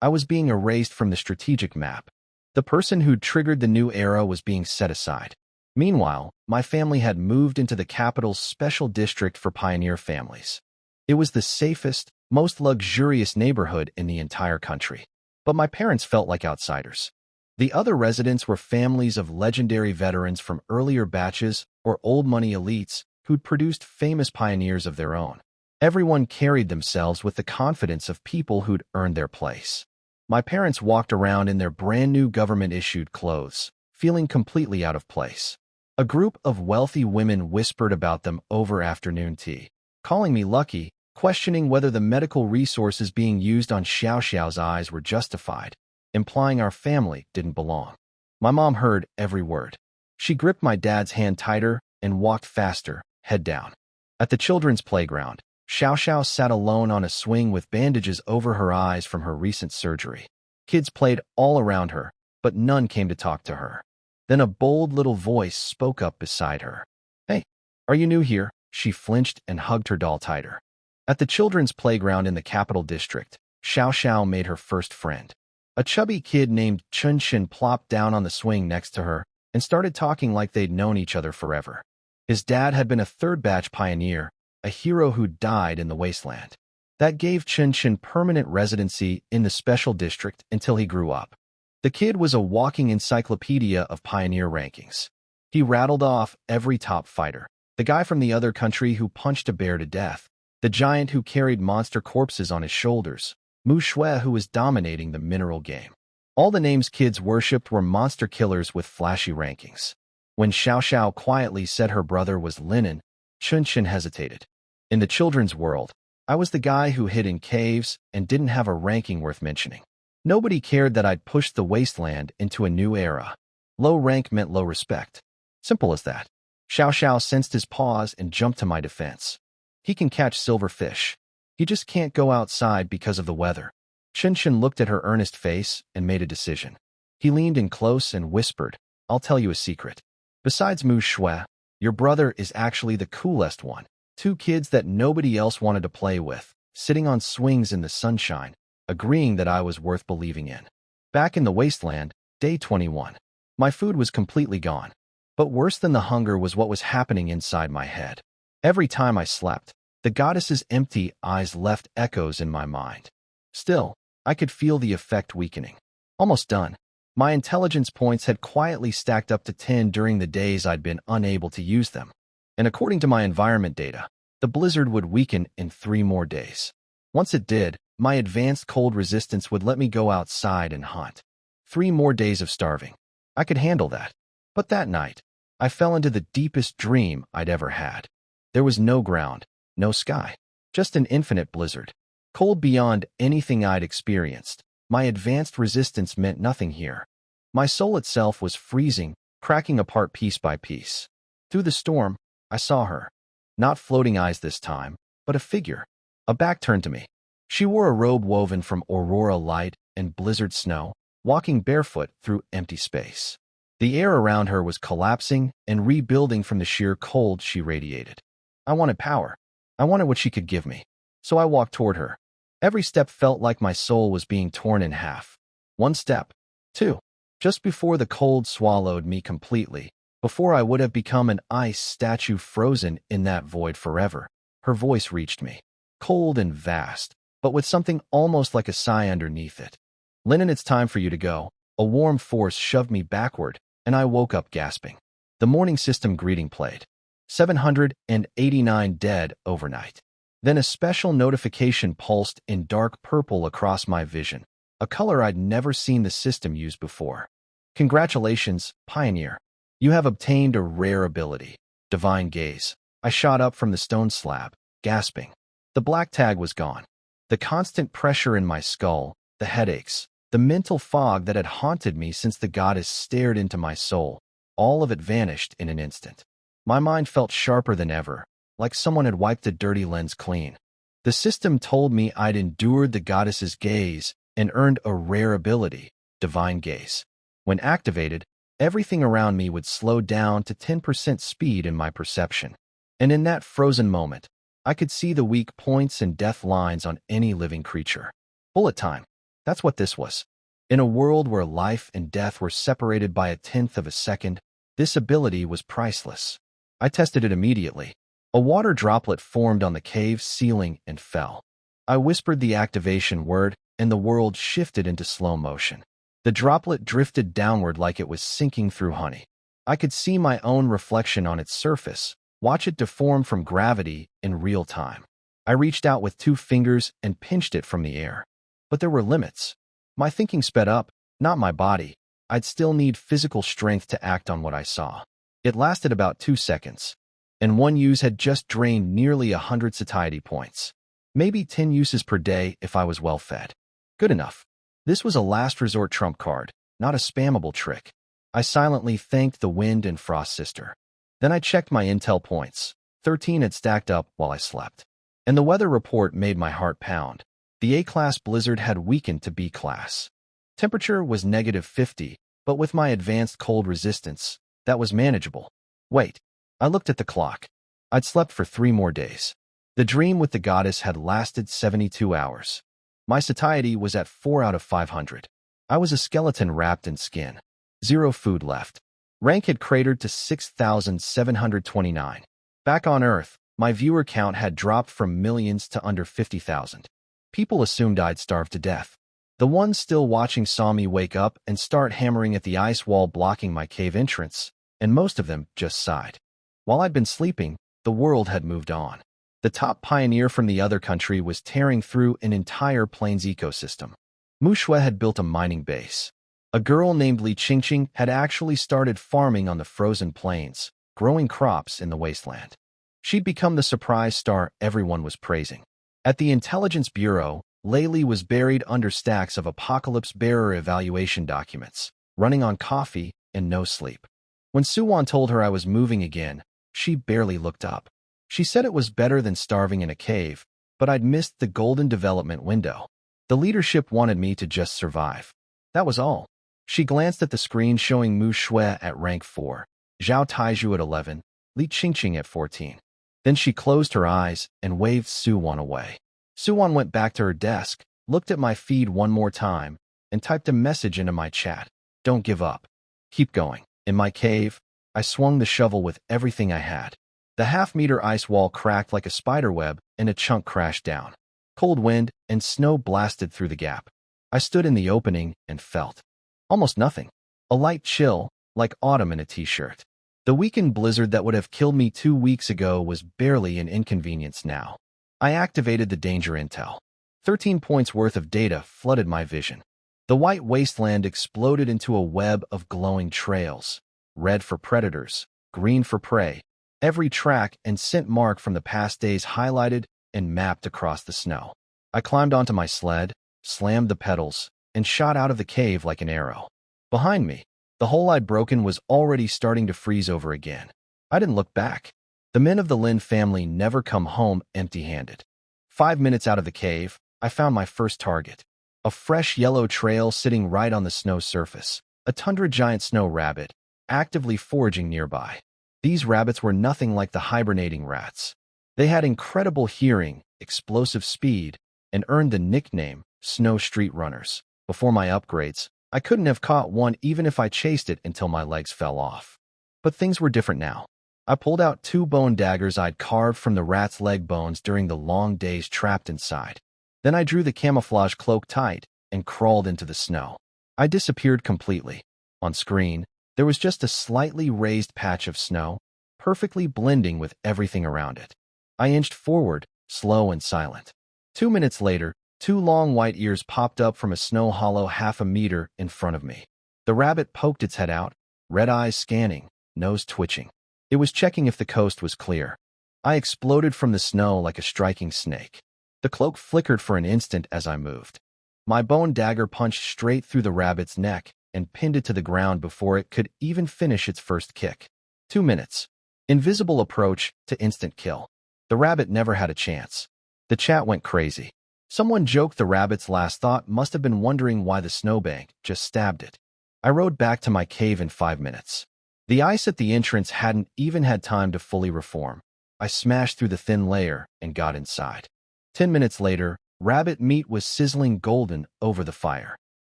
I was being erased from the strategic map. The person who'd triggered the new era was being set aside. Meanwhile, my family had moved into the capital's special district for pioneer families. It was the safest, most luxurious neighborhood in the entire country. But my parents felt like outsiders. The other residents were families of legendary veterans from earlier batches or old money elites who'd produced famous pioneers of their own. Everyone carried themselves with the confidence of people who'd earned their place. My parents walked around in their brand-new government-issued clothes, feeling completely out of place. A group of wealthy women whispered about them over afternoon tea, calling me lucky, questioning whether the medical resources being used on Xiao Xiao's eyes were justified, implying our family didn't belong. My mom heard every word. She gripped my dad's hand tighter and walked faster, head down. At the children's playground, Xiao Xiao sat alone on a swing with bandages over her eyes from her recent surgery. Kids played all around her, but none came to talk to her. Then a bold little voice spoke up beside her. "Hey, are you new here?" She flinched and hugged her doll tighter. At the children's playground in the capital district, Xiao Xiao made her first friend. A chubby kid named Chun Shin plopped down on the swing next to her and started talking like they'd known each other forever. His dad had been a third-batch pioneer, a hero who died in the wasteland. That gave Chun Shin permanent residency in the special district until he grew up. The kid was a walking encyclopedia of pioneer rankings. He rattled off every top fighter, the guy from the other country who punched a bear to death, the giant who carried monster corpses on his shoulders, Mu Shui who was dominating the mineral game. All the names kids worshipped were monster killers with flashy rankings. When Xiao Xiao quietly said her brother was Lenin, Chun Shin hesitated. In the children's world, I was the guy who hid in caves and didn't have a ranking worth mentioning. Nobody cared that I'd pushed the wasteland into a new era. Low rank meant low respect. Simple as that. Xiao Xiao sensed his pause and jumped to my defense. He can catch silverfish. He just can't go outside because of the weather. Chen Chen looked at her earnest face and made a decision. He leaned in close and whispered, "I'll tell you a secret. Besides Mu Shui, your brother is actually the coolest one. Two kids that nobody else wanted to play with, sitting on swings in the sunshine, agreeing that I was worth believing in." Back in the wasteland, day 21. My food was completely gone. But worse than the hunger was what was happening inside my head. Every time I slept, the goddess's empty eyes left echoes in my mind. Still, I could feel the effect weakening. Almost done. My intelligence points had quietly stacked up to 10 during the days I'd been unable to use them. And according to my environment data, the blizzard would weaken in 3 more days. Once it did, my advanced cold resistance would let me go outside and hunt. 3 more days of starving. I could handle that. But that night, I fell into the deepest dream I'd ever had. There was no ground, no sky, just an infinite blizzard. Cold beyond anything I'd experienced. My advanced resistance meant nothing here. My soul itself was freezing, cracking apart piece by piece. Through the storm, I saw her. Not floating eyes this time, but a figure. A back turned to me. She wore a robe woven from aurora light and blizzard snow, walking barefoot through empty space. The air around her was collapsing and rebuilding from the sheer cold she radiated. I wanted power. I wanted what she could give me. So I walked toward her. Every step felt like my soul was being torn in half. 1 step. 2. Just before the cold swallowed me completely, before I would have become an ice statue frozen in that void forever, her voice reached me. Cold and vast, but with something almost like a sigh underneath it. "Linen, it's time for you to go." A warm force shoved me backward, and I woke up gasping. The morning system greeting played. 789 dead overnight. Then a special notification pulsed in dark purple across my vision, a color I'd never seen the system use before. "Congratulations, Pioneer. You have obtained a rare ability, Divine Gaze." I shot up from the stone slab, gasping. The black tag was gone. The constant pressure in my skull, the headaches, the mental fog that had haunted me since the goddess stared into my soul, all of it vanished in an instant. My mind felt sharper than ever, like someone had wiped a dirty lens clean. The system told me I'd endured the goddess's gaze and earned a rare ability, Divine Gaze. When activated, everything around me would slow down to 10% speed in my perception. And in that frozen moment, I could see the weak points and death lines on any living creature. Bullet time. That's what this was. In a world where life and death were separated by 1/10 of a second, this ability was priceless. I tested it immediately. A water droplet formed on the cave's ceiling and fell. I whispered the activation word, and the world shifted into slow motion. The droplet drifted downward like it was sinking through honey. I could see my own reflection on its surface, watch it deform from gravity in real time. I reached out with 2 fingers and pinched it from the air. But there were limits. My thinking sped up, not my body. I'd still need physical strength to act on what I saw. It lasted about 2 seconds, and one use had just drained nearly 100 satiety points. Maybe 10 uses per day if I was well fed. Good enough. This was a last resort trump card, not a spammable trick. I silently thanked the wind and frost sister. Then I checked my intel points. 13 had stacked up while I slept. And the weather report made my heart pound. The A-class blizzard had weakened to B-class. Temperature was -50, but with my advanced cold resistance, that was manageable. Wait, I looked at the clock. I'd slept for 3 more days. The dream with the goddess had lasted 72 hours. My satiety was at 4 out of 500. I was a skeleton wrapped in skin. 0 food left. Rank had cratered to 6,729. Back on Earth, my viewer count had dropped from millions to under 50,000. People assumed I'd starved to death. The ones still watching saw me wake up and start hammering at the ice wall blocking my cave entrance, and most of them just sighed. While I'd been sleeping, the world had moved on. The top pioneer from the other country was tearing through an entire plains ecosystem. Mu Shui had built a mining base. A girl named Li Qingqing had actually started farming on the frozen plains, growing crops in the wasteland. She'd become the surprise star everyone was praising. At the Intelligence Bureau, Laylee was buried under stacks of apocalypse bearer evaluation documents, running on coffee and no sleep. When Suwon told her I was moving again, she barely looked up. She said it was better than starving in a cave, but I'd missed the golden development window. The leadership wanted me to just survive. That was all. She glanced at the screen showing Mu Shui at rank 4, Zhao Taizhu at 11, Li Qingqing at 14. Then she closed her eyes and waved Suwon away. Suwon went back to her desk, looked at my feed one more time, and typed a message into my chat. Don't give up. Keep going. In my cave, I swung the shovel with everything I had. The half-meter ice wall cracked like a spiderweb, and a chunk crashed down. Cold wind and snow blasted through the gap. I stood in the opening and felt almost nothing. A light chill, like autumn in a t-shirt. The weekend blizzard that would have killed me 2 weeks ago was barely an inconvenience now. I activated the danger intel. 13 points worth of data flooded my vision. The white wasteland exploded into a web of glowing trails. Red for predators, green for prey. Every track and scent mark from the past days highlighted and mapped across the snow. I climbed onto my sled, slammed the pedals, and shot out of the cave like an arrow. Behind me, the hole I'd broken was already starting to freeze over again. I didn't look back. The men of the Lin family never come home empty-handed. 5 minutes out of the cave, I found my first target. A fresh yellow trail sitting right on the snow surface. A tundra giant snow rabbit, actively foraging nearby. These rabbits were nothing like the hibernating rats. They had incredible hearing, explosive speed, and earned the nickname Snow Street Runners. Before my upgrades, I couldn't have caught one even if I chased it until my legs fell off. But things were different now. I pulled out 2 bone daggers I'd carved from the rat's leg bones during the long days trapped inside. Then I drew the camouflage cloak tight and crawled into the snow. I disappeared completely. On screen, there was just a slightly raised patch of snow, perfectly blending with everything around it. I inched forward, slow and silent. 2 minutes later, 2 long white ears popped up from a snow hollow half a meter in front of me. The rabbit poked its head out, red eyes scanning, nose twitching. It was checking if the coast was clear. I exploded from the snow like a striking snake. The cloak flickered for an instant as I moved. My bone dagger punched straight through the rabbit's neck and pinned it to the ground before it could even finish its first kick. 2 minutes. Invisible approach to instant kill. The rabbit never had a chance. The chat went crazy. Someone joked the rabbit's last thought must have been wondering why the snowbank just stabbed it. I rode back to my cave in 5 minutes. The ice at the entrance hadn't even had time to fully reform. I smashed through the thin layer and got inside. 10 minutes later, rabbit meat was sizzling golden over the fire.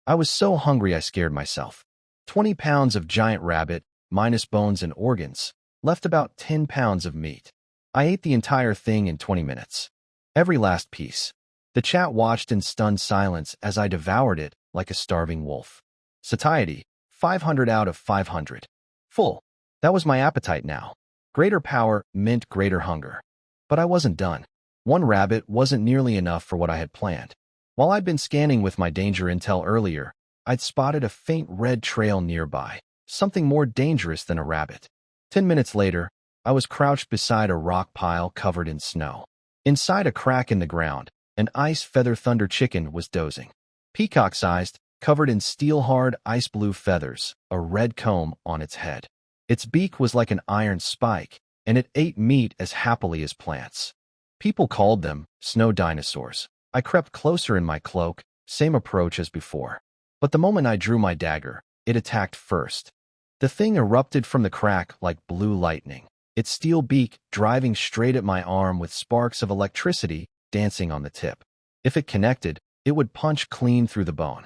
I was so hungry I scared myself. 20 pounds of giant rabbit, minus bones and organs, left about 10 pounds of meat. I ate the entire thing in 20 minutes. Every last piece. The chat watched in stunned silence as I devoured it like a starving wolf. Satiety, 500 out of 500. Full. That was my appetite now. Greater power meant greater hunger. But I wasn't done. 1 rabbit wasn't nearly enough for what I had planned. While I'd been scanning with my danger intel earlier, I'd spotted a faint red trail nearby, something more dangerous than a rabbit. 10 minutes later, I was crouched beside a rock pile covered in snow. Inside a crack in the ground, an ice feather thunder chicken was dozing. Peacock-sized, covered in steel-hard ice blue feathers, a red comb on its head. Its beak was like an iron spike, and it ate meat as happily as plants. People called them snow dinosaurs. I crept closer in my cloak, same approach as before. But the moment I drew my dagger, it attacked first. The thing erupted from the crack like blue lightning, its steel beak driving straight at my arm with sparks of electricity dancing on the tip. If it connected, it would punch clean through the bone.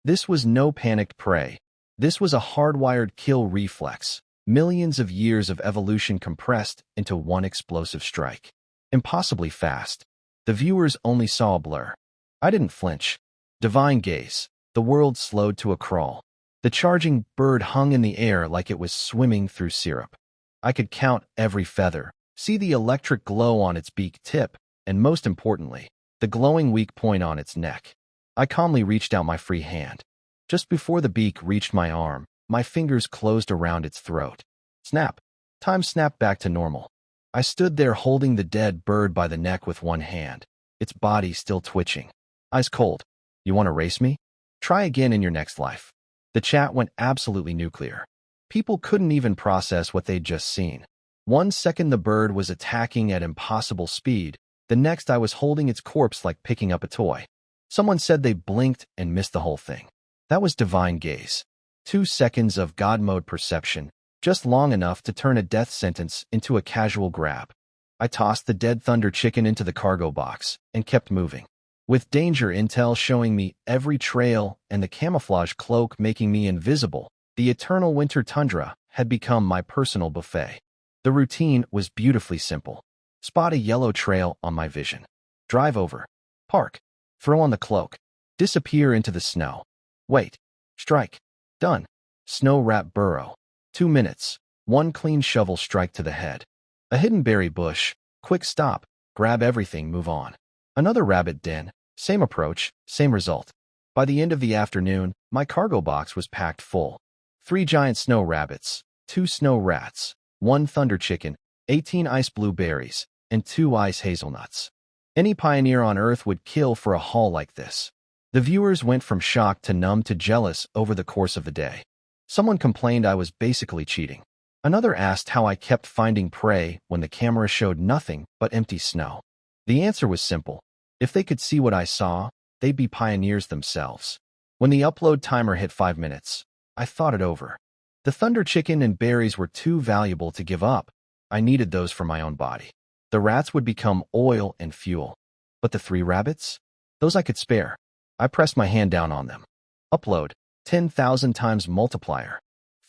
This was no panicked prey. This was a hardwired kill reflex, millions of years of evolution compressed into one explosive strike. Impossibly fast. The viewers only saw a blur. I didn't flinch. Divine gaze. The world slowed to a crawl. The charging bird hung in the air like it was swimming through syrup. I could count every feather, see the electric glow on its beak tip, and most importantly, the glowing weak point on its neck. I calmly reached out my free hand. Just before the beak reached my arm, my fingers closed around its throat. Snap. Time snapped back to normal. I stood there holding the dead bird by the neck with one hand, its body still twitching. Ice cold. You want to race me? Try again in your next life. The chat went absolutely nuclear. People couldn't even process what they'd just seen. 1 second the bird was attacking at impossible speed, the next I was holding its corpse like picking up a toy. Someone said they blinked and missed the whole thing. That was divine gaze. 2 seconds of God mode perception, just long enough to turn a death sentence into a casual grab. I tossed the dead thunder chicken into the cargo box and kept moving. With danger intel showing me every trail and the camouflage cloak making me invisible, the eternal winter tundra had become my personal buffet. The routine was beautifully simple. Spot a yellow trail on my vision. Drive over. Park. Throw on the cloak. Disappear into the snow. Wait. Strike. Done. Snow wrap burrow. 2 minutes. 1 clean shovel strike to the head. A hidden berry bush. Quick stop. Grab everything, move on. Another rabbit den. Same approach, same result. By the end of the afternoon, my cargo box was packed full. 3 giant snow rabbits, 2 snow rats, 1 thunder chicken, 18 ice blueberries, and 2 ice hazelnuts. Any pioneer on Earth would kill for a haul like this. The viewers went from shocked to numb to jealous over the course of the day. Someone complained I was basically cheating. Another asked how I kept finding prey when the camera showed nothing but empty snow. The answer was simple. If they could see what I saw, they'd be pioneers themselves. When the upload timer hit 5 minutes, I thought it over. The thunder chicken and berries were too valuable to give up. I needed those for my own body. The rats would become oil and fuel. But the 3 rabbits? Those I could spare. I pressed my hand down on them. Upload. 10,000 times multiplier.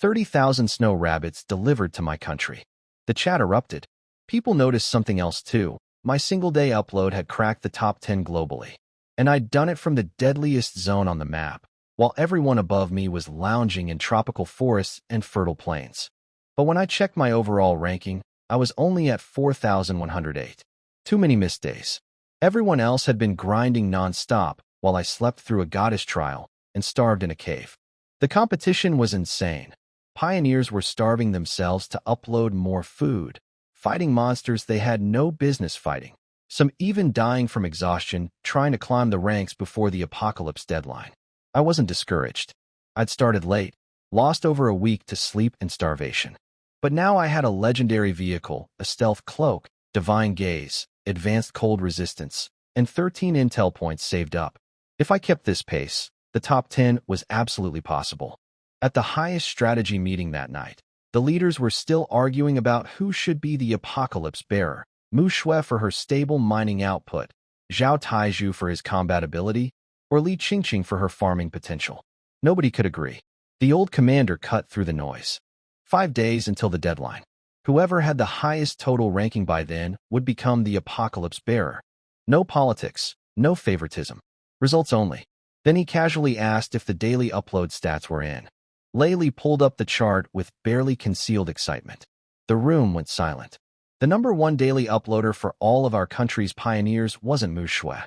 30,000 snow rabbits delivered to my country. The chat erupted. People noticed something else too. My single-day upload had cracked the top 10 globally. And I'd done it from the deadliest zone on the map, while everyone above me was lounging in tropical forests and fertile plains. But when I checked my overall ranking, I was only at 4,108. Too many missed days. Everyone else had been grinding non-stop while I slept through a goddess trial and starved in a cave. The competition was insane. Pioneers were starving themselves to upload more food, fighting monsters they had no business fighting. Some even dying from exhaustion, trying to climb the ranks before the apocalypse deadline. I wasn't discouraged. I'd started late, lost over a week to sleep and starvation. But now I had a legendary vehicle, a stealth cloak, divine gaze, advanced cold resistance, and 13 intel points saved up. If I kept this pace, the top 10 was absolutely possible. At the highest strategy meeting that night, the leaders were still arguing about who should be the apocalypse bearer. Mu Shui for her stable mining output, Zhao Taizhu for his combat ability, or Li Qingqing for her farming potential. Nobody could agree. The old commander cut through the noise. 5 days until the deadline. Whoever had the highest total ranking by then would become the apocalypse bearer. No politics, no favoritism. Results only. Then he casually asked if the daily upload stats were in. Layli pulled up the chart with barely concealed excitement. The room went silent. The number 1 daily uploader for all of our country's pioneers wasn't Mu Shui,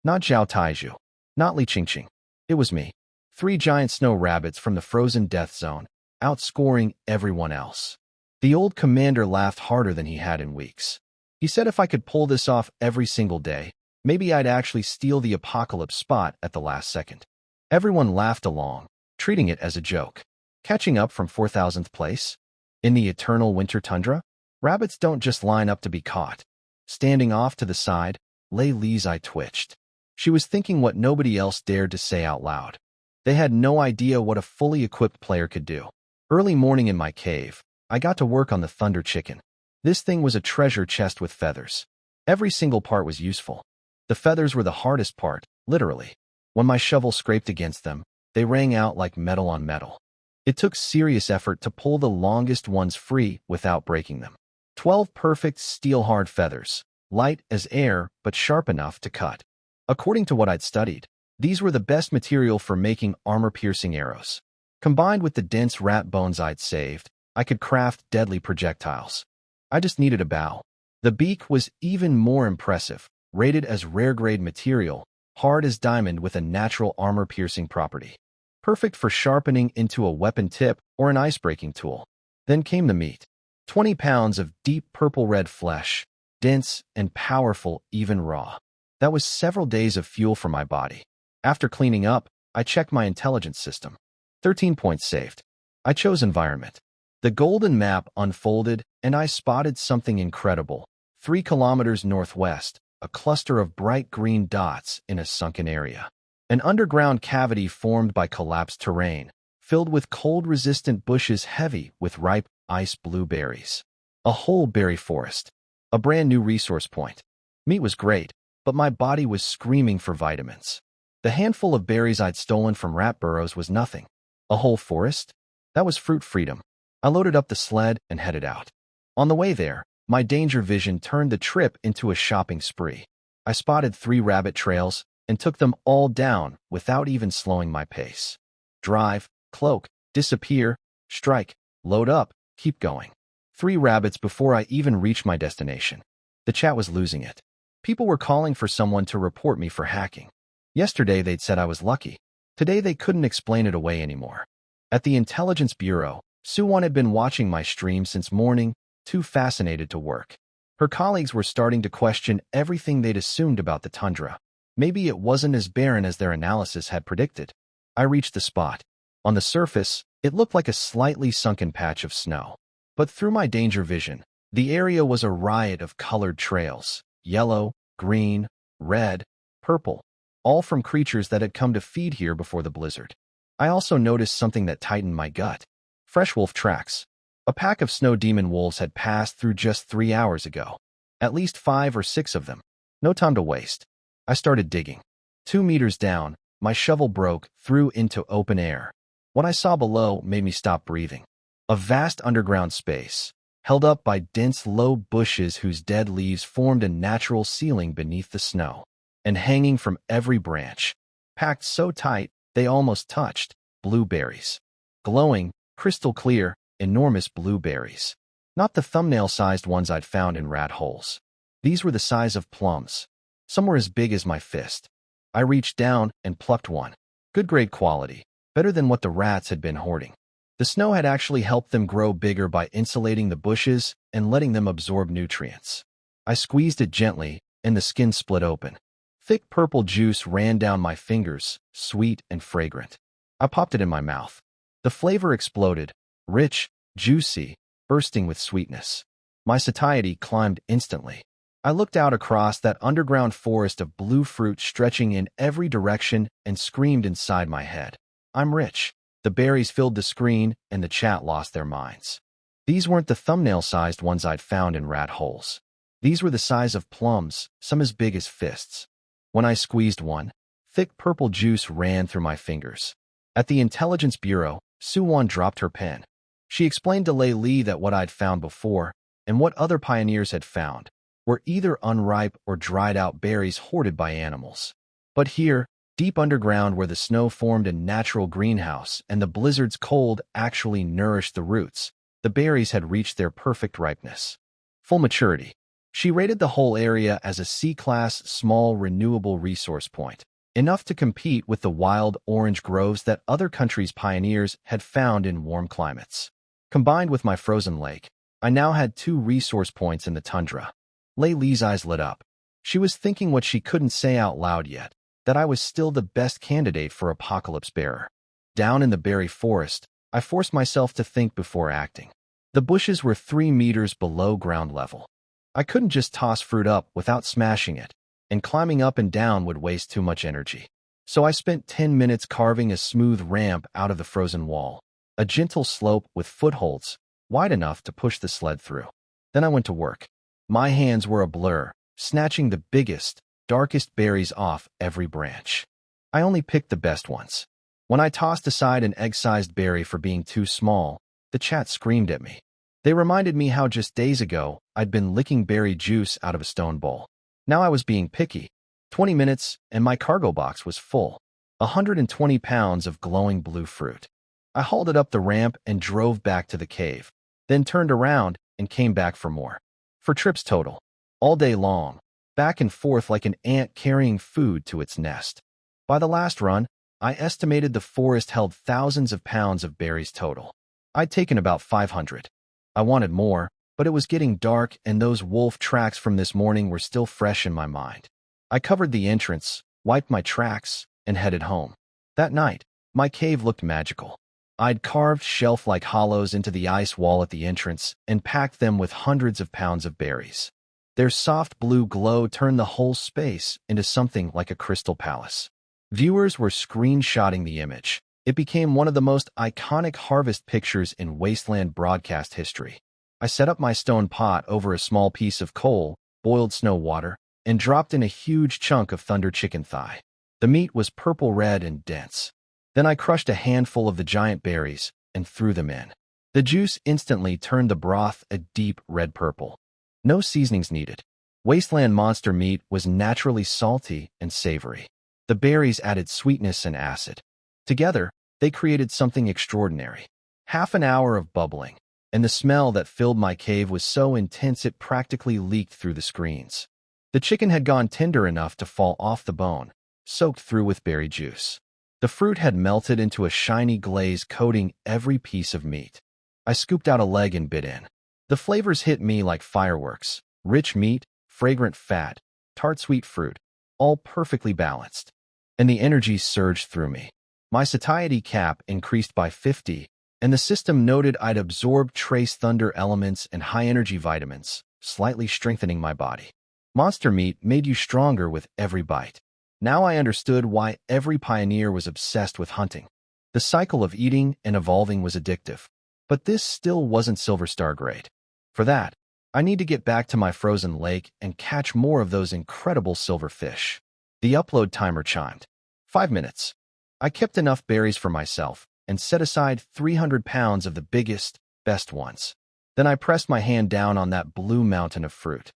not Zhao Taizhu, not Li Qingqing. It was me. 3 giant snow rabbits from the frozen death zone, outscoring everyone else. The old commander laughed harder than he had in weeks. He said if I could pull this off every single day, maybe I'd actually steal the apocalypse spot at the last second. Everyone laughed along, treating it as a joke. Catching up from 4,000th place? In the eternal winter tundra? Rabbits don't just line up to be caught. Standing off to the side, Lei Li's eye twitched. She was thinking what nobody else dared to say out loud. They had no idea what a fully equipped player could do. Early morning in my cave, I got to work on the thunder chicken. This thing was a treasure chest with feathers. Every single part was useful. The feathers were the hardest part, literally. When my shovel scraped against them, they rang out like metal on metal. It took serious effort to pull the longest ones free without breaking them. 12 perfect steel-hard feathers, light as air but sharp enough to cut. According to what I'd studied, these were the best material for making armor-piercing arrows. Combined with the dense rat bones I'd saved, I could craft deadly projectiles. I just needed a bow. The beak was even more impressive, rated as rare-grade material, hard as diamond with a natural armor-piercing property. Perfect for sharpening into a weapon tip or an ice-breaking tool. Then came the meat. 20 pounds of deep purple-red flesh, dense and powerful even raw. That was several days of fuel for my body. After cleaning up, I checked my intelligence system. 13 points saved. I chose environment. The golden map unfolded, and I spotted something incredible. 3 kilometers northwest, a cluster of bright green dots in a sunken area. An underground cavity formed by collapsed terrain, filled with cold-resistant bushes heavy with ripe, ice blueberries. A whole berry forest. A brand new resource point. Meat was great, but my body was screaming for vitamins. The handful of berries I'd stolen from rat burrows was nothing. A whole forest? That was fruit freedom. I loaded up the sled and headed out. On the way there, my danger vision turned the trip into a shopping spree. I spotted 3 rabbit trails and took them all down without even slowing my pace. Drive, cloak, disappear, strike, load up, keep going. 3 rabbits before I even reached my destination. The chat was losing it. People were calling for someone to report me for hacking. Yesterday they'd said I was lucky. Today they couldn't explain it away anymore. At the Intelligence Bureau, Suwon had been watching my stream since morning, too fascinated to work. Her colleagues were starting to question everything they'd assumed about the tundra. Maybe it wasn't as barren as their analysis had predicted. I reached the spot. On the surface, it looked like a slightly sunken patch of snow. But through my danger vision, the area was a riot of colored trails. Yellow, green, red, purple, all from creatures that had come to feed here before the blizzard. I also noticed something that tightened my gut. Fresh wolf tracks. A pack of snow demon wolves had passed through just 3 hours ago. At least 5 or 6 of them. No time to waste. I started digging. 2 meters down, my shovel broke through into open air. What I saw below made me stop breathing. A vast underground space, held up by dense low bushes whose dead leaves formed a natural ceiling beneath the snow. And hanging from every branch, packed so tight they almost touched, blueberries. Glowing, crystal clear, enormous blueberries. Not the thumbnail-sized ones I'd found in rat holes. These were the size of plums. Some were as big as my fist. I reached down and plucked one. Good grade quality, better than what the rats had been hoarding. The snow had actually helped them grow bigger by insulating the bushes and letting them absorb nutrients. I squeezed it gently, and the skin split open. Thick purple juice ran down my fingers, sweet and fragrant. I popped it in my mouth. The flavor exploded, rich, juicy, bursting with sweetness. My satiety climbed instantly. I looked out across that underground forest of blue fruit stretching in every direction and screamed inside my head. I'm rich. The berries filled the screen, and the chat lost their minds. These weren't the thumbnail-sized ones I'd found in rat holes. These were the size of plums, some as big as fists. When I squeezed one, thick purple juice ran through my fingers. At the Intelligence Bureau, Suwon dropped her pen. She explained to Lei Li that what I'd found before, and what other pioneers had found, were either unripe or dried-out berries hoarded by animals. But here, deep underground where the snow formed a natural greenhouse and the blizzard's cold actually nourished the roots, the berries had reached their perfect ripeness. Full maturity. She rated the whole area as a C-class small renewable resource point, enough to compete with the wild orange groves that other countries' pioneers had found in warm climates. Combined with my frozen lake, I now had 2 resource points in the tundra. Lei Li's eyes lit up. She was thinking what she couldn't say out loud yet, that I was still the best candidate for apocalypse bearer. Down in the berry forest, I forced myself to think before acting. The bushes were 3 meters below ground level. I couldn't just toss fruit up without smashing it, and climbing up and down would waste too much energy. So I spent 10 minutes carving a smooth ramp out of the frozen wall, a gentle slope with footholds, wide enough to push the sled through. Then I went to work. My hands were a blur, snatching the biggest, darkest berries off every branch. I only picked the best ones. When I tossed aside an egg-sized berry for being too small, the chat screamed at me. They reminded me how just days ago I'd been licking berry juice out of a stone bowl. Now I was being picky. 20 minutes, and my cargo box was full. 120 pounds of glowing blue fruit. I hauled it up the ramp and drove back to the cave, then turned around and came back for more. 4 trips total. All day long, back and forth like an ant carrying food to its nest. By the last run, I estimated the forest held thousands of pounds of berries total. I'd taken about 500. I wanted more, but it was getting dark and those wolf tracks from this morning were still fresh in my mind. I covered the entrance, wiped my tracks, and headed home. That night, my cave looked magical. I'd carved shelf-like hollows into the ice wall at the entrance and packed them with hundreds of pounds of berries. Their soft blue glow turned the whole space into something like a crystal palace. Viewers were screenshotting the image. It became one of the most iconic harvest pictures in wasteland broadcast history. I set up my stone pot over a small piece of coal, boiled snow water, and dropped in a huge chunk of thunder chicken thigh. The meat was purple-red and dense. Then I crushed a handful of the giant berries and threw them in. The juice instantly turned the broth a deep red purple. No seasonings needed. Wasteland monster meat was naturally salty and savory. The berries added sweetness and acid. Together, they created something extraordinary. Half an hour of bubbling, and the smell that filled my cave was so intense it practically leaked through the screens. The chicken had gone tender enough to fall off the bone, soaked through with berry juice. The fruit had melted into a shiny glaze coating every piece of meat. I scooped out a leg and bit in. The flavors hit me like fireworks. Rich meat, fragrant fat, tart sweet fruit, all perfectly balanced. And the energy surged through me. My satiety cap increased by 50, and the system noted I'd absorbed trace thunder elements and high-energy vitamins, slightly strengthening my body. Monster meat made you stronger with every bite. Now I understood why every pioneer was obsessed with hunting. The cycle of eating and evolving was addictive. But this still wasn't Silver Star grade. For that, I need to get back to my frozen lake and catch more of those incredible silver fish. The upload timer chimed. 5 minutes. I kept enough berries for myself and set aside 300 pounds of the biggest, best ones. Then I pressed my hand down on that blue mountain of fruit.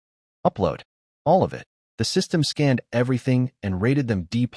Upload. All of it. The system scanned everything and rated them D+,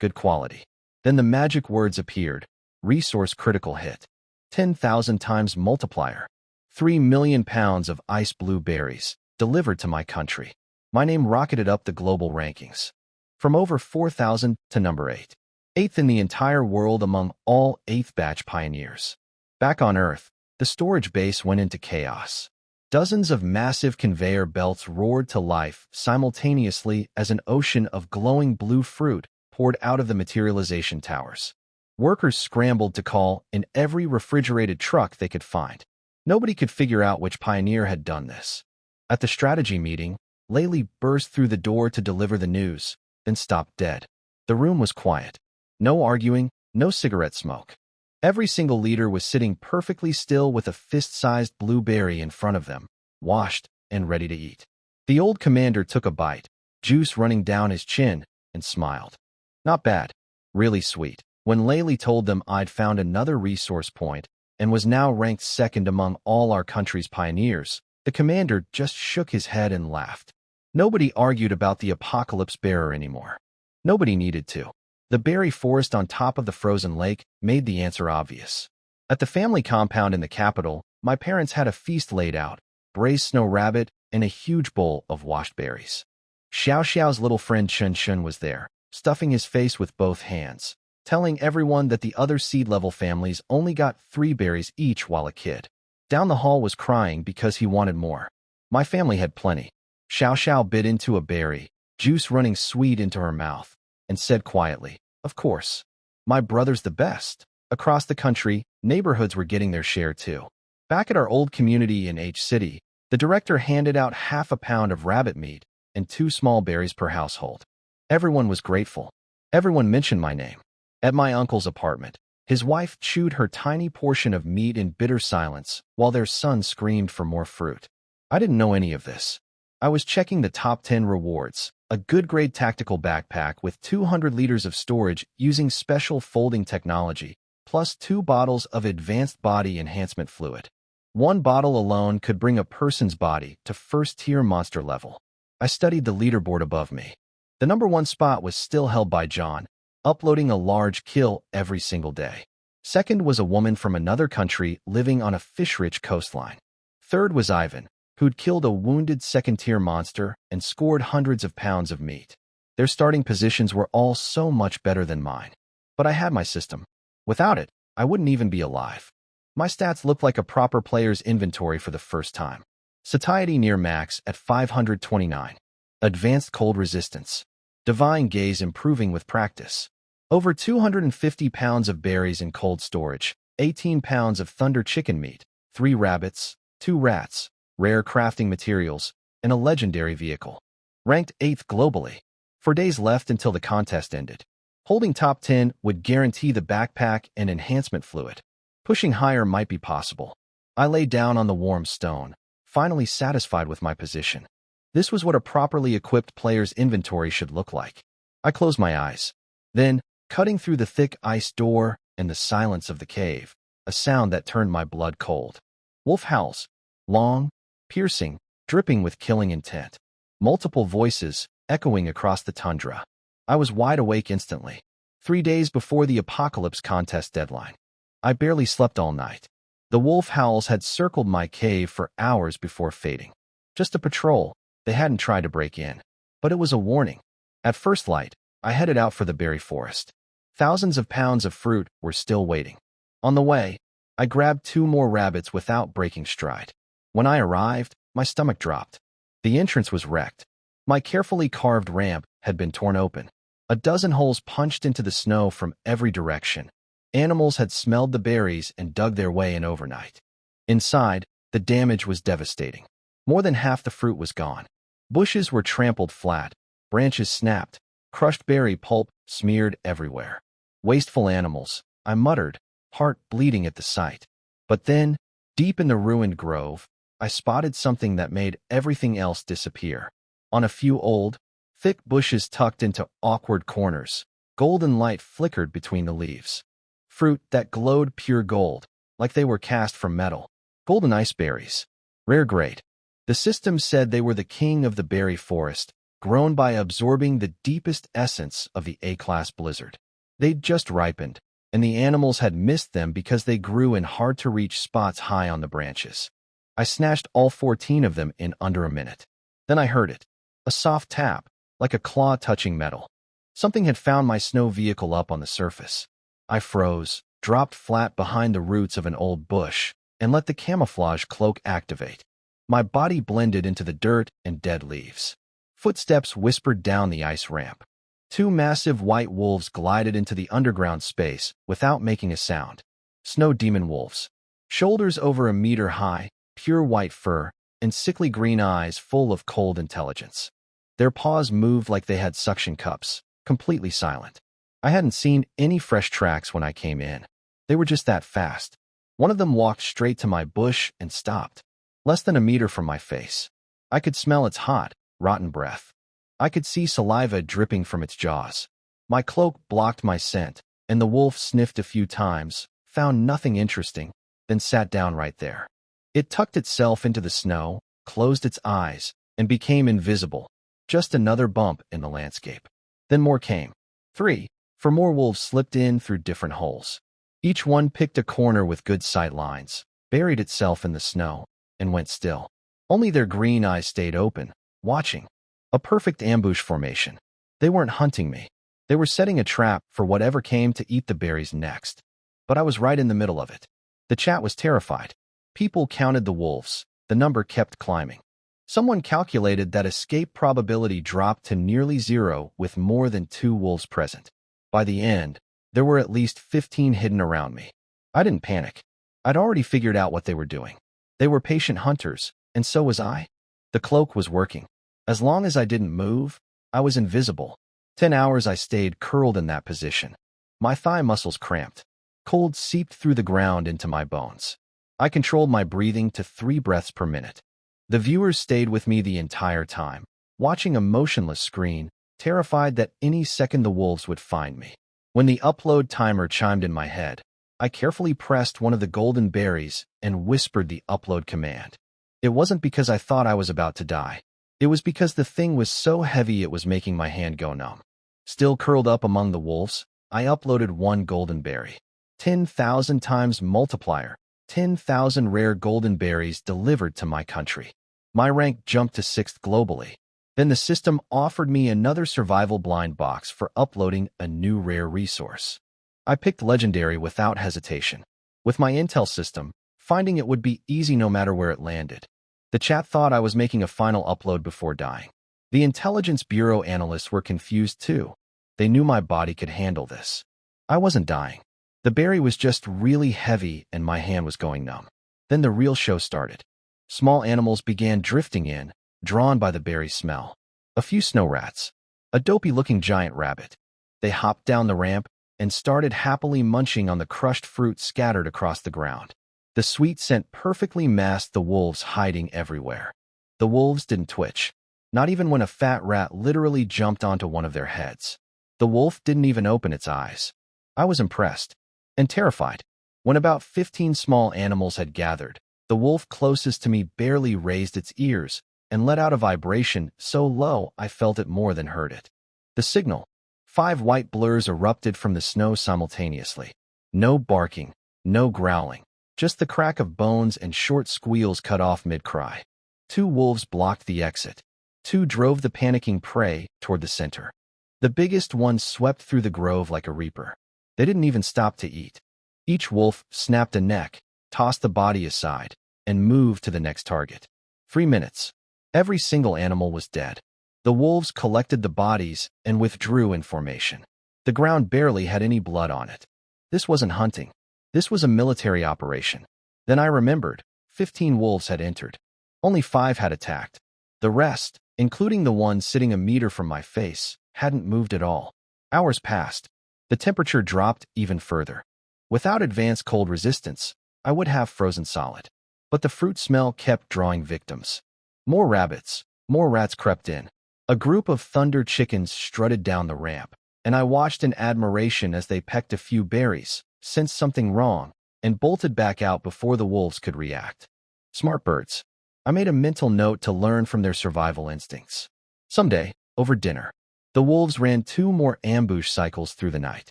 good quality. Then the magic words appeared. Resource critical hit. 10,000 times multiplier. 3 million pounds of ice blue berries, delivered to my country. My name rocketed up the global rankings. From over 4,000 to number 8. 8th in the entire world among all 8th batch pioneers. Back on Earth, the storage base went into chaos. Dozens of massive conveyor belts roared to life simultaneously as an ocean of glowing blue fruit poured out of the materialization towers. Workers scrambled to call in every refrigerated truck they could find. Nobody could figure out which pioneer had done this. At the strategy meeting, Laylee burst through the door to deliver the news, then stopped dead. The room was quiet. No arguing, no cigarette smoke. Every single leader was sitting perfectly still with a fist-sized blueberry in front of them, washed and ready to eat. The old commander took a bite, juice running down his chin, and smiled. Not bad. Really sweet. When Laylee told them I'd found another resource point and was now ranked second among all our country's pioneers, the commander just shook his head and laughed. Nobody argued about the apocalypse bearer anymore. Nobody needed to. The berry forest on top of the frozen lake made the answer obvious. At the family compound in the capital, my parents had a feast laid out, braised snow rabbit, and a huge bowl of washed berries. Xiao Xiao's little friend Chun Chun was there, stuffing his face with both hands, telling everyone that the other seed-level families only got 3 berries each while a kid. Down the hall was crying because he wanted more. My family had plenty. Xiao Xiao bit into a berry, juice running sweet into her mouth, and said quietly, "Of course. My brother's the best." Across the country, neighborhoods were getting their share too. Back at our old community in H City, the director handed out half a pound of rabbit meat and 2 small berries per household. Everyone was grateful. Everyone mentioned my name. At my uncle's apartment, his wife chewed her tiny portion of meat in bitter silence while their son screamed for more fruit. I didn't know any of this. I was checking the top 10 rewards. A good-grade tactical backpack with 200 liters of storage using special folding technology, plus 2 bottles of advanced body enhancement fluid. 1 bottle alone could bring a person's body to first-tier monster level. I studied the leaderboard above me. The number 1 spot was still held by John, uploading a large kill every single day. Second was a woman from another country living on a fish-rich coastline. Third was Ivan, who'd killed a wounded second-tier monster and scored hundreds of pounds of meat. Their starting positions were all so much better than mine. But I had my system. Without it, I wouldn't even be alive. My stats looked like a proper player's inventory for the first time. Satiety near max at 529. Advanced cold resistance. divine gaze improving with practice. Over 250 pounds of berries in cold storage, 18 pounds of thunder chicken meat, 3 rabbits, 2 rats, rare crafting materials, and a legendary vehicle. Ranked 8th globally. 4 days left until the contest ended. Holding top 10 would guarantee the backpack and enhancement fluid. Pushing higher might be possible. I lay down on the warm stone, finally satisfied with my position. This was what a properly equipped player's inventory should look like. I closed my eyes. Then, cutting through the thick ice door and the silence of the cave, a sound that turned my blood cold. Wolf howls. Long, piercing, dripping with killing intent. Multiple voices echoing across the tundra. I was wide awake instantly. 3 days before the apocalypse contest deadline. I barely slept all night. The wolf howls had circled my cave for hours before fading. Just a patrol. They hadn't tried to break in. But it was a warning. At first light, I headed out for the berry forest. Thousands of pounds of fruit were still waiting. On the way, I grabbed 2 more rabbits without breaking stride. When I arrived, my stomach dropped. The entrance was wrecked. My carefully carved ramp had been torn open. A dozen holes punched into the snow from every direction. Animals had smelled the berries and dug their way in overnight. Inside, the damage was devastating. More than half the fruit was gone. Bushes were trampled flat, branches snapped, crushed berry pulp smeared everywhere. Wasteful animals, I muttered, heart bleeding at the sight. But then, deep in the ruined grove, I spotted something that made everything else disappear. On a few old, thick bushes tucked into awkward corners, golden light flickered between the leaves. Fruit that glowed pure gold, like they were cast from metal. Golden ice berries. Rare grade. The system said they were the king of the berry forest, grown by absorbing the deepest essence of the A-class blizzard. They'd just ripened, and the animals had missed them because they grew in hard-to-reach spots high on the branches. I snatched all 14 of them in under a minute. Then I heard it. A soft tap, like a claw touching metal. Something had found my snow vehicle up on the surface. I froze, dropped flat behind the roots of an old bush, and let the camouflage cloak activate. My body blended into the dirt and dead leaves. Footsteps whispered down the ice ramp. 2 massive white wolves glided into the underground space without making a sound. Snow demon wolves. Shoulders over a meter high, pure white fur, and sickly green eyes full of cold intelligence. Their paws moved like they had suction cups, completely silent. I hadn't seen any fresh tracks when I came in. They were just that fast. One of them walked straight to my bush and stopped. Less than a meter from my face. I could smell its hot, rotten breath. I could see saliva dripping from its jaws. My cloak blocked my scent, and the wolf sniffed a few times, found nothing interesting, then sat down right there. It tucked itself into the snow, closed its eyes, and became invisible. Just another bump in the landscape. Then more came. 3. 4 more wolves slipped in through different holes. Each one picked a corner with good sight lines, buried itself in the snow, and went still. Only their green eyes stayed open, watching. A perfect ambush formation. They weren't hunting me. They were setting a trap for whatever came to eat the berries next. But I was right in the middle of it. The chat was terrified. People counted the wolves. The number kept climbing. Someone calculated that escape probability dropped to nearly 0 with more than 2 wolves present. By the end, there were at least 15 hidden around me. I didn't panic. I'd already figured out what they were doing. They were patient hunters, and so was I. The cloak was working. As long as I didn't move, I was invisible. 10 hours I stayed curled in that position. My thigh muscles cramped. Cold seeped through the ground into my bones. I controlled my breathing to 3 breaths per minute. The viewers stayed with me the entire time, watching a motionless screen, terrified that any second the wolves would find me. When the upload timer chimed in my head, I carefully pressed one of the golden berries and whispered the upload command. It wasn't because I thought I was about to die. It was because the thing was so heavy it was making my hand go numb. Still curled up among the wolves, I uploaded 1 golden berry. 10,000 times multiplier. 10,000 rare golden berries delivered to my country. My rank jumped to 6th globally. Then the system offered me another survival blind box for uploading a new rare resource. I picked legendary without hesitation. With my intel system, finding it would be easy no matter where it landed. The chat thought I was making a final upload before dying. The Intelligence Bureau analysts were confused too. They knew my body could handle this. I wasn't dying. The berry was just really heavy and my hand was going numb. Then the real show started. Small animals began drifting in, drawn by the berry smell. A few snow rats. A dopey-looking giant rabbit. They hopped down the ramp and started happily munching on the crushed fruit scattered across the ground. The sweet scent perfectly masked the wolves hiding everywhere. The wolves didn't twitch, not even when a fat rat literally jumped onto one of their heads. The wolf didn't even open its eyes. I was impressed and terrified. When about 15 small animals had gathered, the wolf closest to me barely raised its ears and let out a vibration so low I felt it more than heard it. The signal. 5 white blurs erupted from the snow simultaneously. No barking, no growling, just the crack of bones and short squeals cut off mid-cry. 2 wolves blocked the exit. 2 drove the panicking prey toward the center. The biggest one swept through the grove like a reaper. They didn't even stop to eat. Each wolf snapped a neck, tossed the body aside, and moved to the next target. 3 minutes. Every single animal was dead. The wolves collected the bodies and withdrew in formation. The ground barely had any blood on it. This wasn't hunting. This was a military operation. Then I remembered, 15 wolves had entered. Only 5 had attacked. The rest, including the one sitting a meter from my face, hadn't moved at all. Hours passed. The temperature dropped even further. Without advanced cold resistance, I would have frozen solid. But the fruit smell kept drawing victims. More rabbits, more rats crept in. A group of thunder chickens strutted down the ramp, and I watched in admiration as they pecked a few berries, sensed something wrong, and bolted back out before the wolves could react. Smart birds. I made a mental note to learn from their survival instincts. Someday, over dinner, the wolves ran 2 more ambush cycles through the night.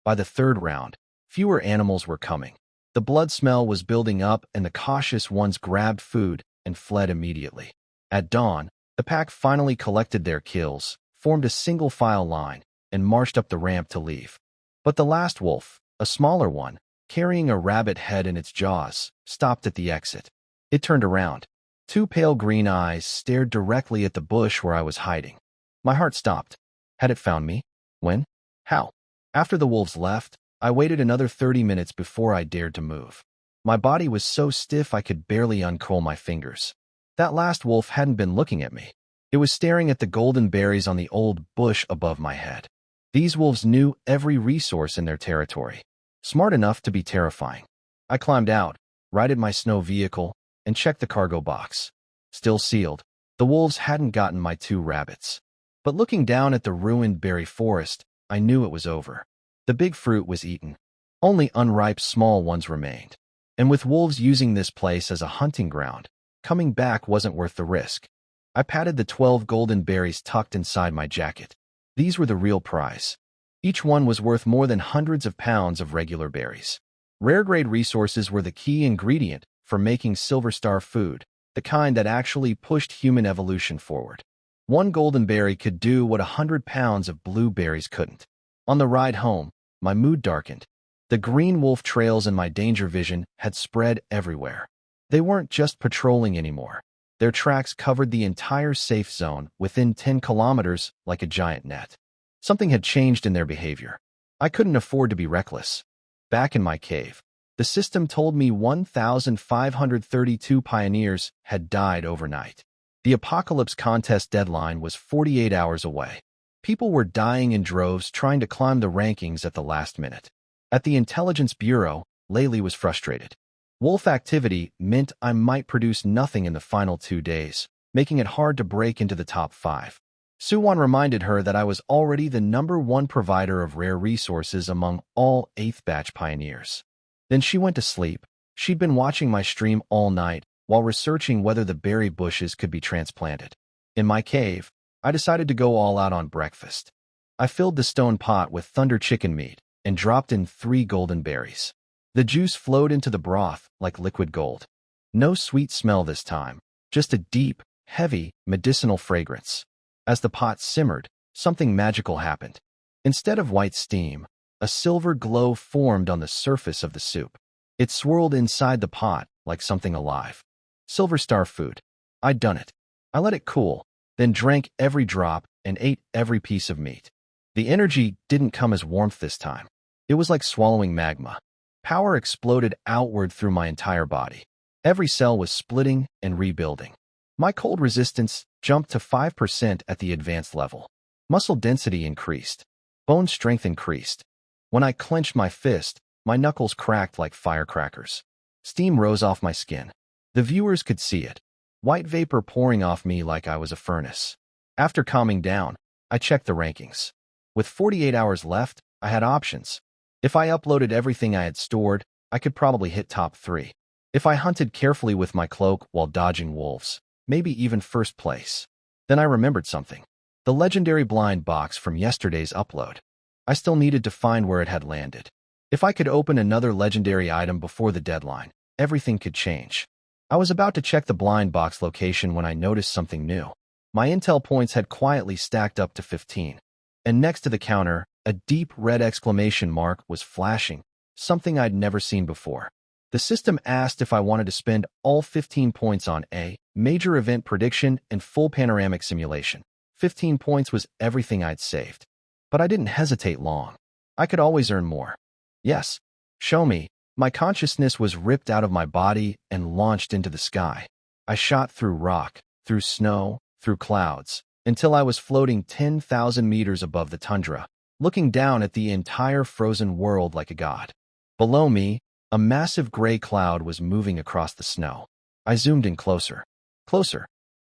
By the 3rd round, fewer animals were coming. The blood smell was building up and the cautious ones grabbed food and fled immediately. At dawn, the pack finally collected their kills, formed a single file line, and marched up the ramp to leave. But the last wolf, a smaller one, carrying a rabbit head in its jaws, stopped at the exit. It turned around. 2 pale green eyes stared directly at the bush where I was hiding. My heart stopped. Had it found me? When? How? After the wolves left, I waited another 30 minutes before I dared to move. My body was so stiff I could barely uncurl my fingers. That last wolf hadn't been looking at me. It was staring at the golden berries on the old bush above my head. These wolves knew every resource in their territory. Smart enough to be terrifying. I climbed out, righted my snow vehicle, and checked the cargo box. Still sealed. The wolves hadn't gotten my 2 rabbits. But looking down at the ruined berry forest, I knew it was over. The big fruit was eaten. Only unripe small ones remained. And with wolves using this place as a hunting ground, coming back wasn't worth the risk. I patted the 12 golden berries tucked inside my jacket. These were the real prize. Each one was worth more than hundreds of pounds of regular berries. Rare-grade resources were the key ingredient for making Silver Star food, the kind that actually pushed human evolution forward. 1 golden berry could do what 100 pounds of blueberries couldn't. On the ride home, my mood darkened. The green wolf trails in my danger vision had spread everywhere. They weren't just patrolling anymore. Their tracks covered the entire safe zone within 10 kilometers like a giant net. Something had changed in their behavior. I couldn't afford to be reckless. Back in my cave, the system told me 1,532 pioneers had died overnight. The apocalypse contest deadline was 48 hours away. People were dying in droves trying to climb the rankings at the last minute. At the Intelligence Bureau, Laylee was frustrated. Wolf activity meant I might produce nothing in the final 2 days, making it hard to break into the top 5. Suwon reminded her that I was already the #1 provider of rare resources among all 8th batch pioneers. Then she went to sleep. She'd been watching my stream all night while researching whether the berry bushes could be transplanted. In my cave, I decided to go all out on breakfast. I filled the stone pot with thunder chicken meat and dropped in 3 golden berries. The juice flowed into the broth like liquid gold. No sweet smell this time, just a deep, heavy, medicinal fragrance. As the pot simmered, something magical happened. Instead of white steam, a silver glow formed on the surface of the soup. It swirled inside the pot like something alive. Silver Star food. I'd done it. I let it cool, then drank every drop and ate every piece of meat. The energy didn't come as warmth this time. It was like swallowing magma. Power exploded outward through my entire body. Every cell was splitting and rebuilding. My cold resistance jumped to 5% at the advanced level. Muscle density increased. Bone strength increased. When I clenched my fist, my knuckles cracked like firecrackers. Steam rose off my skin. The viewers could see it. White vapor pouring off me like I was a furnace. After calming down, I checked the rankings. With 48 hours left, I had options. If I uploaded everything I had stored, I could probably hit top 3. If I hunted carefully with my cloak while dodging wolves, maybe even first place. Then I remembered something. The legendary blind box from yesterday's upload. I still needed to find where it had landed. If I could open another legendary item before the deadline, everything could change. I was about to check the blind box location when I noticed something new. My intel points had quietly stacked up to 15. And next to the counter, a deep red exclamation mark was flashing, something I'd never seen before. The system asked if I wanted to spend all 15 points on A, major event prediction and full panoramic simulation. 15 points was everything I'd saved. But I didn't hesitate long. I could always earn more. Yes, show me. My consciousness was ripped out of my body and launched into the sky. I shot through rock, through snow, through clouds, until I was floating 10,000 meters above the tundra, looking down at the entire frozen world like a god. Below me, a massive gray cloud was moving across the snow. I zoomed in closer. Closer.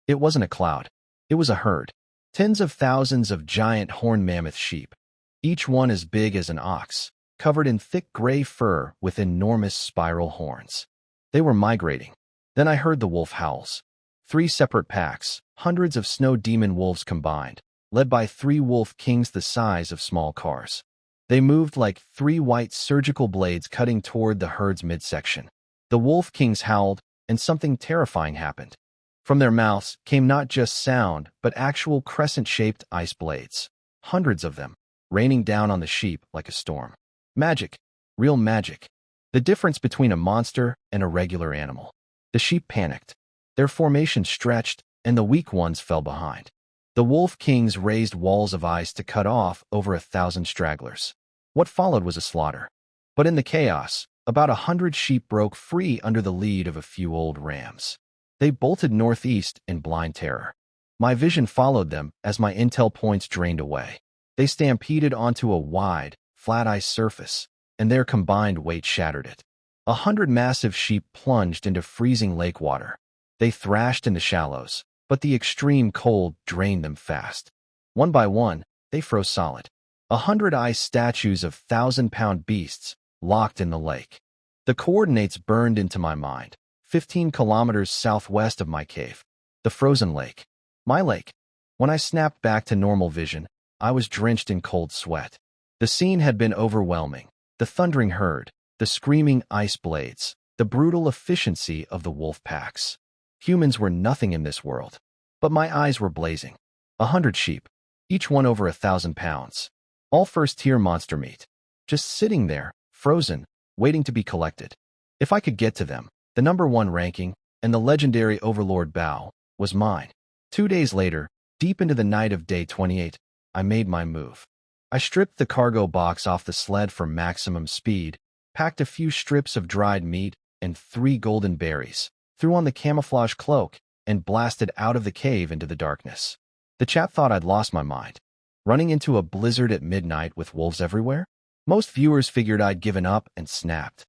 It wasn't a cloud. It was a herd. Tens of thousands of giant horned mammoth sheep, each one as big as an ox, covered in thick gray fur with enormous spiral horns. They were migrating. Then I heard the wolf howls. 3 separate packs, hundreds of snow demon wolves combined, led by 3 wolf kings the size of small cars. They moved like 3 white surgical blades cutting toward the herd's midsection. The wolf kings howled, and something terrifying happened. From their mouths came not just sound, but actual crescent-shaped ice blades. Hundreds of them, raining down on the sheep like a storm. Magic. Real magic. The difference between a monster and a regular animal. The sheep panicked. Their formation stretched, and the weak ones fell behind. The wolf kings raised walls of ice to cut off over 1,000 stragglers. What followed was a slaughter. But in the chaos, about 100 sheep broke free under the lead of a few old rams. They bolted northeast in blind terror. My vision followed them as my intel points drained away. They stampeded onto a wide, flat ice surface, and their combined weight shattered it. 100 massive sheep plunged into freezing lake water. They thrashed in the shallows, but the extreme cold drained them fast. One by one, they froze solid. 100 ice statues of 1,000-pound beasts locked in the lake. The coordinates burned into my mind. 15 kilometers southwest of my cave. The frozen lake. My lake. When I snapped back to normal vision, I was drenched in cold sweat. The scene had been overwhelming. The thundering herd, the screaming ice blades, the brutal efficiency of the wolf packs. Humans were nothing in this world. But my eyes were blazing. 100 sheep, each one over 1,000 pounds. All first-tier monster meat. Just sitting there, frozen, waiting to be collected. If I could get to them, the number 1 ranking, and the legendary Overlord Bow, was mine. 2 days later, deep into the night of day 28, I made my move. I stripped the cargo box off the sled for maximum speed, packed a few strips of dried meat and 3 golden berries, threw on the camouflage cloak, and blasted out of the cave into the darkness. The chap thought I'd lost my mind. Running into a blizzard at midnight with wolves everywhere? Most viewers figured I'd given up and snapped.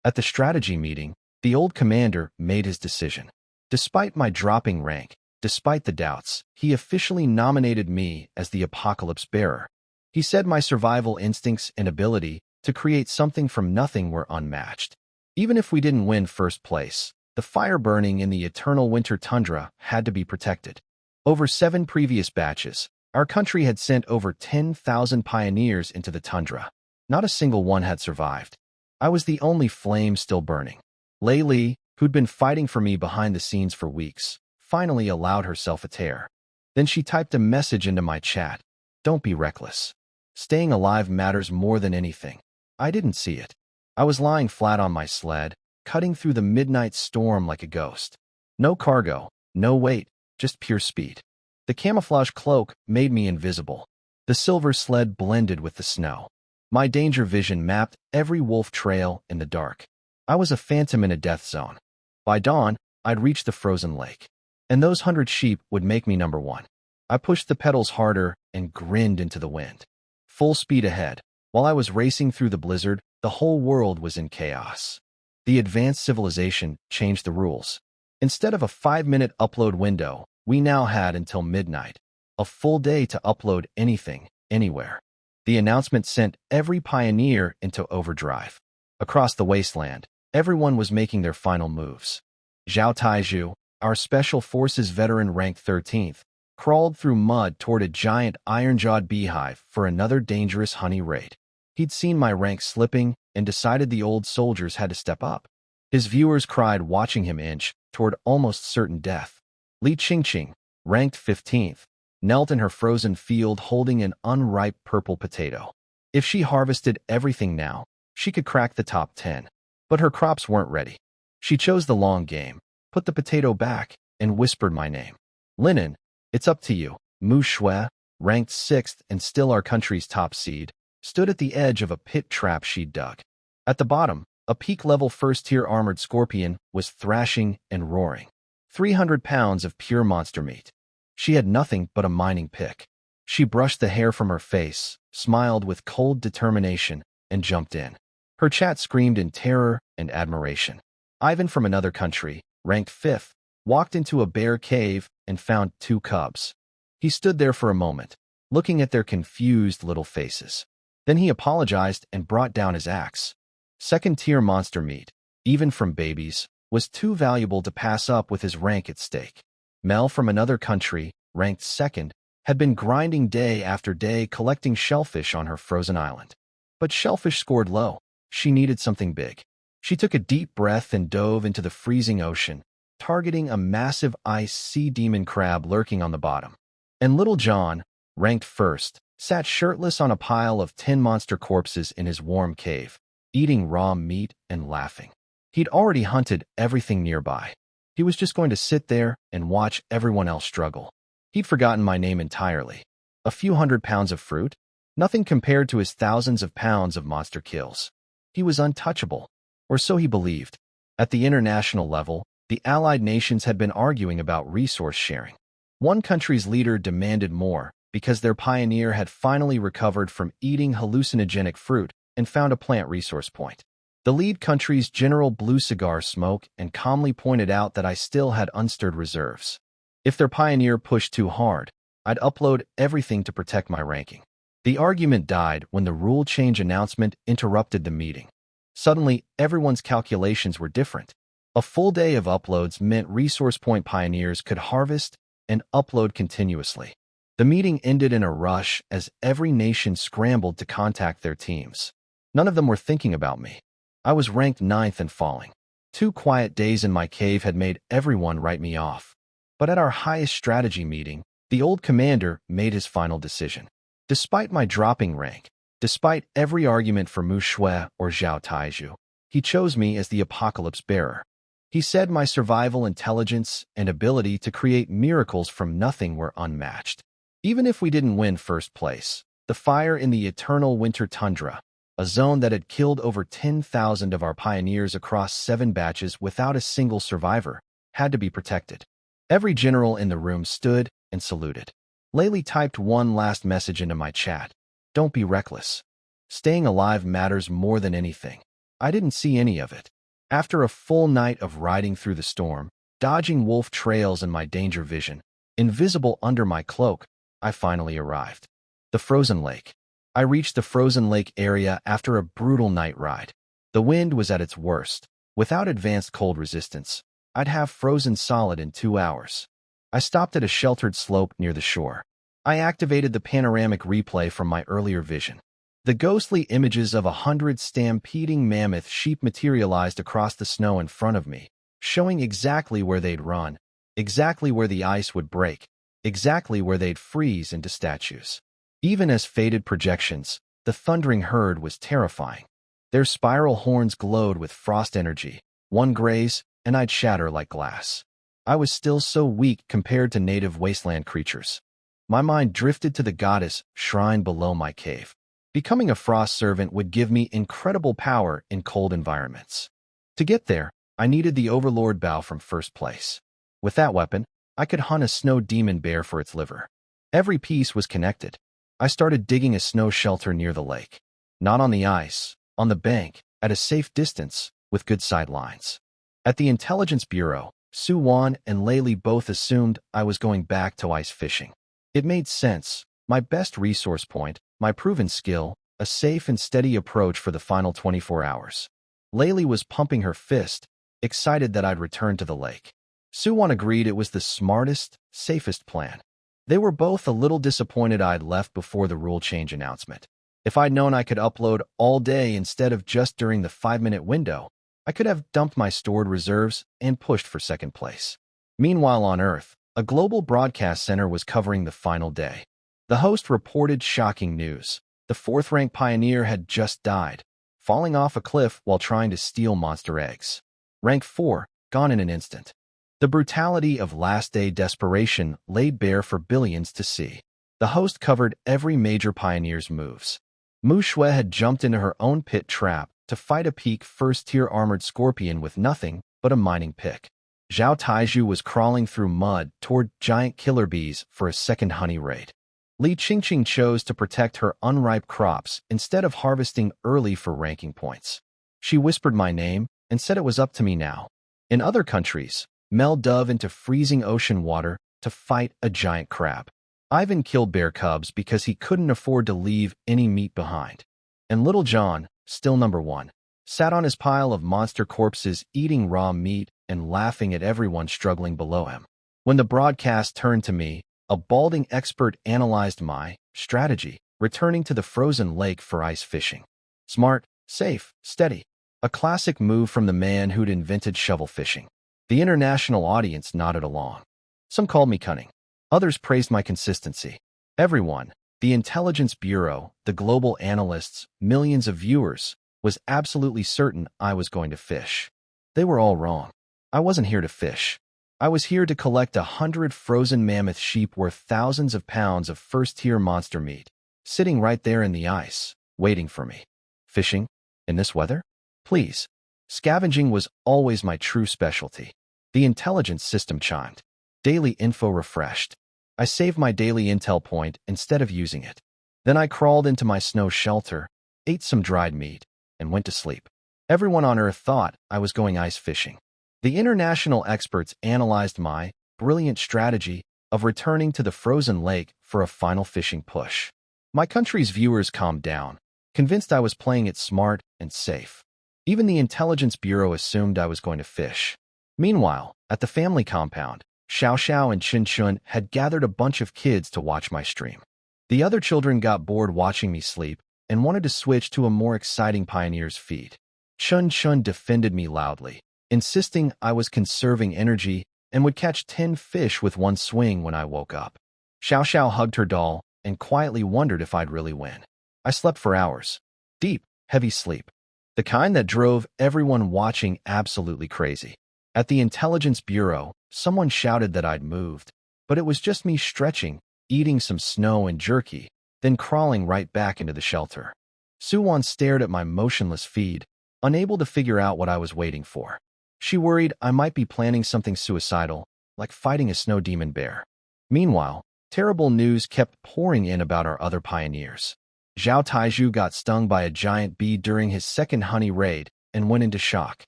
At the strategy meeting, the old commander made his decision. Despite my dropping rank, despite the doubts, he officially nominated me as the apocalypse bearer. He said my survival instincts and ability to create something from nothing were unmatched. Even if we didn't win first place, the fire burning in the eternal winter tundra had to be protected. Over 7 previous batches, our country had sent over 10,000 pioneers into the tundra. Not a single one had survived. I was the only flame still burning. Lei Li, who'd been fighting for me behind the scenes for weeks, finally allowed herself a tear. Then she typed a message into my chat. Don't be reckless. Staying alive matters more than anything. I didn't see it. I was lying flat on my sled, cutting through the midnight storm like a ghost. No cargo, no weight, just pure speed. The camouflage cloak made me invisible. The silver sled blended with the snow. My danger vision mapped every wolf trail in the dark. I was a phantom in a death zone. By dawn, I'd reach the frozen lake. And those 100 sheep would make me number one. I pushed the pedals harder and grinned into the wind. Full speed ahead. While I was racing through the blizzard, the whole world was in chaos. The advanced civilization changed the rules. Instead of a 5-minute upload window, we now had until midnight. A full day to upload anything, anywhere. The announcement sent every pioneer into overdrive. Across the wasteland, everyone was making their final moves. Zhao Taizhu, our Special Forces veteran ranked 13th, crawled through mud toward a giant iron-jawed beehive for another dangerous honey raid. He'd seen my rank slipping and decided the old soldiers had to step up. His viewers cried watching him inch toward almost certain death. Li Qingqing, ranked 15th, knelt in her frozen field holding an unripe purple potato. If she harvested everything now, she could crack the top 10. But her crops weren't ready. She chose the long game, put the potato back, and whispered my name. Linen, it's up to you. Mu Shui, ranked 6th and still our country's top seed, stood at the edge of a pit trap she'd dug. At the bottom, a peak-level first-tier armored scorpion was thrashing and roaring. 300 pounds of pure monster meat. She had nothing but a mining pick. She brushed the hair from her face, smiled with cold determination, and jumped in. Her chat screamed in terror and admiration. Ivan from another country, ranked 5th, walked into a bear cave and found 2 cubs. He stood there for a moment, looking at their confused little faces. Then he apologized and brought down his axe. Second-tier monster meat, even from babies, was too valuable to pass up with his rank at stake. Mel from another country, ranked 2nd, had been grinding day after day collecting shellfish on her frozen island. But shellfish scored low. She needed something big. She took a deep breath and dove into the freezing ocean, targeting a massive ice sea demon crab lurking on the bottom. And Little John, ranked 1st, sat shirtless on a pile of 10 monster corpses in his warm cave, eating raw meat and laughing. He'd already hunted everything nearby. He was just going to sit there and watch everyone else struggle. He'd forgotten my name entirely. A few 100 pounds of fruit? Nothing compared to his thousands of pounds of monster kills. He was untouchable, or so he believed. At the international level, the allied nations had been arguing about resource sharing. One country's leader demanded more because their pioneer had finally recovered from eating hallucinogenic fruit and found a plant resource point. The lead country's general blew cigar smoke and calmly pointed out that I still had unstirred reserves. If their pioneer pushed too hard, I'd upload everything to protect my ranking. The argument died when the rule change announcement interrupted the meeting. Suddenly, everyone's calculations were different. A full day of uploads meant resource point pioneers could harvest and upload continuously. The meeting ended in a rush as every nation scrambled to contact their teams. None of them were thinking about me. I was ranked 9th and falling. 2 quiet days in my cave had made everyone write me off. But at our highest strategy meeting, the old commander made his final decision. Despite my dropping rank, despite every argument for Mu Shui or Zhao Taizhu, he chose me as the apocalypse bearer. He said my survival intelligence and ability to create miracles from nothing were unmatched. Even if we didn't win first place, the fire in the eternal winter tundra, a zone that had killed over 10,000 of our pioneers across 7 batches without a single survivor, had to be protected. Every general in the room stood and saluted. Layli typed one last message into my chat. Don't be reckless. Staying alive matters more than anything. I didn't see any of it. After a full night of riding through the storm, dodging wolf trails in my danger vision, invisible under my cloak, I finally arrived. The frozen lake. I reached the frozen lake area after a brutal night ride. The wind was at its worst. Without advanced cold resistance, I'd have frozen solid in 2 hours. I stopped at a sheltered slope near the shore. I activated the panoramic replay from my earlier vision. The ghostly images of 100 stampeding mammoth sheep materialized across the snow in front of me, showing exactly where they'd run, exactly where the ice would break, exactly where they'd freeze into statues. Even as faded projections, the thundering herd was terrifying. Their spiral horns glowed with frost energy. One graze, and I'd shatter like glass. I was still so weak compared to native wasteland creatures. My mind drifted to the goddess shrine below my cave. Becoming a frost servant would give me incredible power in cold environments. To get there, I needed the Overlord Bow from first place. With that weapon, I could hunt a snow demon bear for its liver. Every piece was connected. I started digging a snow shelter near the lake. Not on the ice, on the bank, at a safe distance, with good sightlines. At the Intelligence Bureau, Su-Wan and Layli both assumed I was going back to ice fishing. It made sense. My best resource point, my proven skill, a safe and steady approach for the final 24 hours. Layli was pumping her fist, excited that I'd return to the lake. Su-Wan agreed it was the smartest, safest plan. They were both a little disappointed I'd left before the rule change announcement. If I'd known I could upload all day instead of just during the 5-minute window, I could have dumped my stored reserves and pushed for second place. Meanwhile on Earth, a global broadcast center was covering the final day. The host reported shocking news. The 4th-ranked pioneer had just died, falling off a cliff while trying to steal monster eggs. Rank 4, gone in an instant. The brutality of last-day desperation laid bare for billions to see. The host covered every major pioneer's moves. Mu Shui had jumped into her own pit trap to fight a peak first-tier armored scorpion with nothing but a mining pick. Zhao Taiju was crawling through mud toward giant killer bees for a second honey raid. Li Qingqing chose to protect her unripe crops instead of harvesting early for ranking points. She whispered my name and said it was up to me now. In other countries, Mel dove into freezing ocean water to fight a giant crab. Ivan killed bear cubs because he couldn't afford to leave any meat behind. And Little John, still number 1, sat on his pile of monster corpses eating raw meat and laughing at everyone struggling below him. When the broadcast turned to me, a balding expert analyzed my strategy, returning to the frozen lake for ice fishing. Smart, safe, steady. A classic move from the man who'd invented shovel fishing. The international audience nodded along. Some called me cunning. Others praised my consistency. Everyone, the Intelligence Bureau, the global analysts, millions of viewers, was absolutely certain I was going to fish. They were all wrong. I wasn't here to fish. I was here to collect 100 frozen mammoth sheep worth thousands of pounds of first-tier monster meat, sitting right there in the ice, waiting for me. Fishing? In this weather? Please. Scavenging was always my true specialty. The intelligence system chimed. Daily info refreshed. I saved my daily intel point instead of using it. Then I crawled into my snow shelter, ate some dried meat, and went to sleep. Everyone on Earth thought I was going ice fishing. The international experts analyzed my brilliant strategy of returning to the frozen lake for a final fishing push. My country's viewers calmed down, convinced I was playing it smart and safe. Even the Intelligence Bureau assumed I was going to fish. Meanwhile, at the family compound, Xiao Xiao and Qin Shun had gathered a bunch of kids to watch my stream. The other children got bored watching me sleep and wanted to switch to a more exciting pioneer's feed. Chun Chun defended me loudly, insisting I was conserving energy and would catch 10 fish with one swing when I woke up. Xiao Xiao hugged her doll and quietly wondered if I'd really win. I slept for hours. Deep, heavy sleep. The kind that drove everyone watching absolutely crazy. At the Intelligence Bureau, someone shouted that I'd moved, but it was just me stretching, eating some snow and jerky, then crawling right back into the shelter. Su-Wan stared at my motionless feed, unable to figure out what I was waiting for. She worried I might be planning something suicidal, like fighting a snow demon bear. Meanwhile, terrible news kept pouring in about our other pioneers. Zhao Taiju got stung by a giant bee during his second honey raid and went into shock.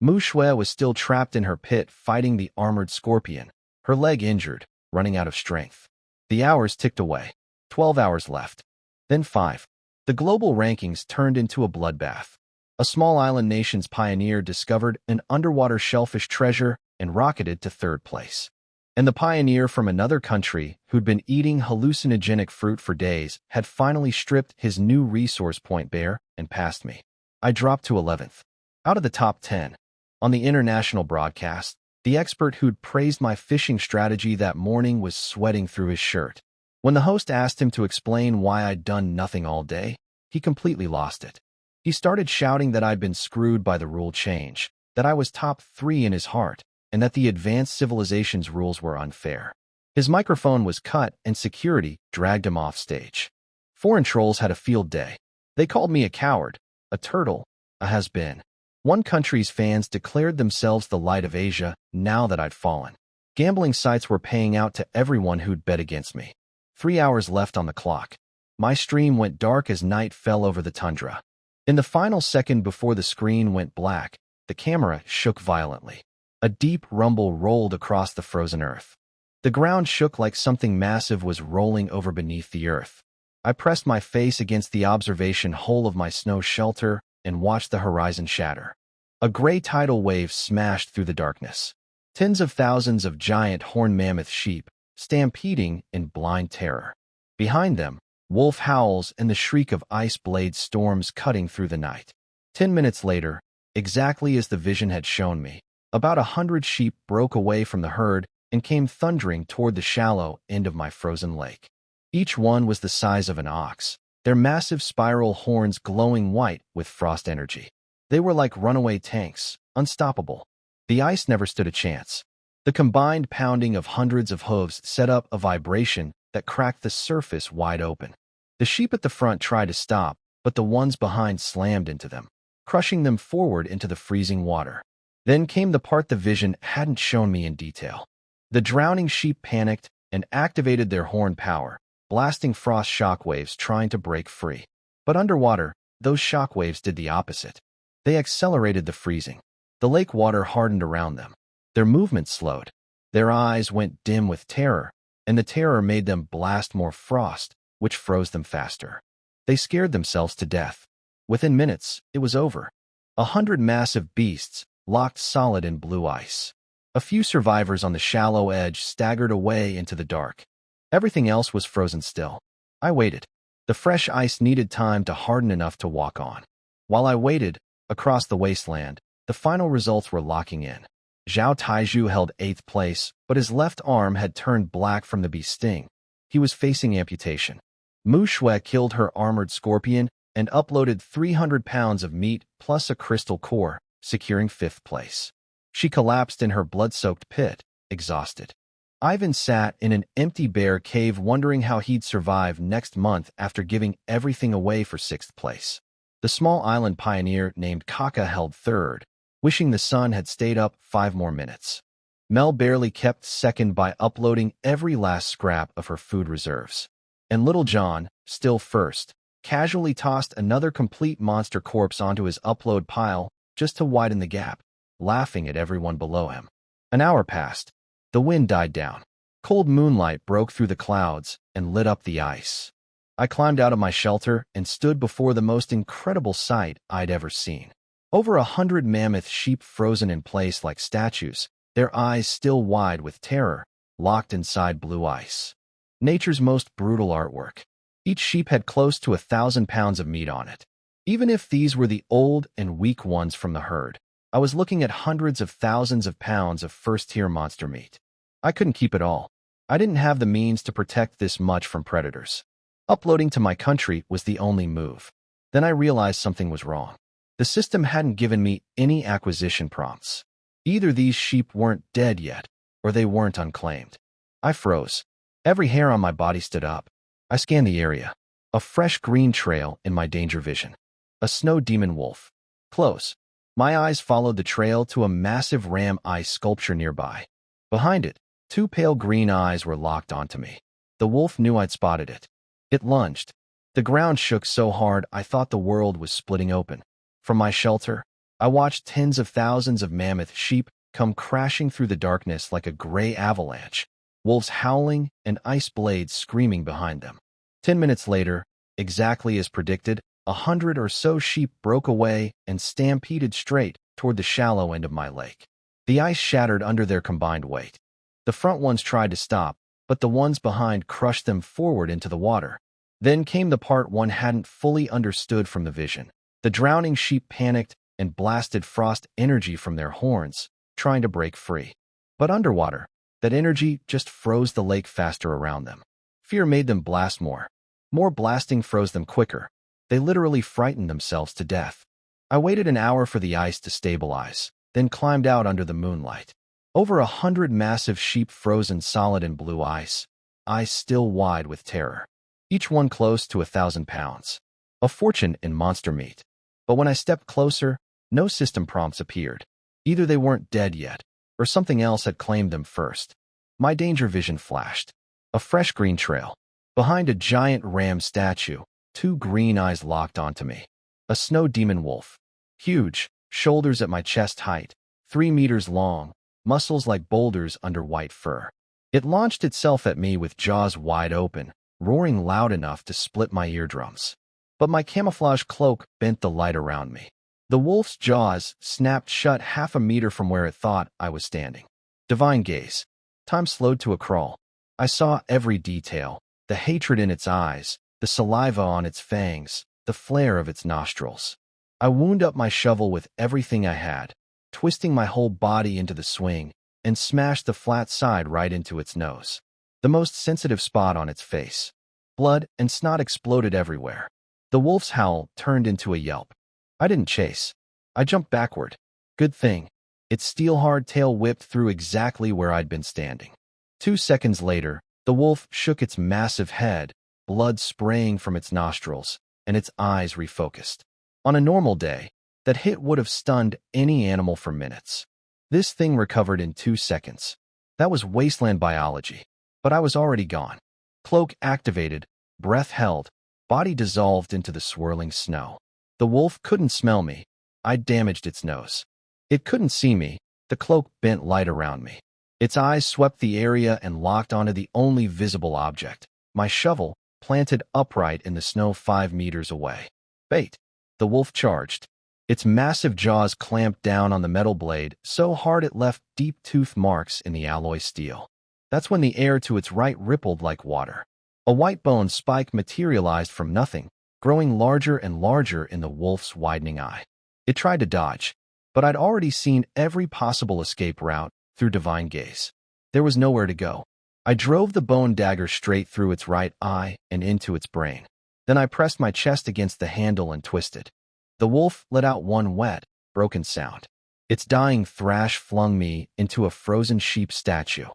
Mu Shui was still trapped in her pit fighting the armored scorpion, her leg injured, running out of strength. The hours ticked away. 12 hours left. Then 5. The global rankings turned into a bloodbath. A small island nation's pioneer discovered an underwater shellfish treasure and rocketed to 3rd place. And the pioneer from another country who'd been eating hallucinogenic fruit for days had finally stripped his new resource point bare and passed me. I dropped to 11th. Out of the top 10. On the international broadcast, the expert who'd praised my fishing strategy that morning was sweating through his shirt. When the host asked him to explain why I'd done nothing all day, he completely lost it. He started shouting that I'd been screwed by the rule change, that I was top 3 in his heart, and that the advanced civilization's rules were unfair. His microphone was cut, and security dragged him off stage. Foreign trolls had a field day. They called me a coward, a turtle, a has-been. One country's fans declared themselves the light of Asia now that I'd fallen. Gambling sites were paying out to everyone who'd bet against me. 3 hours left on the clock. My stream went dark as night fell over the tundra. In the final second before the screen went black, the camera shook violently. A deep rumble rolled across the frozen earth. The ground shook like something massive was rolling over beneath the earth. I pressed my face against the observation hole of my snow shelter and watched the horizon shatter. A gray tidal wave smashed through the darkness. Tens of thousands of giant horned mammoth sheep, stampeding in blind terror. Behind them, wolf howls and the shriek of ice blade storms cutting through the night. 10 minutes later, exactly as the vision had shown me, about 100 sheep broke away from the herd and came thundering toward the shallow end of my frozen lake. Each one was the size of an ox, their massive spiral horns glowing white with frost energy. They were like runaway tanks, unstoppable. The ice never stood a chance. The combined pounding of hundreds of hooves set up a vibration that cracked the surface wide open. The sheep at the front tried to stop, but the ones behind slammed into them, crushing them forward into the freezing water. Then came the part the vision hadn't shown me in detail. The drowning sheep panicked and activated their horn power, blasting frost shockwaves trying to break free. But underwater, those shockwaves did the opposite. They accelerated the freezing. The lake water hardened around them. Their movement slowed. Their eyes went dim with terror, and the terror made them blast more frost, which froze them faster. They scared themselves to death. Within minutes, it was over. 100 massive beasts, locked solid in blue ice. A few survivors on the shallow edge staggered away into the dark. Everything else was frozen still. I waited. The fresh ice needed time to harden enough to walk on. While I waited, across the wasteland, the final results were locking in. Zhao Taiju held 8th place, but his left arm had turned black from the beast's sting. He was facing amputation. Mu Shui killed her armored scorpion and uploaded 300 pounds of meat plus a crystal core, securing 5th place. She collapsed in her blood-soaked pit, exhausted. Ivan sat in an empty bear cave wondering how he'd survive next month after giving everything away for 6th place. The small island pioneer named Kaka held 3rd, wishing the sun had stayed up 5 more minutes. Mel barely kept 2nd by uploading every last scrap of her food reserves. And Little John, still 1st, casually tossed another complete monster corpse onto his upload pile just to widen the gap, laughing at everyone below him. An hour passed. The wind died down. Cold moonlight broke through the clouds and lit up the ice. I climbed out of my shelter and stood before the most incredible sight I'd ever seen. Over 100 mammoth sheep frozen in place like statues, their eyes still wide with terror, locked inside blue ice. Nature's most brutal artwork. Each sheep had close to 1,000 pounds of meat on it. Even if these were the old and weak ones from the herd, I was looking at hundreds of thousands of pounds of first-tier monster meat. I couldn't keep it all. I didn't have the means to protect this much from predators. Uploading to my country was the only move. Then I realized something was wrong. The system hadn't given me any acquisition prompts. Either these sheep weren't dead yet, or they weren't unclaimed. I froze. Every hair on my body stood up. I scanned the area. A fresh green trail in my danger vision. A snow demon wolf. Close. My eyes followed the trail to a massive ram ice sculpture nearby. Behind it, 2 pale green eyes were locked onto me. The wolf knew I'd spotted it. It lunged. The ground shook so hard I thought the world was splitting open. From my shelter, I watched tens of thousands of mammoth sheep come crashing through the darkness like a gray avalanche, wolves howling and ice blades screaming behind them. 10 minutes later, exactly as predicted, 100 or so sheep broke away and stampeded straight toward the shallow end of my lake. The ice shattered under their combined weight. The front ones tried to stop, but the ones behind crushed them forward into the water. Then came the part one hadn't fully understood from the vision. The drowning sheep panicked and blasted frost energy from their horns, trying to break free. But underwater, that energy just froze the lake faster around them. Fear made them blast more. More blasting froze them quicker. They literally frightened themselves to death. I waited an hour for the ice to stabilize, then climbed out under the moonlight. Over 100 massive sheep frozen solid in blue ice, eyes still wide with terror. Each one close to 1,000 pounds. A fortune in monster meat. But when I stepped closer, no system prompts appeared. Either they weren't dead yet, or something else had claimed them first. My danger vision flashed. A fresh green trail. Behind a giant ram statue, two green eyes locked onto me. A snow demon wolf. Huge, shoulders at my chest height, 3 meters long, muscles like boulders under white fur. It launched itself at me with jaws wide open, roaring loud enough to split my eardrums. But my camouflage cloak bent the light around me. The wolf's jaws snapped shut 1/2 meter from where it thought I was standing. Divine gaze. Time slowed to a crawl. I saw every detail, the hatred in its eyes, the saliva on its fangs, the flare of its nostrils. I wound up my shovel with everything I had, twisting my whole body into the swing, and smashed the flat side right into its nose. The most sensitive spot on its face. Blood and snot exploded everywhere. The wolf's howl turned into a yelp. I didn't chase. I jumped backward. Good thing. Its steel-hard tail whipped through exactly where I'd been standing. 2 seconds later, the wolf shook its massive head, blood spraying from its nostrils, and its eyes refocused. On a normal day, that hit would have stunned any animal for minutes. This thing recovered in 2 seconds. That was wasteland biology. But I was already gone. Cloak activated, breath held, body dissolved into the swirling snow. The wolf couldn't smell me. I'd damaged its nose. It couldn't see me. The cloak bent light around me. Its eyes swept the area and locked onto the only visible object, my shovel, planted upright in the snow 5 meters away. Bait. The wolf charged. Its massive jaws clamped down on the metal blade so hard it left deep tooth marks in the alloy steel. That's when the air to its right rippled like water. A white bone spike materialized from nothing, growing larger and larger in the wolf's widening eye. It tried to dodge, but I'd already seen every possible escape route through divine gaze. There was nowhere to go. I drove the bone dagger straight through its right eye and into its brain. Then I pressed my chest against the handle and twisted. The wolf let out one wet, broken sound. Its dying thrash flung me into a frozen sheep statue.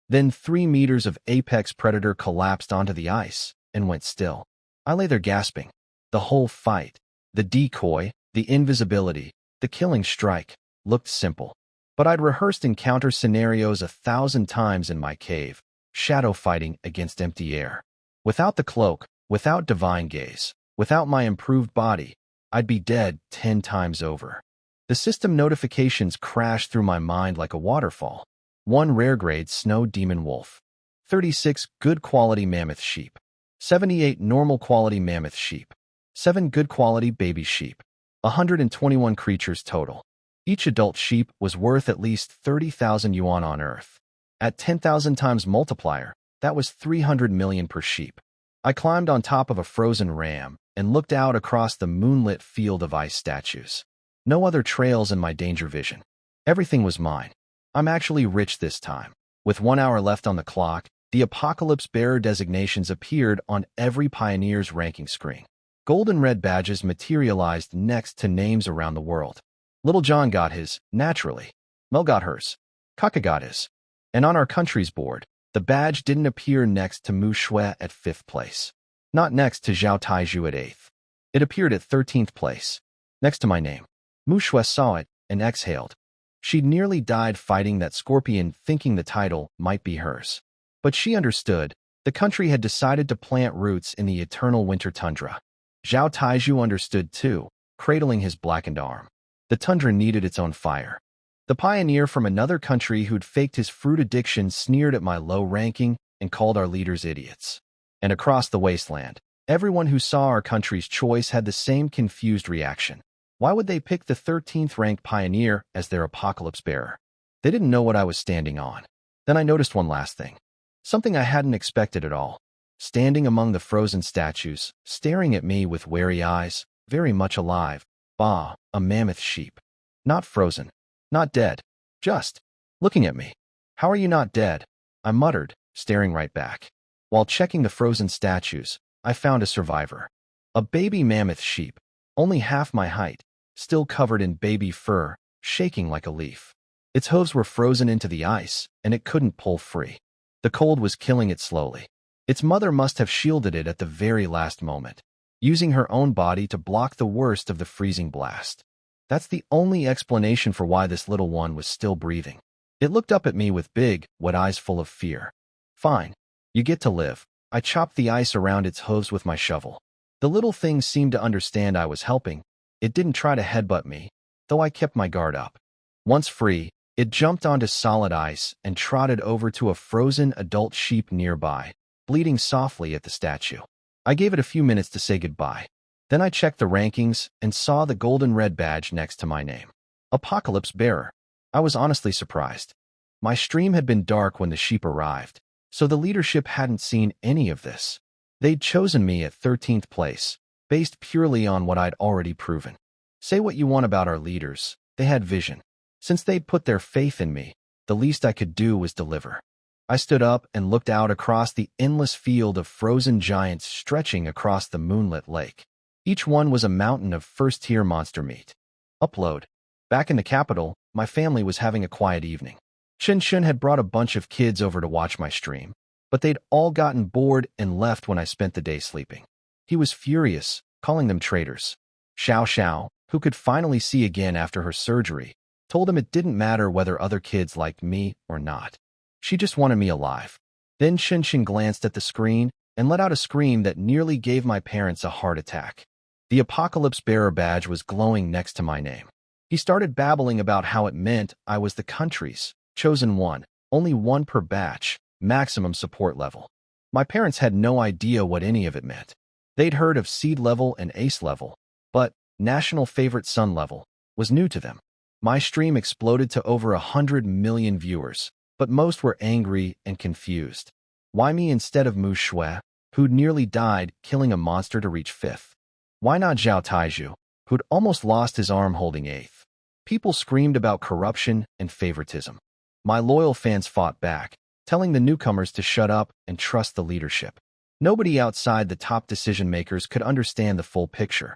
Then 3 meters of apex predator collapsed onto the ice and went still. I lay there gasping. The whole fight, the decoy, the invisibility, the killing strike, looked simple. But I'd rehearsed encounter scenarios 1,000 times in my cave, shadow fighting against empty air. Without the cloak, without divine gaze, without my improved body, I'd be dead 10 times over. The system notifications crashed through my mind like a waterfall. 1 rare grade snow demon wolf. 36 good quality mammoth sheep. 78 normal quality mammoth sheep. 7 good quality baby sheep. 121 creatures total. Each adult sheep was worth at least 30,000 yuan on Earth. At 10,000 times multiplier, that was 300 million per sheep. I climbed on top of a frozen ram and looked out across the moonlit field of ice statues. No other trails in my danger vision. Everything was mine. I'm actually rich this time. With 1 hour left on the clock, the apocalypse bearer designations appeared on every pioneer's ranking screen. Gold and red badges materialized next to names around the world. Little John got his, naturally. Mel got hers. Kaka got his. And on our country's board, the badge didn't appear next to Mu Shui at 5th place. Not next to Zhao Taizhu at 8th. It appeared at 13th place, next to my name. Mu Shui saw it and exhaled. She'd nearly died fighting that scorpion, thinking the title might be hers. But she understood. The country had decided to plant roots in the eternal winter tundra. Zhao Taizhu understood too, cradling his blackened arm. The tundra needed its own fire. The pioneer from another country who'd faked his fruit addiction sneered at my low ranking and called our leaders idiots. And across the wasteland, everyone who saw our country's choice had the same confused reaction. Why would they pick the 13th ranked pioneer as their apocalypse bearer? They didn't know what I was standing on. Then I noticed one last thing. Something I hadn't expected at all. Standing among the frozen statues, staring at me with wary eyes, very much alive, a mammoth sheep. Not frozen. Not dead. Just looking at me. How are you not dead? I muttered, staring right back. While checking the frozen statues, I found a survivor. A baby mammoth sheep, only half my height, still covered in baby fur, shaking like a leaf. Its hooves were frozen into the ice, and it couldn't pull free. The cold was killing it slowly. Its mother must have shielded it at the very last moment, using her own body to block the worst of the freezing blast. That's the only explanation for why this little one was still breathing. It looked up at me with big, wet eyes full of fear. Fine. You get to live. I chopped the ice around its hooves with my shovel. The little thing seemed to understand I was helping. It didn't try to headbutt me, though I kept my guard up. Once free, it jumped onto solid ice and trotted over to a frozen adult sheep nearby, bleating softly at the statue. I gave it a few minutes to say goodbye. Then I checked the rankings and saw the golden red badge next to my name. Apocalypse Bearer. I was honestly surprised. My stream had been dark when the sheep arrived, so the leadership hadn't seen any of this. They'd chosen me at 13th place, based purely on what I'd already proven. Say what you want about our leaders, they had vision. Since they'd put their faith in me, the least I could do was deliver. I stood up and looked out across the endless field of frozen giants stretching across the moonlit lake. Each one was a mountain of first-tier monster meat. Upload. Back in the capital, my family was having a quiet evening. Shun had brought a bunch of kids over to watch my stream, but they'd all gotten bored and left when I spent the day sleeping. He was furious, calling them traitors. Xiao, who could finally see again after her surgery, told him it didn't matter whether other kids liked me or not. She just wanted me alive. Then Shin glanced at the screen and let out a scream that nearly gave my parents a heart attack. The Apocalypse Bearer badge was glowing next to my name. He started babbling about how it meant I was the country's chosen one, only one per batch, maximum support level. My parents had no idea what any of it meant. They'd heard of seed level and ace level, but national favorite son level was new to them. My stream exploded to over 100 million viewers, but most were angry and confused. Why me instead of Mu Shui, who'd nearly died killing a monster to reach 5th? Why not Zhao Taiju, who'd almost lost his arm holding 8th? People screamed about corruption and favoritism. My loyal fans fought back, telling the newcomers to shut up and trust the leadership. Nobody outside the top decision-makers could understand the full picture.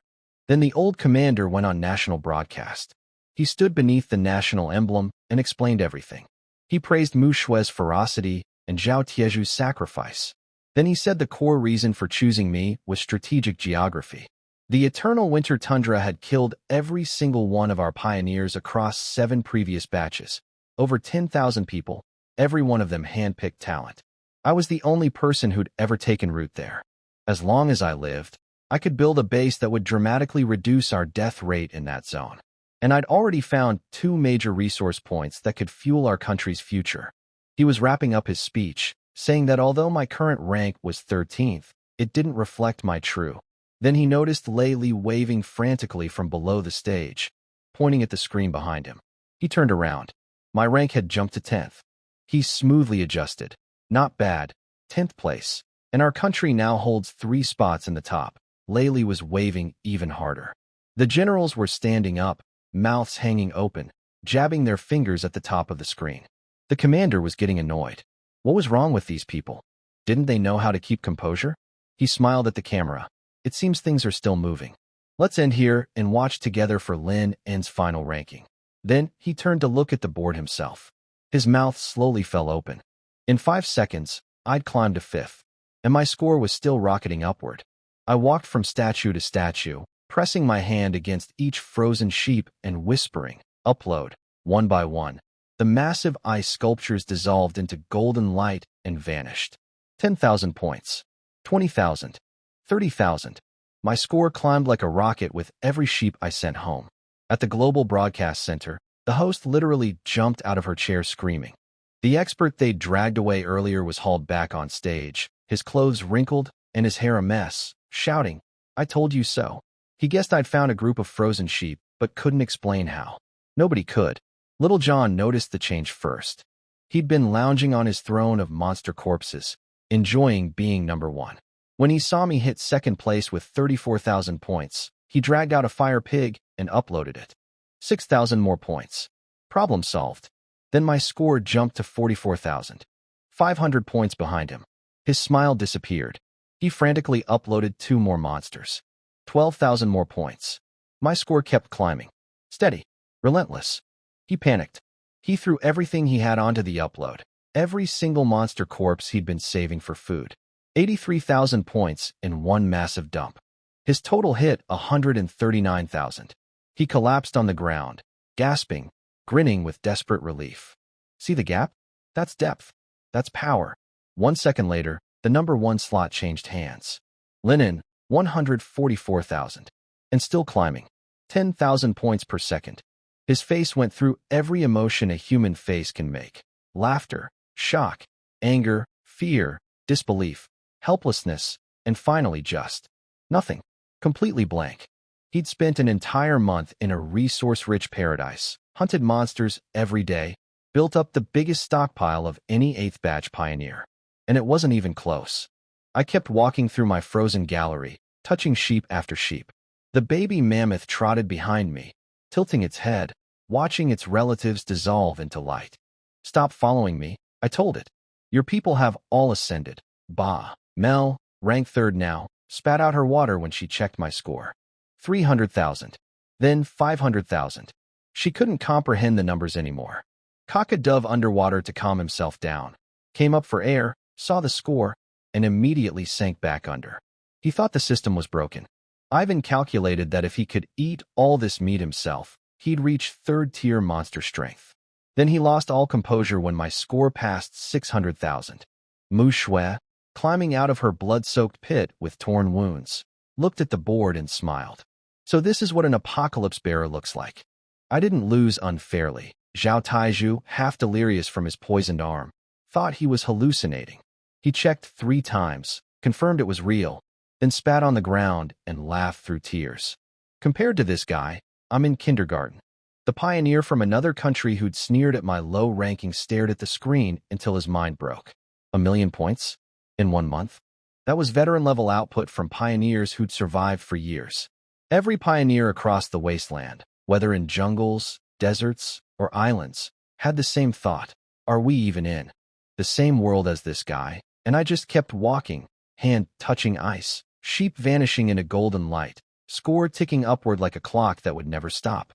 Then the old commander went on national broadcast. He stood beneath the national emblem and explained everything. He praised Mu Shui's ferocity and Zhao Tieju's sacrifice. Then he said the core reason for choosing me was strategic geography. The eternal winter tundra had killed every single one of our pioneers across 7 previous batches. Over 10,000 people, every one of them hand-picked talent. I was the only person who'd ever taken root there. As long as I lived, I could build a base that would dramatically reduce our death rate in that zone. And I'd already found 2 major resource points that could fuel our country's future. He was wrapping up his speech, saying that although my current rank was 13th, it didn't reflect my true. Then he noticed Lei Li waving frantically from below the stage, pointing at the screen behind him. He turned around. My rank had jumped to 10th. He smoothly adjusted. Not bad. 10th place. And our country now holds 3 spots in the top. Lei Li was waving even harder. The generals were standing up, mouths hanging open, jabbing their fingers at the top of the screen. The commander was getting annoyed. What was wrong with these people? Didn't they know how to keep composure? He smiled at the camera. It seems things are still moving. Let's end here and watch together for Lin N's final ranking. Then he turned to look at the board himself. His mouth slowly fell open. In 5 seconds, I'd climbed to 5th, and my score was still rocketing upward. I walked from statue to statue, pressing my hand against each frozen sheep and whispering, "Upload." One by one, the massive ice sculptures dissolved into golden light and vanished. 10,000 points. 20,000. 30,000. My score climbed like a rocket with every sheep I sent home. At the Global Broadcast Center, the host literally jumped out of her chair screaming. The expert they'd dragged away earlier was hauled back on stage, his clothes wrinkled and his hair a mess, shouting, "I told you so." He guessed I'd found a group of frozen sheep, but couldn't explain how. Nobody could. Little John noticed the change first. He'd been lounging on his throne of monster corpses, enjoying being number 1. When he saw me hit 2nd place with 34,000 points, he dragged out a fire pig and uploaded it. 6,000 more points. Problem solved. Then my score jumped to 44,000. 500 points behind him. His smile disappeared. He frantically uploaded 2 more monsters. 12,000 more points. My score kept climbing. Steady. Relentless. He panicked. He threw everything he had onto the upload. Every single monster corpse he'd been saving for food. 83,000 points in one massive dump. His total hit 139,000. He collapsed on the ground, gasping, grinning with desperate relief. See the gap? That's depth. That's power. 1 second later, the number 1 slot changed hands. Linen, 144,000. And still climbing. 10,000 points per second. His face went through every emotion a human face can make. Laughter, shock, anger, fear, disbelief, helplessness, and finally just nothing. Completely blank. He'd spent an entire month in a resource-rich paradise, hunted monsters every day, built up the biggest stockpile of any 8th batch pioneer. And it wasn't even close. I kept walking through my frozen gallery, touching sheep after sheep. The baby mammoth trotted behind me, tilting its head, watching its relatives dissolve into light. Stop following me, I told it. Your people have all ascended. Bah. Mel, rank 3rd now, spat out her water when she checked my score. 300,000. Then 500,000. She couldn't comprehend the numbers anymore. Cock-a-dove underwater to calm himself down. Came up for air, saw the score, and immediately sank back under. He thought the system was broken. Ivan calculated that if he could eat all this meat himself, he'd reach 3rd-tier monster strength. Then he lost all composure when my score passed 600,000. Mu Shui, climbing out of her blood-soaked pit with torn wounds, looked at the board and smiled. So this is what an apocalypse bearer looks like. I didn't lose unfairly. Zhao Taiju, half delirious from his poisoned arm, thought he was hallucinating. He checked 3 times, confirmed it was real, then spat on the ground and laughed through tears. Compared to this guy, I'm in kindergarten. The pioneer from another country who'd sneered at my low ranking stared at the screen until his mind broke. 1,000,000 points? In 1 month? That was veteran-level output from pioneers who'd survived for years. Every pioneer across the wasteland, whether in jungles, deserts, or islands, had the same thought. Are we even in the same world as this guy? And I just kept walking, hand touching ice, sheep vanishing in a golden light, score ticking upward like a clock that would never stop.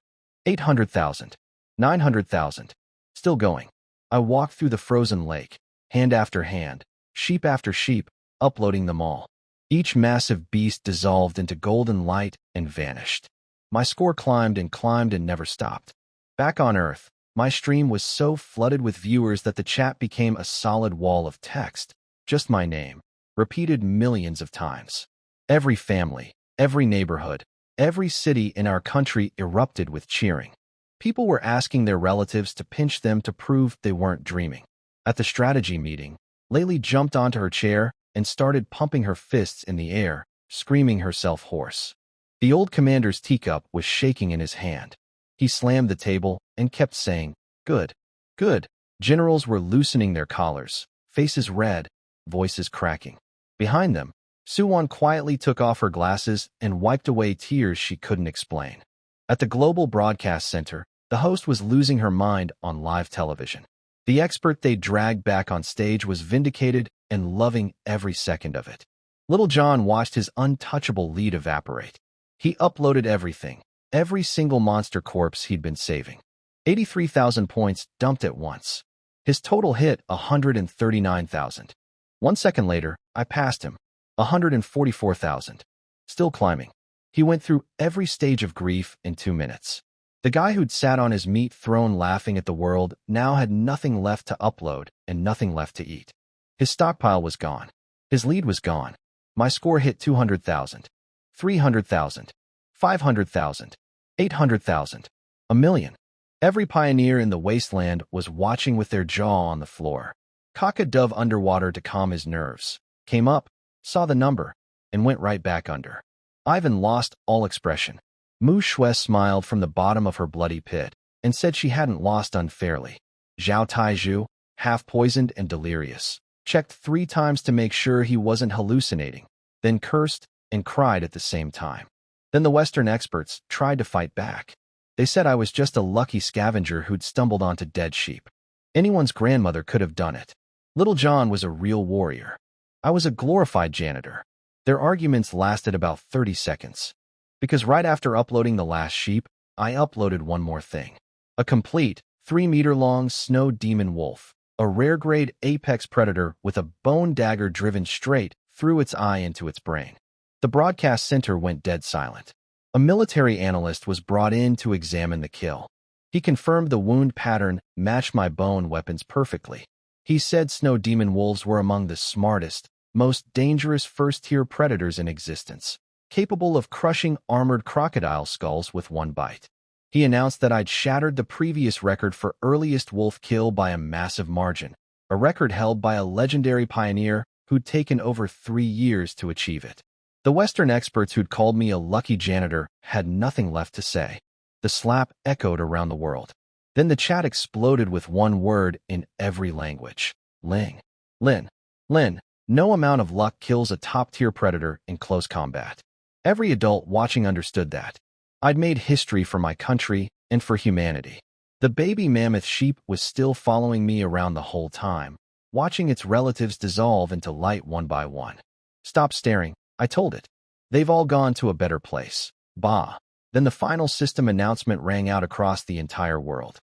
800,000. 900,000. Still going. I walked through the frozen lake, hand after hand, sheep after sheep, uploading them all. Each massive beast dissolved into golden light and vanished. My score climbed and never stopped. Back on Earth, my stream was so flooded with viewers that the chat became a solid wall of text, just my name, repeated millions of times. Every family, every neighborhood, every city in our country erupted with cheering. People were asking their relatives to pinch them to prove they weren't dreaming. At the strategy meeting, Laylee jumped onto her chair and started pumping her fists in the air, screaming herself hoarse. The old commander's teacup was shaking in his hand. He slammed the table and kept saying, "Good, good." Generals were loosening their collars, faces red, voices cracking. Behind them, Suwon quietly took off her glasses and wiped away tears she couldn't explain. At the Global Broadcast Center, the host was losing her mind on live television. The expert they dragged back on stage was vindicated and loving every second of it. Little John watched his untouchable lead evaporate. He uploaded everything, every single monster corpse he'd been saving. 83,000 points dumped at once. His total hit 139,000. 1 second later, I passed him. 144,000. Still climbing. He went through every stage of grief in 2 minutes. The guy who'd sat on his meat throne laughing at the world now had nothing left to upload and nothing left to eat. His stockpile was gone. His lead was gone. My score hit 200,000. 300,000. 500,000. 800,000. 1,000,000. Every pioneer in the wasteland was watching with their jaw on the floor. Cock-a-dove underwater to calm his nerves. Came up, saw the number, and went right back under. Ivan lost all expression. Mu Shui smiled from the bottom of her bloody pit and said she hadn't lost unfairly. Zhao Taiju, half poisoned and delirious, checked 3 times to make sure he wasn't hallucinating, then cursed and cried at the same time. Then the Western experts tried to fight back. They said I was just a lucky scavenger who'd stumbled onto dead sheep. Anyone's grandmother could have done it. Little John was a real warrior. I was a glorified janitor. Their arguments lasted about 30 seconds. Because right after uploading the last sheep, I uploaded one more thing. A complete 3-meter-long snow demon wolf, a rare-grade apex predator with a bone dagger driven straight through its eye into its brain. The broadcast center went dead silent. A military analyst was brought in to examine the kill. He confirmed the wound pattern matched my bone weapons perfectly. He said snow demon wolves were among the smartest, most dangerous first-tier predators in existence, capable of crushing armored crocodile skulls with one bite. He announced that I'd shattered the previous record for earliest wolf kill by a massive margin, a record held by a legendary pioneer who'd taken over 3 years to achieve it. The Western experts who'd called me a lucky janitor had nothing left to say. The slap echoed around the world. Then the chat exploded with one word in every language. Ling. Lin. No amount of luck kills a top-tier predator in close combat. Every adult watching understood that. I'd made history for my country and for humanity. The baby mammoth sheep was still following me around the whole time, watching its relatives dissolve into light one by one. Stop staring, I told it. They've all gone to a better place. Bah. Then the final system announcement rang out across the entire world.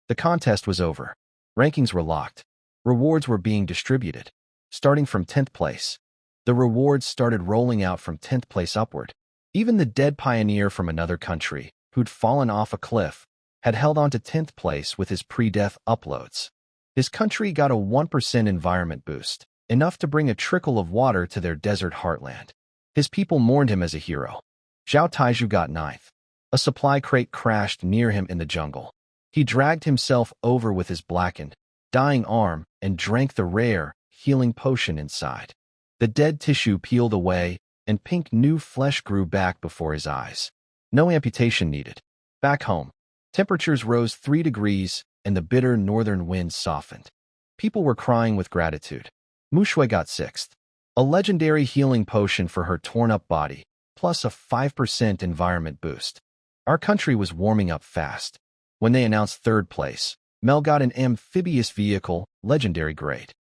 The contest was over. Rankings were locked. Rewards were being distributed. Starting from 10th place. The rewards started rolling out from 10th place upward. Even the dead pioneer from another country, who'd fallen off a cliff, had held on to 10th place with his pre-death uploads. His country got a 1% environment boost, enough to bring a trickle of water to their desert heartland. His people mourned him as a hero. Zhao Taiju got 9th. A supply crate crashed near him in the jungle. He dragged himself over with his blackened, dying arm and drank the rare, healing potion inside. The dead tissue peeled away, and pink new flesh grew back before his eyes. No amputation needed. Back home, temperatures rose 3 degrees, and the bitter northern winds softened. People were crying with gratitude. Mushui got 6th. A legendary healing potion for her torn-up body, plus a 5% environment boost. Our country was warming up fast. When they announced 3rd place, Mel got an amphibious vehicle, legendary grade.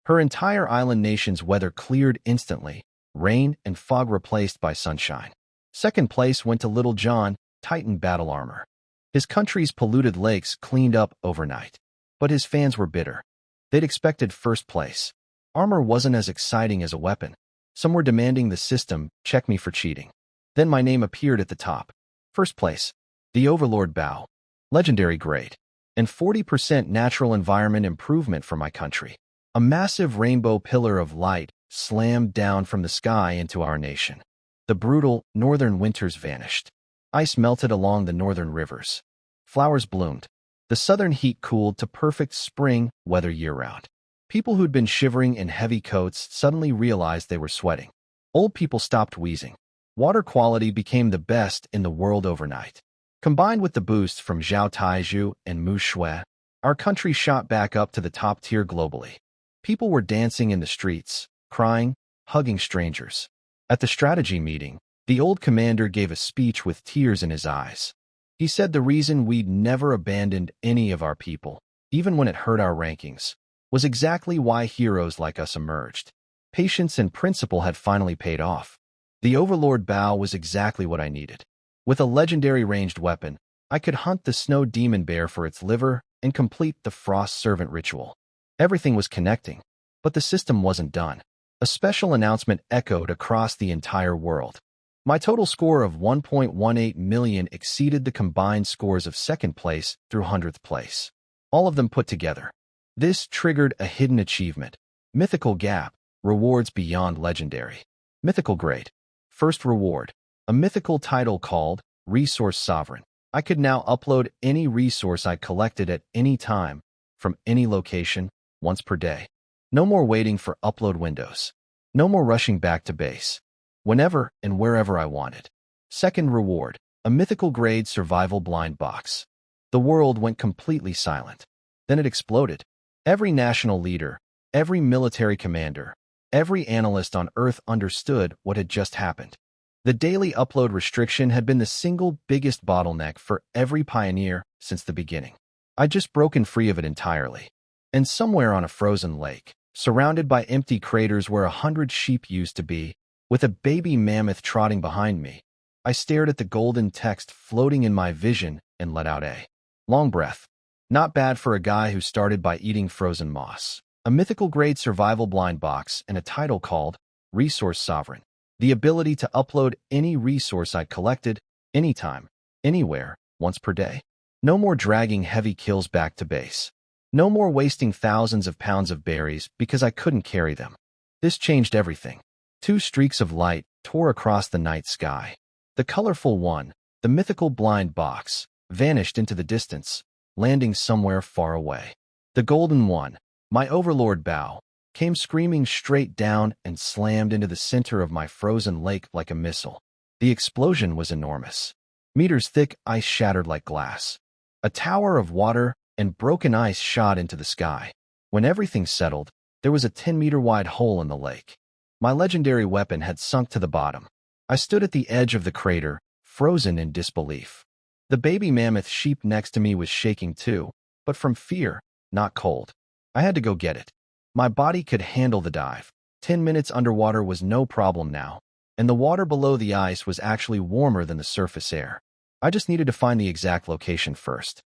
Her entire island nation's weather cleared instantly, rain and fog replaced by sunshine. 2nd place went to Little John, Titan battle armor. His country's polluted lakes cleaned up overnight. But his fans were bitter. They'd expected 1st place. Armor wasn't as exciting as a weapon. Some were demanding the system check me for cheating. Then my name appeared at the top. 1st place, the Overlord Bow, legendary grade, and 40% natural environment improvement for my country. A massive rainbow pillar of light slammed down from the sky into our nation. The brutal northern winters vanished. Ice melted along the northern rivers. Flowers bloomed. The southern heat cooled to perfect spring weather year-round. People who'd been shivering in heavy coats suddenly realized they were sweating. Old people stopped wheezing. Water quality became the best in the world overnight. Combined with the boost from Zhao Taiju and Mu Shui, our country shot back up to the top tier globally. People were dancing in the streets, crying, hugging strangers. At the strategy meeting, the old commander gave a speech with tears in his eyes. He said the reason we'd never abandoned any of our people, even when it hurt our rankings, was exactly why heroes like us emerged. Patience and principle had finally paid off. The Overlord Bow was exactly what I needed. With a legendary ranged weapon, I could hunt the snow demon bear for its liver and complete the frost servant ritual. Everything was connecting, but the system wasn't done. A special announcement echoed across the entire world. My total score of 1.18 million exceeded the combined scores of 2nd place through 100th place. All of them put together. This triggered a hidden achievement. Mythical Gap, rewards beyond legendary. Mythical Grade. 1st reward, a mythical title called Resource Sovereign. I could now upload any resource I collected at any time, from any location, once per day. No more waiting for upload windows. No more rushing back to base. Whenever and wherever I wanted. 2nd reward, a mythical grade survival blind box. The world went completely silent. Then it exploded. Every national leader, every military commander, every analyst on Earth understood what had just happened. The daily upload restriction had been the single biggest bottleneck for every pioneer since the beginning. I'd just broken free of it entirely. And somewhere on a frozen lake, surrounded by empty craters where 100 sheep used to be, with a baby mammoth trotting behind me, I stared at the golden text floating in my vision and let out a long breath. Not bad for a guy who started by eating frozen moss. A mythical-grade survival blind box and a title called Resource Sovereign. The ability to upload any resource I'd collected, anytime, anywhere, once per day. No more dragging heavy kills back to base. No more wasting thousands of pounds of berries because I couldn't carry them. This changed everything. 2 streaks of light tore across the night sky. The colorful one, the mythical blind box, vanished into the distance, landing somewhere far away. The golden one, my overlord bow, came screaming straight down and slammed into the center of my frozen lake like a missile. The explosion was enormous. Meters thick ice shattered like glass. A tower of water and broken ice shot into the sky. When everything settled, there was a 10-meter-wide hole in the lake. My legendary weapon had sunk to the bottom. I stood at the edge of the crater, frozen in disbelief. The baby mammoth sheep next to me was shaking too, but from fear, not cold. I had to go get it. My body could handle the dive. 10 minutes underwater was no problem now, and the water below the ice was actually warmer than the surface air. I just needed to find the exact location first.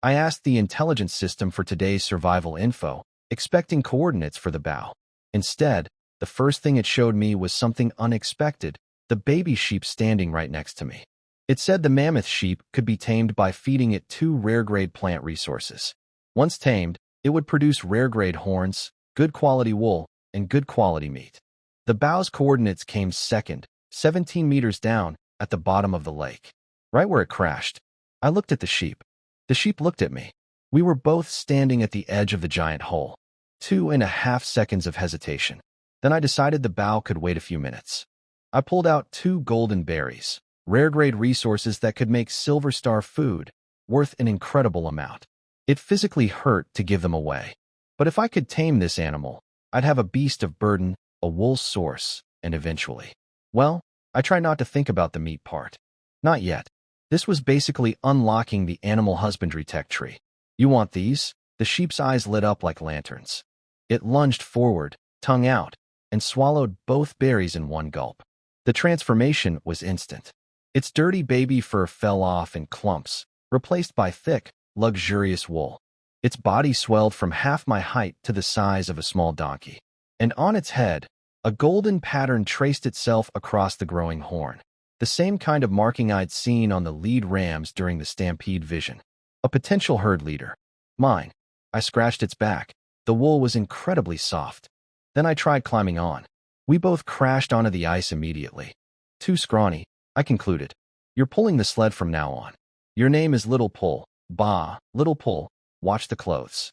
I asked the intelligence system for today's survival info, expecting coordinates for the bow. Instead, the first thing it showed me was something unexpected, the baby sheep standing right next to me. It said the mammoth sheep could be tamed by feeding it 2 rare-grade plant resources. Once tamed, it would produce rare-grade horns, good quality wool, and good quality meat. The bow's coordinates came second, 17 meters down, at the bottom of the lake. Right where it crashed. I looked at the sheep. The sheep looked at me. We were both standing at the edge of the giant hole. 2.5 seconds of hesitation. Then I decided the bow could wait a few minutes. I pulled out 2 golden berries, rare-grade resources that could make Silver Star food, worth an incredible amount. It physically hurt to give them away. But if I could tame this animal, I'd have a beast of burden, a wool source, and eventually. Well, I try not to think about the meat part. Not yet. This was basically unlocking the animal husbandry tech tree. You want these? The sheep's eyes lit up like lanterns. It lunged forward, tongue out, and swallowed both berries in one gulp. The transformation was instant. Its dirty baby fur fell off in clumps, replaced by thick, luxurious wool. Its body swelled from half my height to the size of a small donkey. And on its head, a golden pattern traced itself across the growing horn. The same kind of marking I'd seen on the lead rams during the stampede vision. A potential herd leader. Mine. I scratched its back. The wool was incredibly soft. Then I tried climbing on. We both crashed onto the ice immediately. Too scrawny, I concluded. You're pulling the sled from now on. Your name is Little Pull. Bah, Little Pull. Watch the clothes.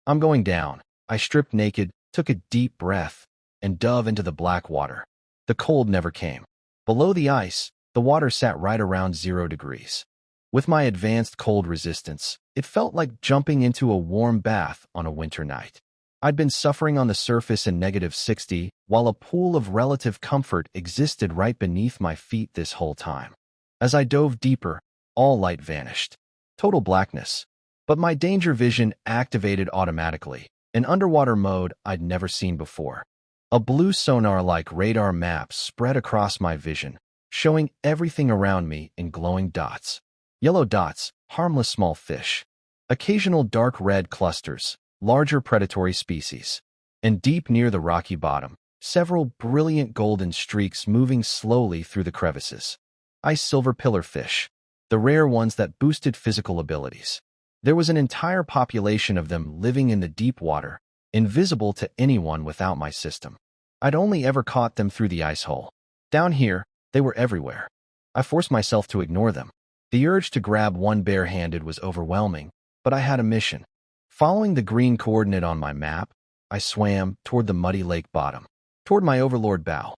I'm going down. I stripped naked, took a deep breath, and dove into the black water. The cold never came. Below the ice, the water sat right around 0 degrees. With my advanced cold resistance, it felt like jumping into a warm bath on a winter night. I'd been suffering on the surface in -60, while a pool of relative comfort existed right beneath my feet this whole time. As I dove deeper, all light vanished. Total blackness. But my danger vision activated automatically, an underwater mode I'd never seen before. A blue sonar-like radar map spread across my vision, showing everything around me in glowing dots. Yellow dots, harmless small fish. Occasional dark red clusters, larger predatory species. And deep near the rocky bottom, several brilliant golden streaks moving slowly through the crevices. Ice silver pillarfish, the rare ones that boosted physical abilities. There was an entire population of them living in the deep water, invisible to anyone without my system. I'd only ever caught them through the ice hole. Down here, they were everywhere. I forced myself to ignore them. The urge to grab one bare-handed was overwhelming, but I had a mission. Following the green coordinate on my map, I swam toward the muddy lake bottom, toward my overlord bow.